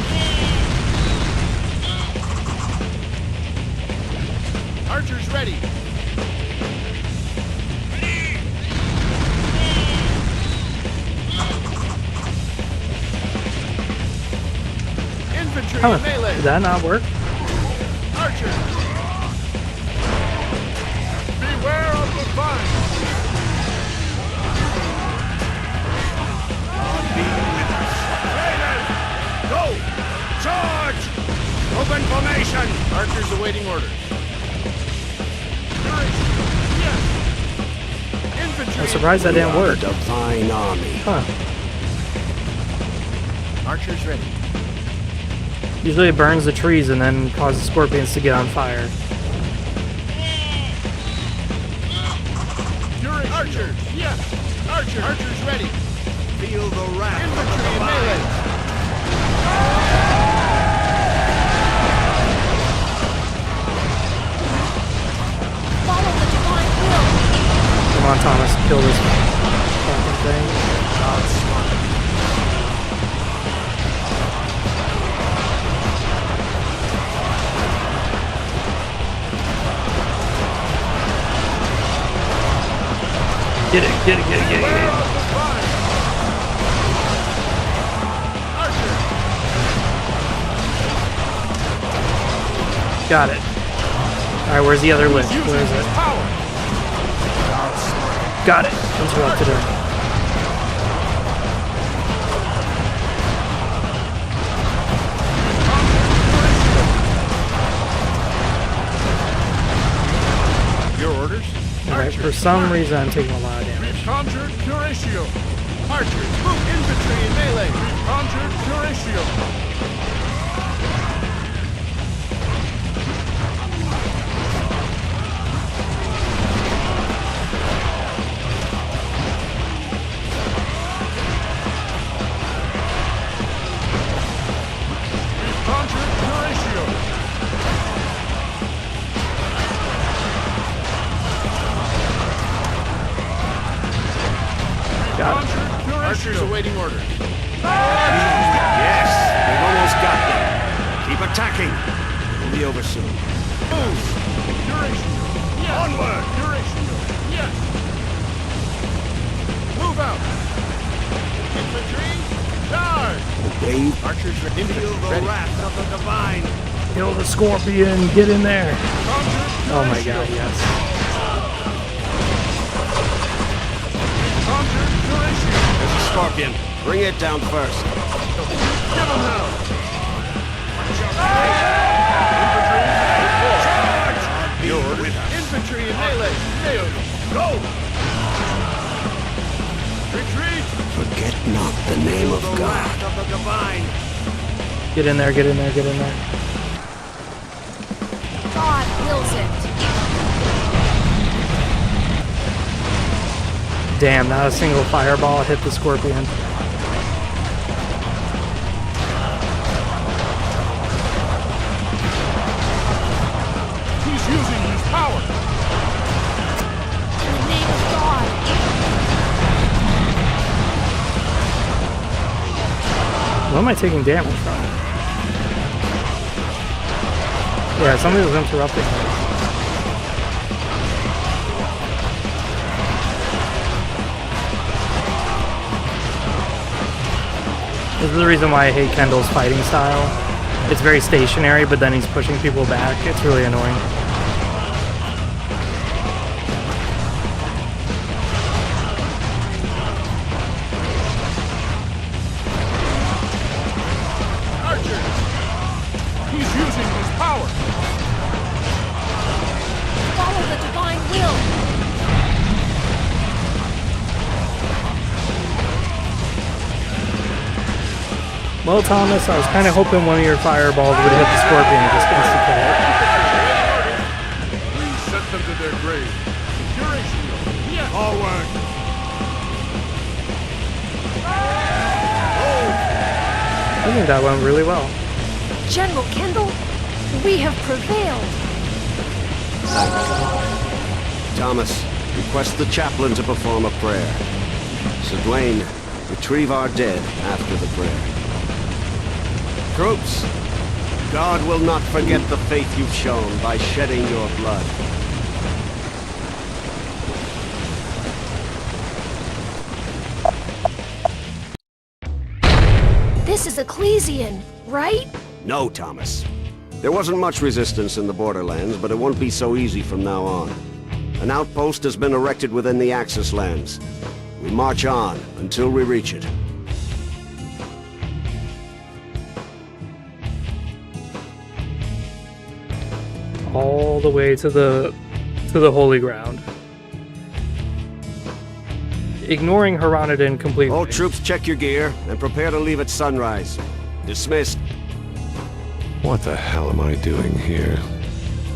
Archers ready. Infantry and melee. Did that not work? Archers. Beware of the vine. Go! Charge! Open formation! Archers awaiting orders. Yes! Infantry! I'm surprised that didn't work. Divine army. Huh. Archers ready. Usually it burns the trees and then causes scorpions to get on fire. Archers! Yes! Archers! Archers ready! Feel the wrath! Infantry and melee! Follow the divine will. Come on, Thomas, kill this fucking thing. Get it, get it, get it, get it, get it. Got it. Alright, where's the other list? Where is it? Got it. Interrupted her. Your orders? Alright, for some reason I'm taking a lot of damage. We've conjured Horatio. Archers, move infantry and melee. We've conjured Horatio. We've conjured Horatio. Got it. Archers awaiting orders. Yes, we've almost got them. Keep attacking. We'll be over soon. Move! Horatio! Yes! Onward! Horatio! Yes! Move out! Infantry! Charge! Obey. Archers ready. Feel the wrath of the divine. Kill the scorpion, get in there. Oh my god, yes. There's a scorpion. Bring it down first. Give him hell! Infantry! Your orders. Infantry and melee! Nailed. Go! Retreat! Forget not the name of God. Of the divine. Get in there, get in there, get in there. God wills it. Damn, not a single fireball hit the scorpion. He's using his power. In the name of God. What am I taking damage from? Yeah, somebody was interrupting me. This is the reason why I hate Kendall's fighting style. It's very stationary, but then he's pushing people back. It's really annoying. Well, Thomas, I was kind of hoping one of your fireballs would hit the scorpion and just insta-kill it. Please send them to their grave. Securing shield. Yes. Forward. I think that went really well. General Kendall, we have prevailed. Thomas, request the chaplain to perform a prayer. Sir Dwayne, retrieve our dead after the prayer. Troops, God will not forget the faith you've shown by shedding your blood. This is Ecclesian, right? No, Thomas. There wasn't much resistance in the borderlands, but it won't be so easy from now on. An outpost has been erected within the Axis lands. We march on until we reach it. All the way to the holy ground. Ignoring Hronodin completely. All troops check your gear and prepare to leave at sunrise. Dismissed. What the hell am I doing here?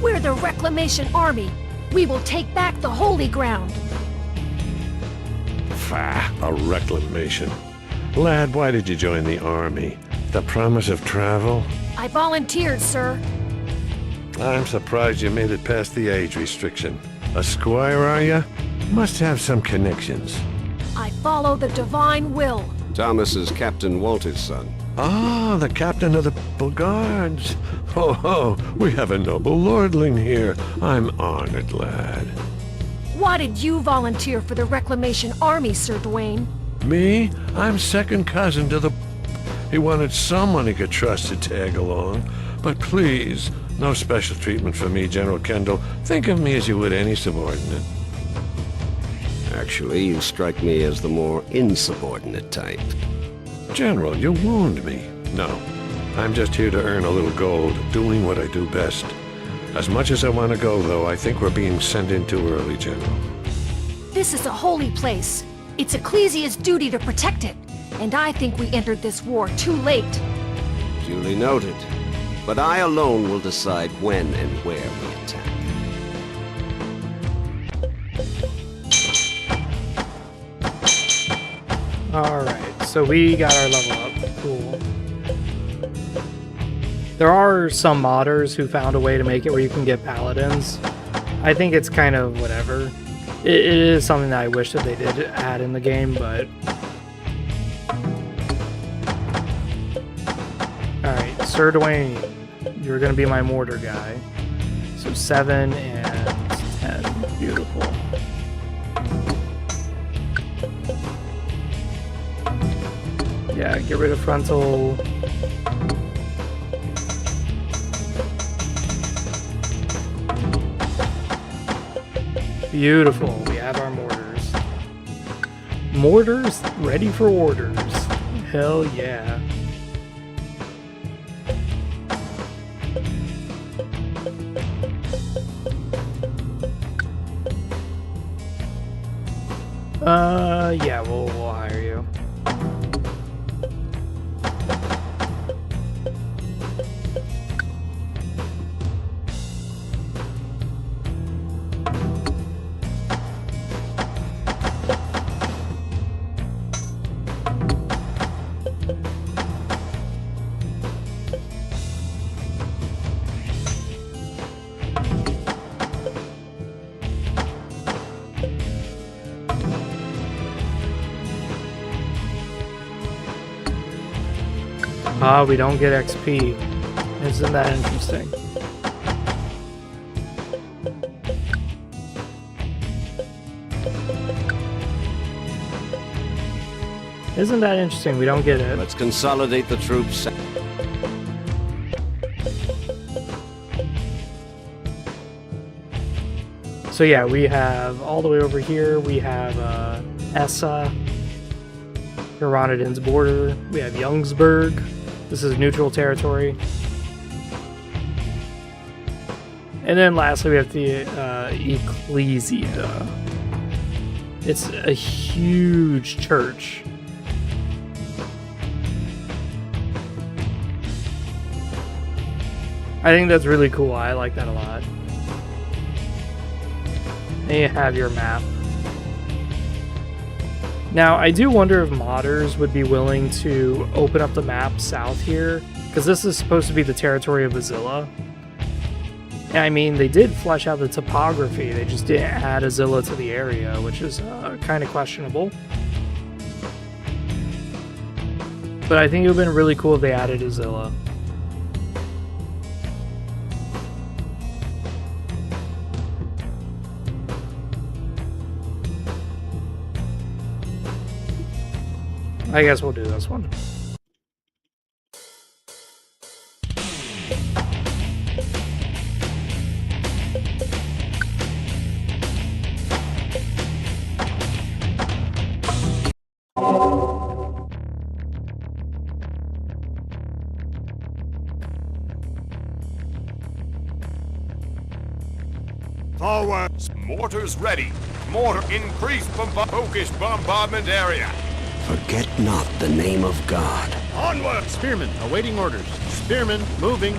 We're the Reclamation Army. We will take back the holy ground. A reclamation. Lad, why did you join the army? The promise of travel? I volunteered, sir. I'm surprised you made it past the age restriction. A squire, are you? Must have some connections. I follow the divine will. Thomas is Captain Walter's son. Ah, the captain of the Guards. Ho ho, we have a noble lordling here. I'm honored, lad. Why did you volunteer for the Reclamation Army, Sir Dwayne? Me? I'm second cousin to the... He wanted someone he could trust to tag along. But please, no special treatment for me, General Kendall. Think of me as you would any subordinate. Actually, you strike me as the more insubordinate type. General, you wound me. No, I'm just here to earn a little gold, doing what I do best. As much as I want to go, though, I think we're being sent in too early, General. This is a holy place. It's Ecclesia's duty to protect it. And I think we entered this war too late. Duly noted. But I alone will decide when and where we attack. Alright, so we got our level up. Cool. There are some modders who found a way to make it where you can get paladins. I think it's kind of whatever. It is something that I wish that they did add in the game, but... Alright, Sir Dwayne, you're going to be my mortar guy. So 7 and 10. Beautiful. Yeah, get rid of frontal. Beautiful. We have our mortars. Mortars ready for orders. Hell yeah. Yeah, we'll hire you. We don't get XP. Isn't that interesting? Isn't that interesting? We don't get it. Let's consolidate the troops. So yeah, we have all the way over here, we have Essa, Hronodin's border, we have Youngsburg. This is neutral territory. And then lastly we have the Ecclesia. It's a huge church. I think that's really cool. I like that a lot. And you have your map. Now, I do wonder if modders would be willing to open up the map south here, because this is supposed to be the territory of Azilla. And I mean, they did flesh out the topography, they just didn't add Azilla to the area, which is kind of questionable. But I think it would have been really cool if they added Azilla. I guess we'll do this one. Forward! Mortars ready! Mortar increase focus bombardment area! Forget not the name of God. Onward! Spearmen awaiting orders. Spearmen moving.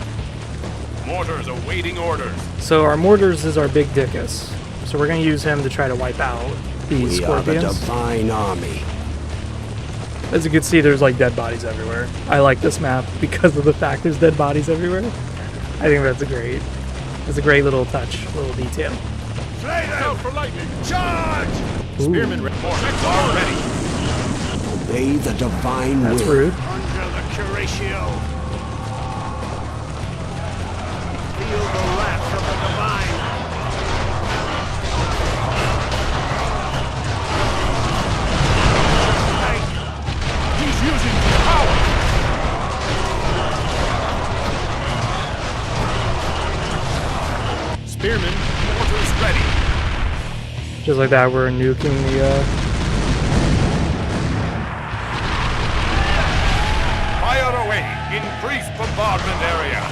Mortars awaiting orders. So our mortars is our big dickus. So we're going to use him to try to wipe out these scorpions. We are the divine army. As you can see, there's like dead bodies everywhere. I like this map because of the fact there's dead bodies everywhere. I think that's a great little touch, little detail. Slay them! Go for lightning! Charge! Spearmen ready. Mortars are ready. Obey the divine will. That's rude. Under the Curatio. Feel the wrath of the divine. He's using his power. Spearmen, mortars ready. Just like that, we're nuking the Fire away! Increase bombardment area!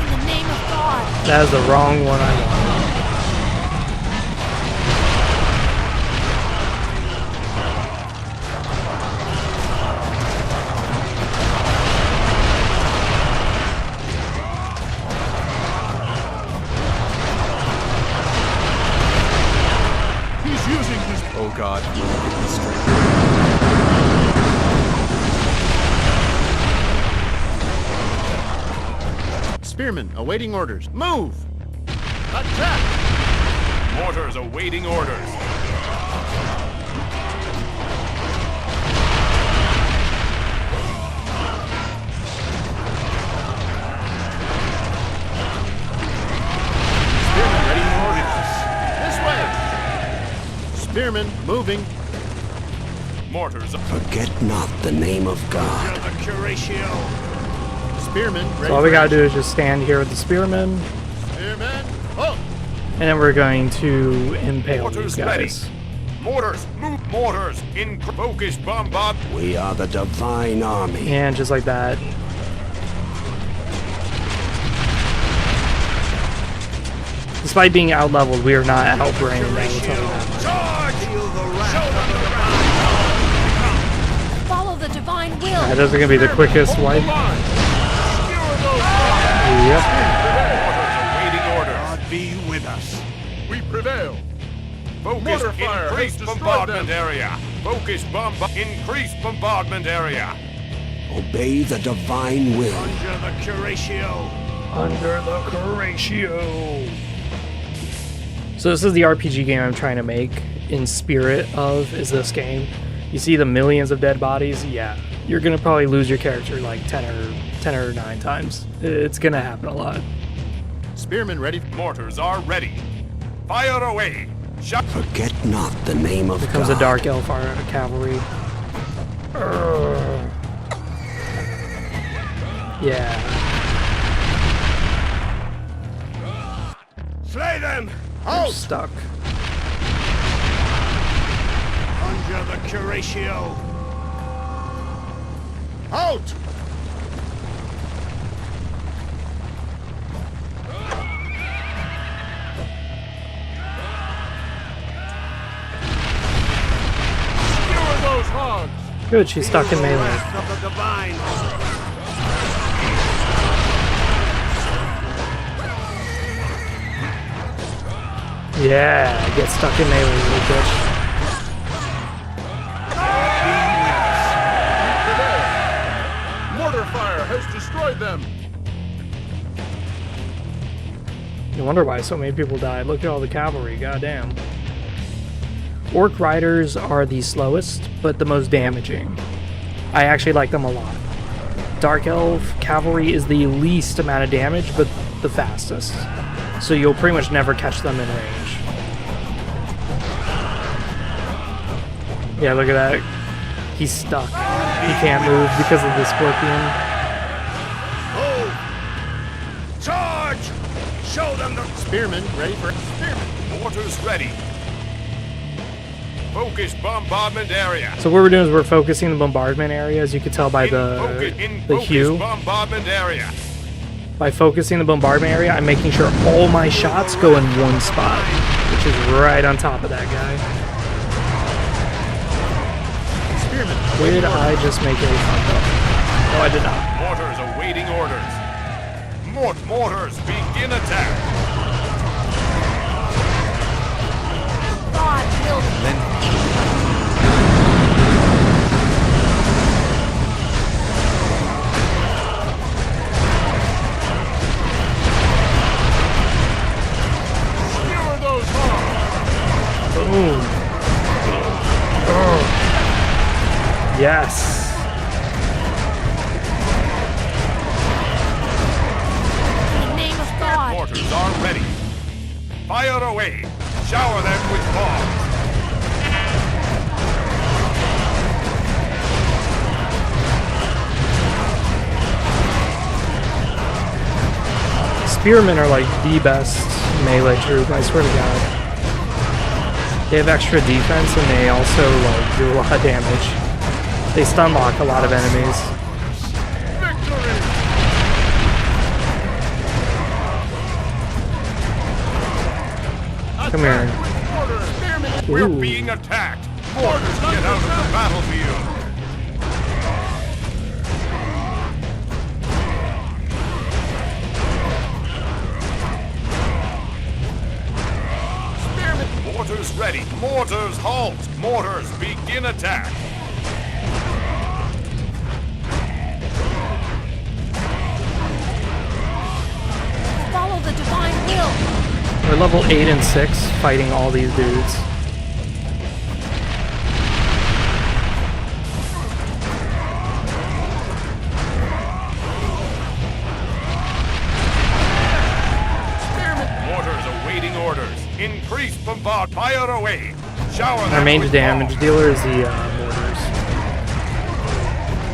In the name of God! That is the wrong one I wanted. Oh God. Spearmen awaiting orders. Move! Attack! Mortars awaiting orders. Spearmen ready for orders. This way! Spearmen moving. Mortars. Forget not the name of God. Under the Curatio. Spearmen ready. So all we gotta do is just stand here with the spearmen. Spearmen, oh! And then we're going to impale Mortars these guys. ready. Mortars, move mortars in focus bombard. We are the divine army. And just like that. Despite being out-leveled, we are not outbrained. I will tell you that. Follow the divine will. Yeah, those are going to be the quickest wipe. Yep. God be with us. We prevail. Focus Mortar fire increase has destroyed bombardment them. area. Focus increase bombardment area. Obey the divine will. Under the Curatio. Under the Curatio. So this is the RPG game I'm trying to make in spirit of is this game. You see the millions of dead bodies? Yeah. You're going to probably lose your character like 10 or 9 times. It's going to happen a lot. Spearmen ready. Mortars are ready. Fire away. Shot. Forget not the name of Here comes God. a Dark Elf cavalry. Yeah. Slay them. I'm stuck. Under the Curatio. Out! Good, she's stuck in melee. Yeah, get stuck in melee, little bitch. Mortar fire has destroyed them. No wonder why so many people died. Look at all the cavalry, goddamn. Orc riders are the slowest, but the most damaging. I actually like them a lot. Dark Elf cavalry is the least amount of damage, but the fastest. So you'll pretty much never catch them in range. Yeah, look at that. He's stuck. He can't move because of the scorpion. Charge! Show them the spearmen ready for spearmen. Mortars ready. Focus bombardment area. So what we're doing is we're focusing the bombardment area, as you can tell by the hue. Bombardment area. By focusing the bombardment area, I'm making sure all my shots go in one spot, which is right on top of that guy. Spearmen. Did I just make a fuck up? No, I did not. Mortars awaiting orders. Mortars begin attack. God killed him. Skewer those bombs. Boom. Oh. Yes. In the name of God. Mortars are ready. Fire away. Shower them with bombs. Spearmen are like the best melee troop, I swear to God. They have extra defense and they also like do a lot of damage. They stun lock a lot of enemies. Come here. We're being attacked. Mortars, get out of the battlefield. Spearmen. Mortars ready. Mortars halt. Mortars begin attack. Follow the divine will. We're level 8 and 6 fighting all these dudes. Mortars awaiting orders. Increase bombard. Fire away. Shower them Our main with damage bombs. dealer is the mortars.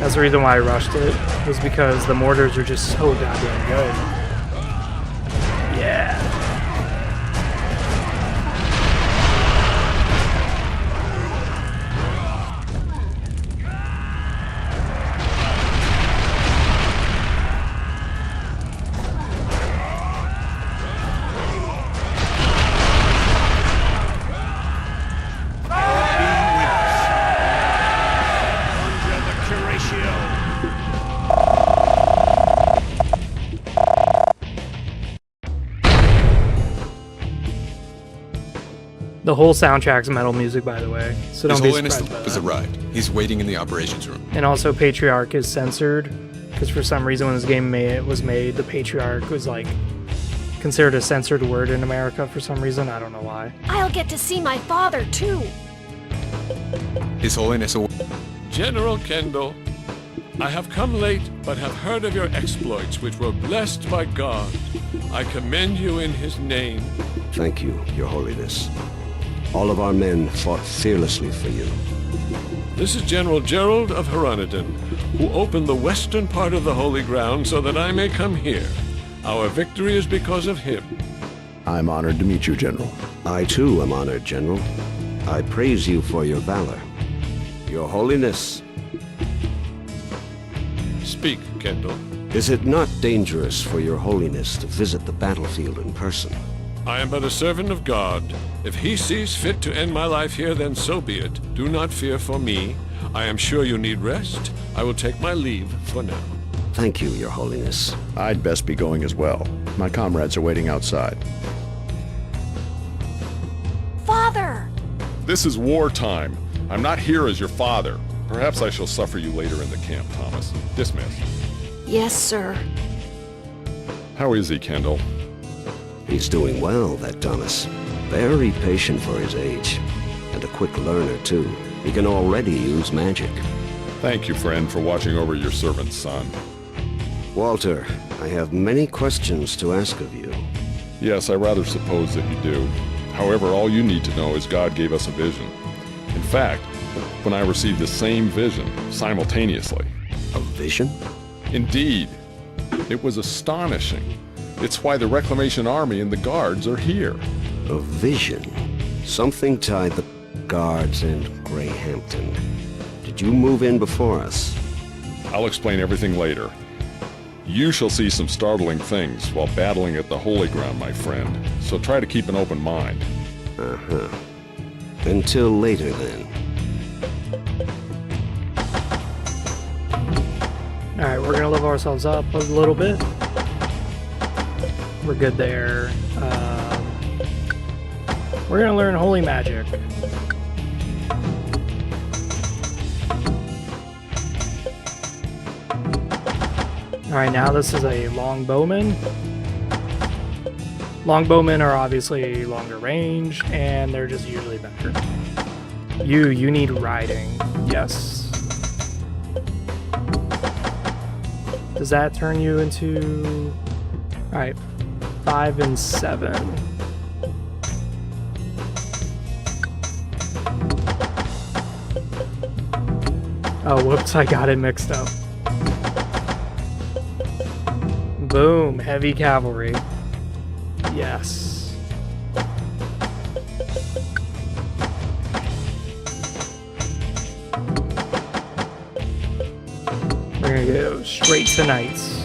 That's the reason why I rushed it, was because the mortars are just so goddamn good. Yeah. The whole soundtrack's metal music, by the way, so His don't be Holiness surprised by has that. arrived. He's waiting in the operations room. And also, Patriarch is censored, because for some reason when this game was made, the Patriarch was like considered a censored word in America for some reason. I don't know why. I'll get to see my father, too. His Holiness General Kendall, I have come late, but have heard of your exploits, which were blessed by God. I commend you in his name. Thank you, Your Holiness. All of our men fought fearlessly for you. This is General Gerald of Heronidon, who opened the western part of the Holy Ground so that I may come here. Our victory is because of him. I'm honored to meet you, General. I too am honored, General. I praise you for your valor. Your Holiness. Speak, Kendall. Is it not dangerous for Your Holiness to visit the battlefield in person? I am but a servant of God. If he sees fit to end my life here, then so be it. Do not fear for me. I am sure you need rest. I will take my leave for now. Thank you, Your Holiness. I'd best be going as well. My comrades are waiting outside. Father! This is wartime. I'm not here as your father. Perhaps I shall suffer you later in the camp, Thomas. Dismissed. Yes, sir. How is he, Kendall? He's doing well, that Thomas. Very patient for his age. And a quick learner, too. He can already use magic. Thank you, friend, for watching over your servant's son. Walter, I have many questions to ask of you. Yes, I rather suppose that you do. However, all you need to know is God gave us a vision. In fact, when I received the same vision simultaneously. A vision? Indeed. It was astonishing. It's why the Reclamation Army and the Guards are here. A vision? Something tied the Guards and Greyhampton. Did you move in before us? I'll explain everything later. You shall see some startling things while battling at the Holy Ground, my friend. So try to keep an open mind. Uh-huh. Until later, then. Alright, we're gonna level ourselves up a little bit. We're good there. We're gonna learn Holy Magic. Alright, now this is a Longbowman. Longbowmen are obviously longer range, and they're just usually better. You need riding. Yes. Does that turn you into... Alright, 5 and 7. Oh, whoops, I got it mixed up. Boom, heavy cavalry. Yes. We're gonna go straight to knights.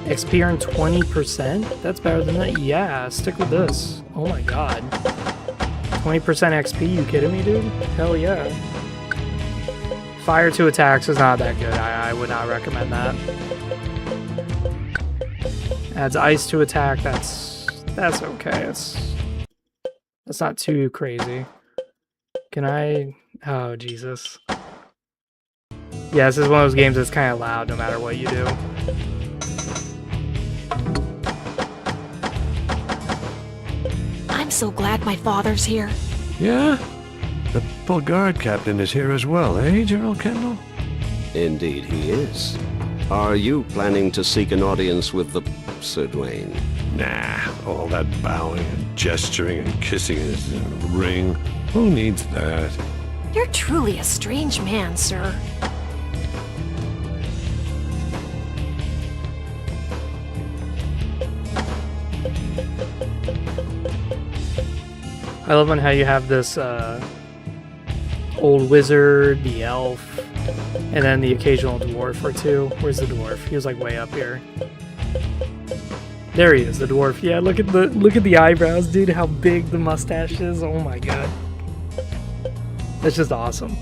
XP earned 20%? That's better than that. Yeah, stick with this. Oh my god. 20% XP, you kidding me, dude? Hell yeah. Fire 2 attacks is not that good. I would not recommend that. Adds ice to attack, that's okay. That's not too crazy. Can I... Oh, Jesus. Yeah, this is one of those games that's kind of loud no matter what you do. I'm so glad my father's here. Yeah? The Guard captain is here as well, eh, General Kendall? Indeed he is. Are you planning to seek an audience with the Sir Dwayne? Nah, all that bowing and gesturing and kissing his ring. Who needs that? You're truly a strange man, sir. I love how you have this old wizard, the elf, and then the occasional dwarf or two. Where's the dwarf? He was like way up here. There he is, the dwarf. Yeah, look at the eyebrows, dude. How big the mustache is. Oh my god. That's just awesome.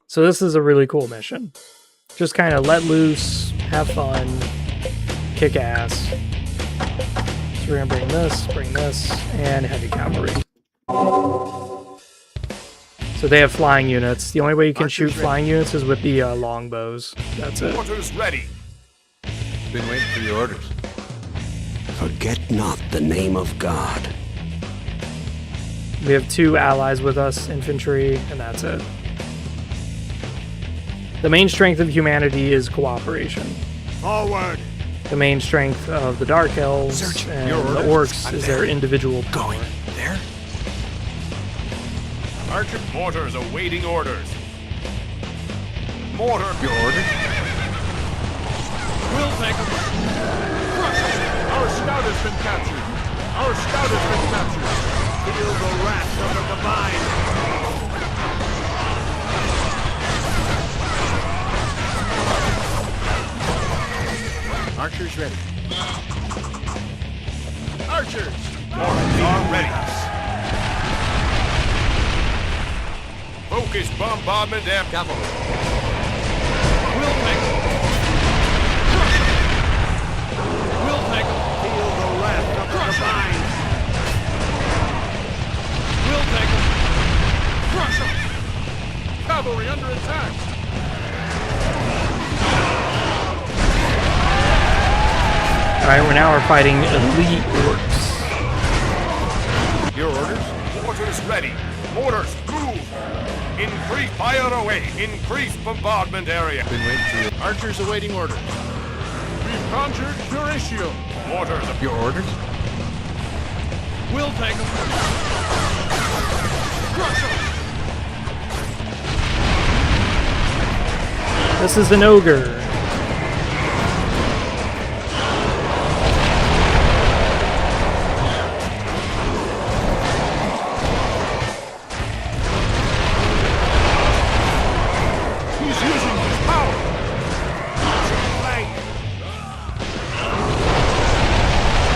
So this is a really cool mission. Just kind of let loose, have fun, kick ass. So we're gonna bring this, and heavy cavalry. So they have flying units. The only way you can shoot flying units is with the longbows. That's it. Quarters ready. Been waiting for your orders. Forget not the name of God. We have 2 allies with us, infantry, and that's it. The main strength of humanity is cooperation. Forward! The main strength of the Dark Elves and the Orcs is their individual power. There? Archer mortars awaiting orders. Mortar. Your orders? We'll take them. Crush them. Our scout has been captured. Our scout has been captured. Feel the wrath of the divine. Archers ready. Archers! Warriors are ready. Focus bombardment and cavalry. We'll take them. We'll take them. Feel the wrath of the divine. We'll take them. Crush them. Cavalry under attack. Alright, we're fighting elite orcs. Your orders? Mortars ready. Mortars, move! Increase fire away. Increase bombardment area. Been waiting for you. Archers awaiting orders. We've conjured Curatio. Mortars. Your orders? We'll take them. Crush them. This is an ogre.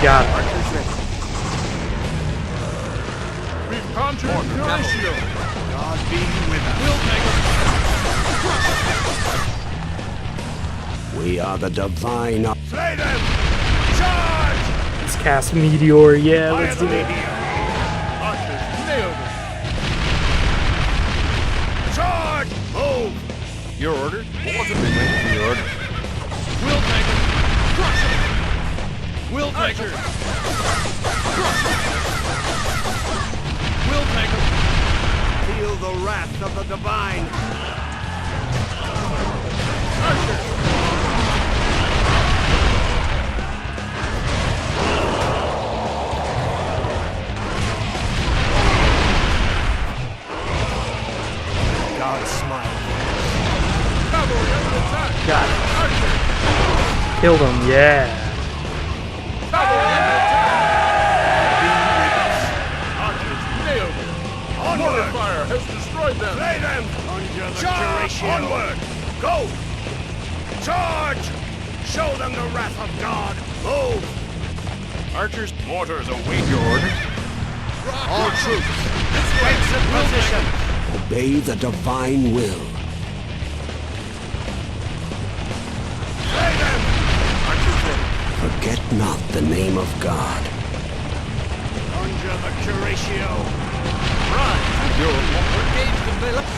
Got it. We've conjured Curatio. God be with us. We'll take them. We are the divine. Slay them! Charge! Let's cast Meteor. Yeah, let's do it. Archers, nailed it. Charge! Move! Your order? What's been waiting for your order? We'll take them. Crush them! We'll take them. Crush them! We'll take them. Feel the wrath of the divine. Archers! God smile. Cavalry under attack. Got it. Killed him, yeah. Cavalry under attack. Be with us. Archers nailed it. Mortar fire has destroyed them. Slay them. Under the Curatio. Onward. Go. Charge. Show them the wrath of God. Move. Archers, mortars await your orders. All troops. Strikes in position. Obey the divine will. Slay them! Archers ready. Forget not the name of God. Conjure the Curatio. Run! Engage the Nihilus.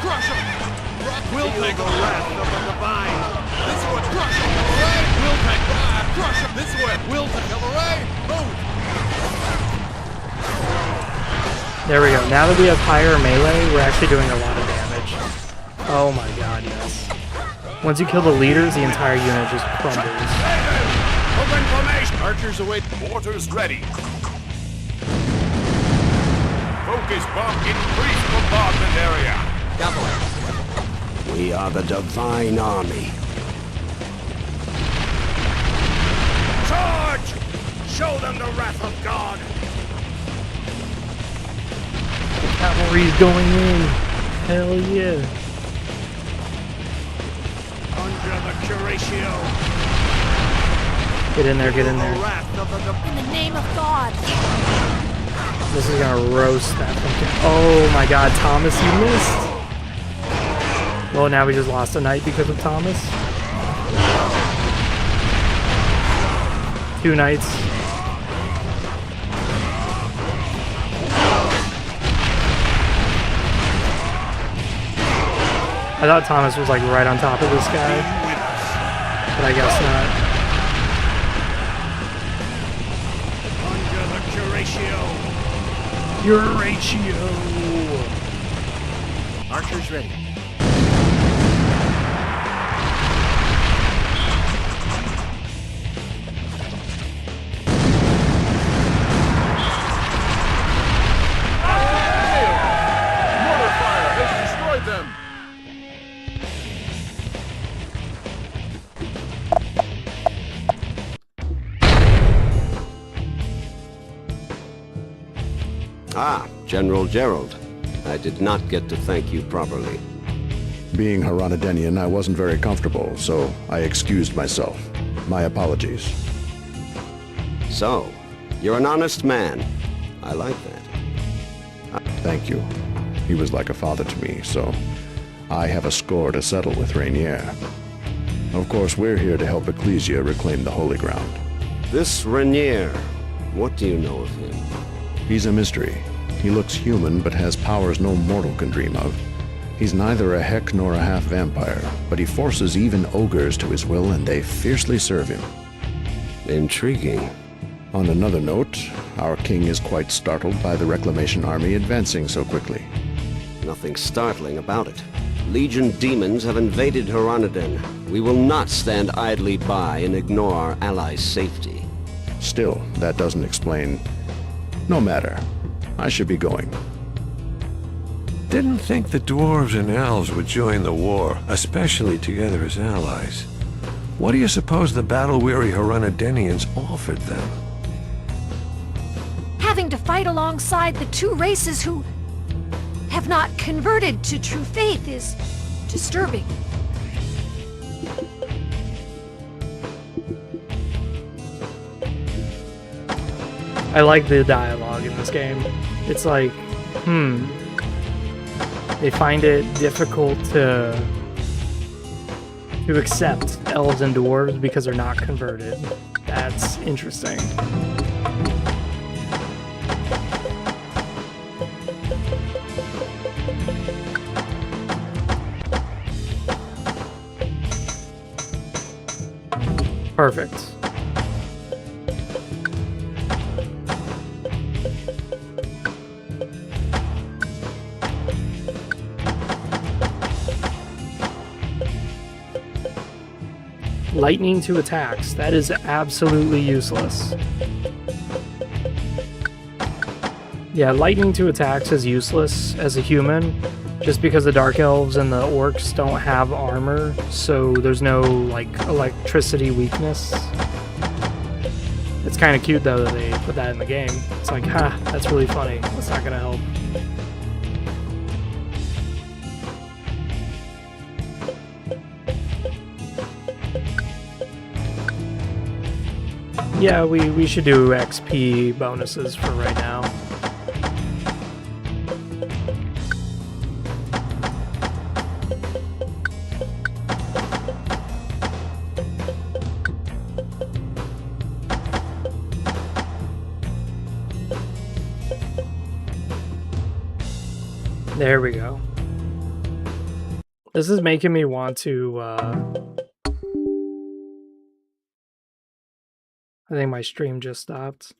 Crush them! We'll take the wrath of the divine. This way! Crush them! We'll take crush them! This way! We'll take cavalry! Move! There we go. Now that we have higher melee, we're actually doing a lot of damage. Oh my god, yes. Once you kill the leaders, the entire unit just crumbles. Open formation! Archers await. Mortars ready. Focus bomb. Increase bombardment area. Cavalry. We are the divine army. Charge! Show them the wrath of God. Cavalry's going in. Hell yeah. Under the Curatio. Get in there, get in there. In the name of God. This is gonna roast that fucking. Oh my god, Thomas, you missed. Well, now we just lost a knight because of Thomas. 2 knights. I thought Thomas was like right on top of this guy, but I guess not. Under the Curatio. Your ratio. Archers ready. Mortar fire has destroyed them. Ah, General Gerald. I did not get to thank you properly. Being Haranadenian, I wasn't very comfortable, so I excused myself. My apologies. So, you're an honest man. I like that. Thank you. He was like a father to me, so I have a score to settle with Rainier. Of course, we're here to help Ecclesia reclaim the Holy Ground. This Rainier, what do you know of him? He's a mystery. He looks human, but has powers no mortal can dream of. He's neither a heck nor a half-vampire, but he forces even ogres to his will, and they fiercely serve him. Intriguing. On another note, our king is quite startled by the Reclamation Army advancing so quickly. Nothing startling about it. Legion demons have invaded Haranaden. We will not stand idly by and ignore our allies' safety. Still, that doesn't explain... No matter. I should be going. Didn't think the dwarves and elves would join the war, especially together as allies. What do you suppose the battle-weary Haranadenians offered them? Having to fight alongside the two races who have not converted to true faith is disturbing. I like the dialogue in this game. It's like, they find it difficult to accept elves and dwarves because they're not converted. That's interesting. Perfect. Lightning to attacks. That is absolutely useless. Yeah, lightning to attacks is useless as a human, just because the Dark Elves and the Orcs don't have armor, so there's no, like, electricity weakness. It's kind of cute, though, that they put that in the game. It's like, ha, that's really funny. That's not gonna help. Yeah, we should do XP bonuses for right now. There we go. This is making me want to, I think my stream just stopped.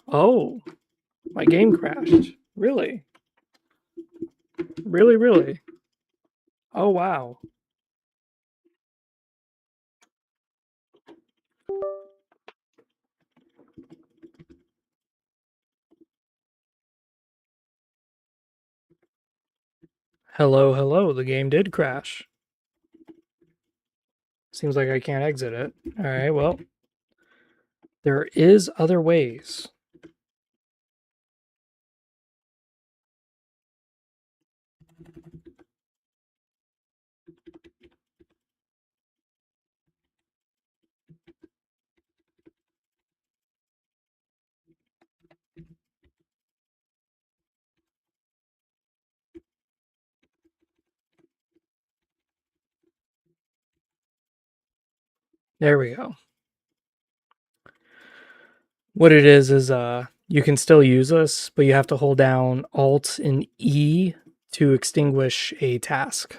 Oh, my game crashed. Really? Really, really? Oh, wow. Hello, hello. The game did crash. Seems like I can't exit it. All right, well. There is other ways. There we go. What it is you can still use this, but you have to hold down Alt and E to extinguish a task.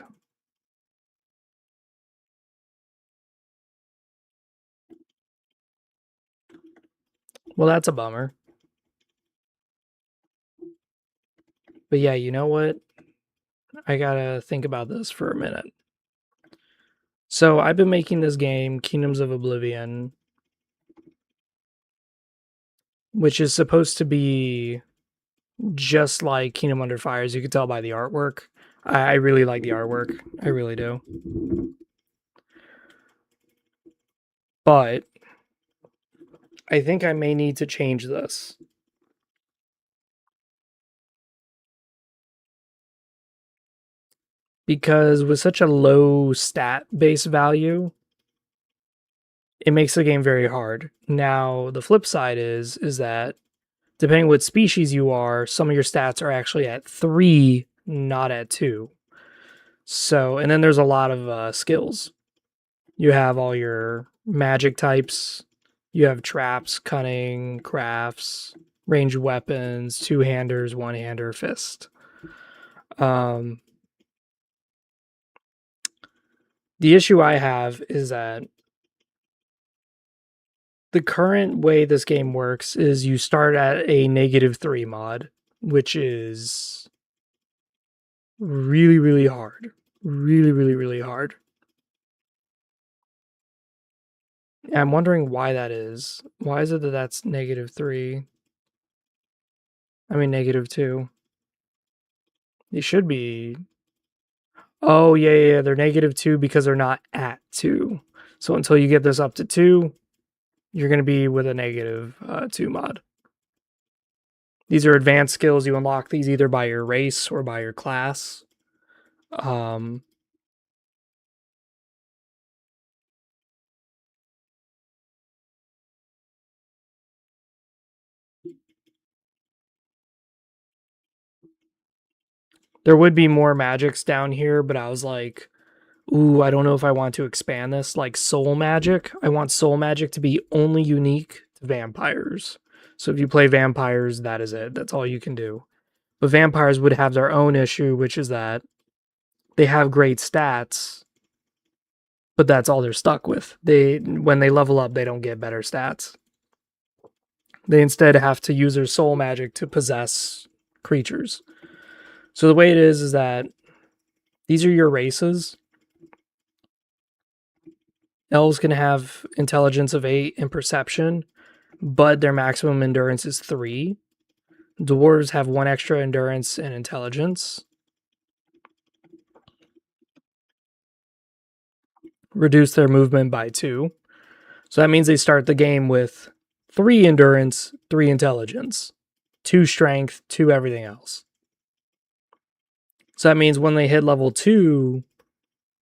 Well, that's a bummer. But yeah, you know what? I gotta think about this for a minute. So I've been making this game, Kingdoms of Oblivion, which is supposed to be just like Kingdom Under Fire, as you can tell by the artwork. I really like the artwork. I really do. But I think I may need to change this. because with such a low stat base value, it makes the game very hard. Now, the flip side is that depending what species you are, some of your stats are actually at 3, not at 2. So, and then there's a lot of skills. You have all your magic types. You have traps, cunning, crafts, ranged weapons, two-handers, one-hander, fist. The issue I have is that the current way this game works is you start at a -3 mod, which is really, really hard. Really, really, really hard. And I'm wondering why that is. Why is it that that's -3? I mean, -2. It should be... Oh, yeah, they're -2 because they're not at 2. So until you get this up to 2, you're going to be with a -2 mod. These are advanced skills. You unlock these either by your race or by your class. There would be more magics down here, but I was like, ooh, I don't know if I want to expand this. Like soul magic. I want soul magic to be only unique to vampires. So if you play vampires, that is it. That's all you can do. But vampires would have their own issue, which is that they have great stats, but that's all they're stuck with. When they level up, they don't get better stats. They instead have to use their soul magic to possess creatures. So the way it is that these are your races. Elves can have intelligence of 8 and perception, but their maximum endurance is 3. Dwarves have 1 extra endurance and intelligence. Reduce their movement by 2. So that means they start the game with 3 endurance, 3 intelligence, 2 strength, 2 everything else. So that means when they hit level 2,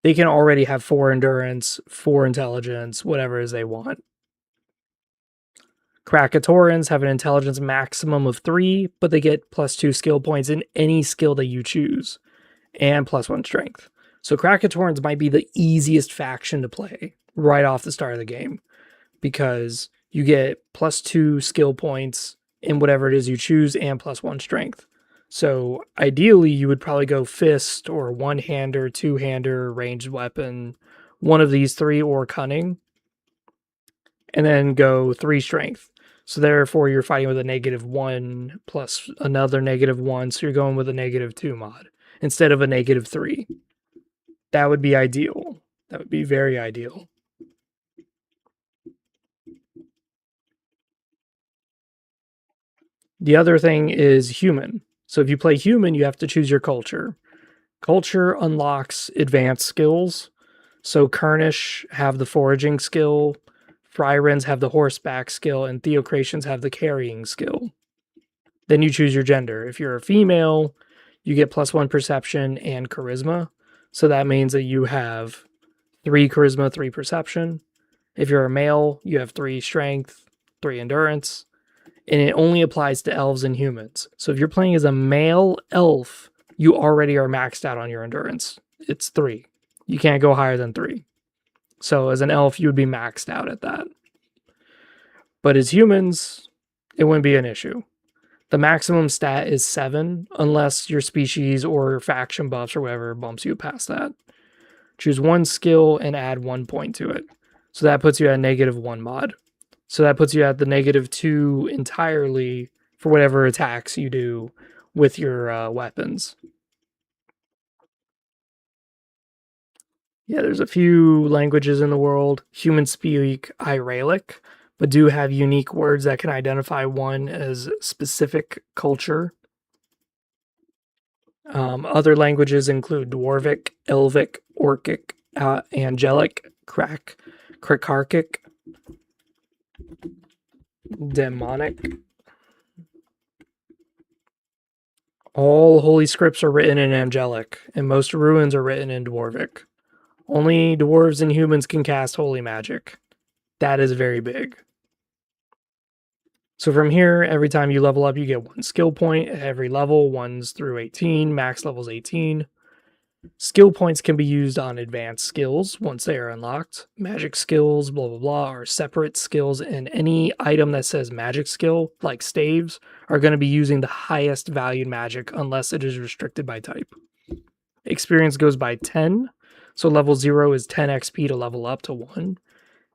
they can already have 4 endurance, 4 intelligence, whatever it is they want. Krakatorans have an intelligence maximum of 3, but they get +2 skill points in any skill that you choose, and +1 strength. So Krakatorans might be the easiest faction to play right off the start of the game, because you get +2 skill points in whatever it is you choose, and +1 strength. So ideally, you would probably go fist or one-hander, two-hander, ranged weapon, one of these 3, or cunning, and then go 3 strength. So therefore, you're fighting with a -1 plus another -1, so you're going with a -2 mod instead of a -3. That would be ideal. That would be very ideal. The other thing is human. So if you play human, you have to choose your culture. Culture unlocks advanced skills. So Kurnish have the foraging skill, Fryrens have the horseback skill, and Theocratians have the carrying skill. Then you choose your gender. If you're a female, you get +1 perception and charisma. So that means that you have 3 charisma, 3 perception. If you're a male, you have 3 strength, 3 endurance. And it only applies to elves and humans. So if you're playing as a male elf, you already are maxed out on your endurance. It's 3. You can't go higher than 3. So as an elf, you would be maxed out at that. But as humans, it wouldn't be an issue. The maximum stat is 7, unless your species or faction buffs or whatever bumps you past that. Choose 1 skill and add 1 point to it. So that puts you at -1 mod. So that puts you at the -2 entirely for whatever attacks you do with your weapons. Yeah, there's a few languages in the world. Humans speak Iralic, but do have unique words that can identify one as specific culture. Other languages include Dwarvic, Elvic, Orcic, Angelic, Krakarkic, Demonic, All holy scripts are written in Angelic, and most runes are written in Dwarvic. Only dwarves and humans can cast holy magic. That is very big. So from here, every time you level up, you get 1 skill point at every level, 1s through 18, max level's 18. Skill points can be used on advanced skills once they are unlocked. Magic skills, blah, blah, blah, are separate skills, and any item that says magic skill, like staves, are going to be using the highest valued magic unless it is restricted by type. Experience goes by 10, so level 0 is 10 XP to level up to 1.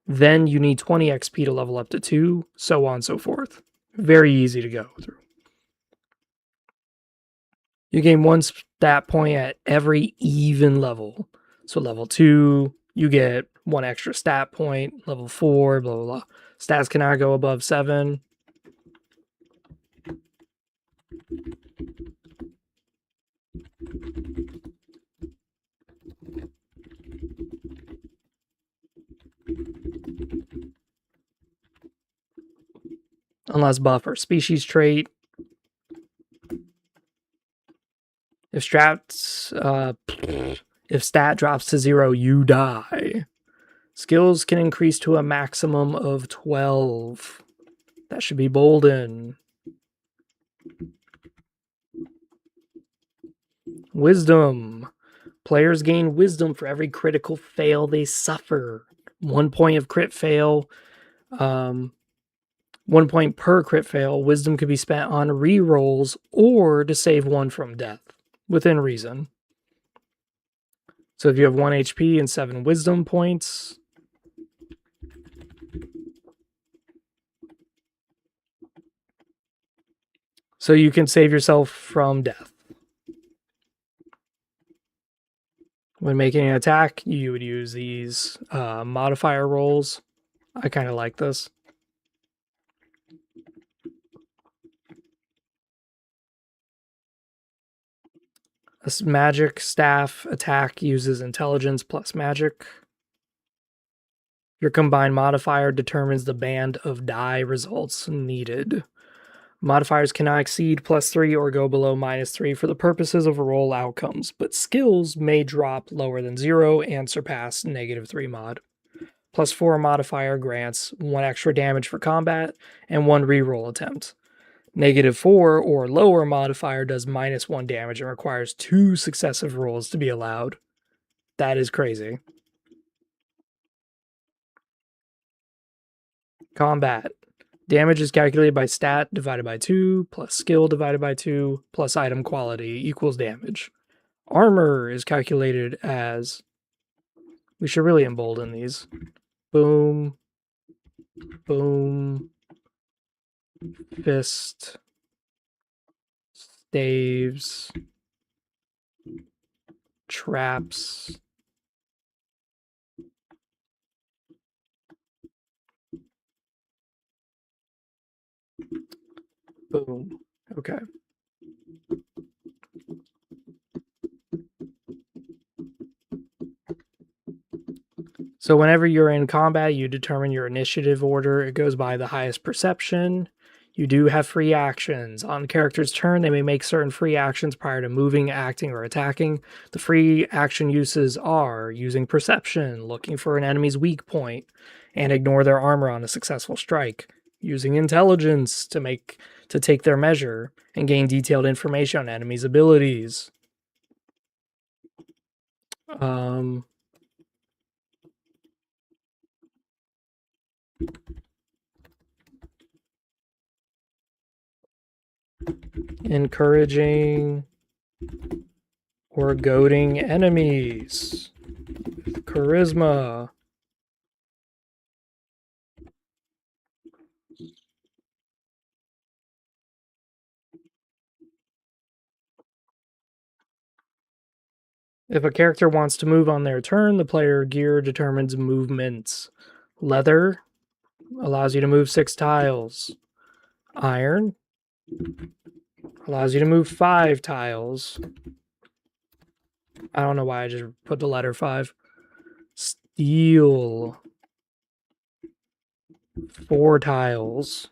Then you need 20 XP to level up to 2, so on and so forth. Very easy to go through. You gain 1 stat point at every even level. So level 2, you get 1 extra stat point. Level 4, blah, blah, blah. Stats cannot go above 7. Unless buff or species trait. If stat drops to 0, you die. Skills can increase to a maximum of 12. That should be Bolden. Wisdom. Players gain wisdom for every critical fail they suffer. 1 point of crit fail. 1 point per crit fail. Wisdom could be spent on rerolls or to save one from death, within reason. So if you have 1 HP and 7 wisdom points, so you can save yourself from death. When making an attack, you would use these modifier rolls. I kind of like this. This magic staff attack uses intelligence plus magic. Your combined modifier determines the band of die results needed. Modifiers cannot exceed +3 or go below -3 for the purposes of roll outcomes, but skills may drop lower than 0 and surpass -3 mod. +4 modifier grants 1 extra damage for combat and 1 reroll attempt. -4 or lower modifier does -1 damage and requires 2 successive rolls to be allowed. That is crazy. Combat. Damage is calculated by stat divided by 2, plus skill divided by 2, plus item quality equals damage. Armor is calculated as... We should really embolden these. Boom. Boom. Fist. Staves. Traps. Boom. Okay. So whenever you're in combat, you determine your initiative order. It goes by the highest perception. You do have free actions. On the character's turn, they may make certain free actions prior to moving, acting, or attacking. The free action uses are using perception, looking for an enemy's weak point, and ignore their armor on a successful strike. Using intelligence to take their measure and gain detailed information on enemies' abilities. Encouraging or goading enemies. Charisma. If a character wants to move on their turn, the player gear determines movements. Leather allows you to move 6 tiles. Iron allows you to move 5 tiles. I don't know why I just put the letter 5. Steel, 4 tiles.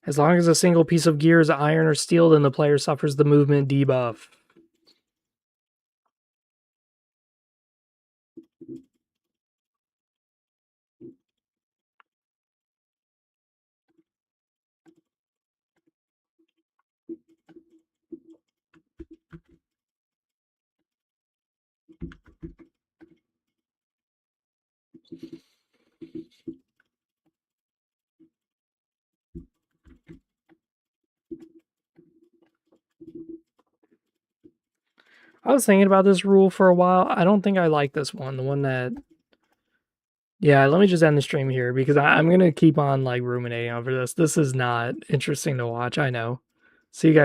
As long as a single piece of gear is iron or steel, then the player suffers the movement debuff. I was thinking about this rule for a while. I don't think I like this one. The one that... Yeah, let me just end the stream here because I'm going to keep on like ruminating over this. This is not interesting to watch, I know. See you guys.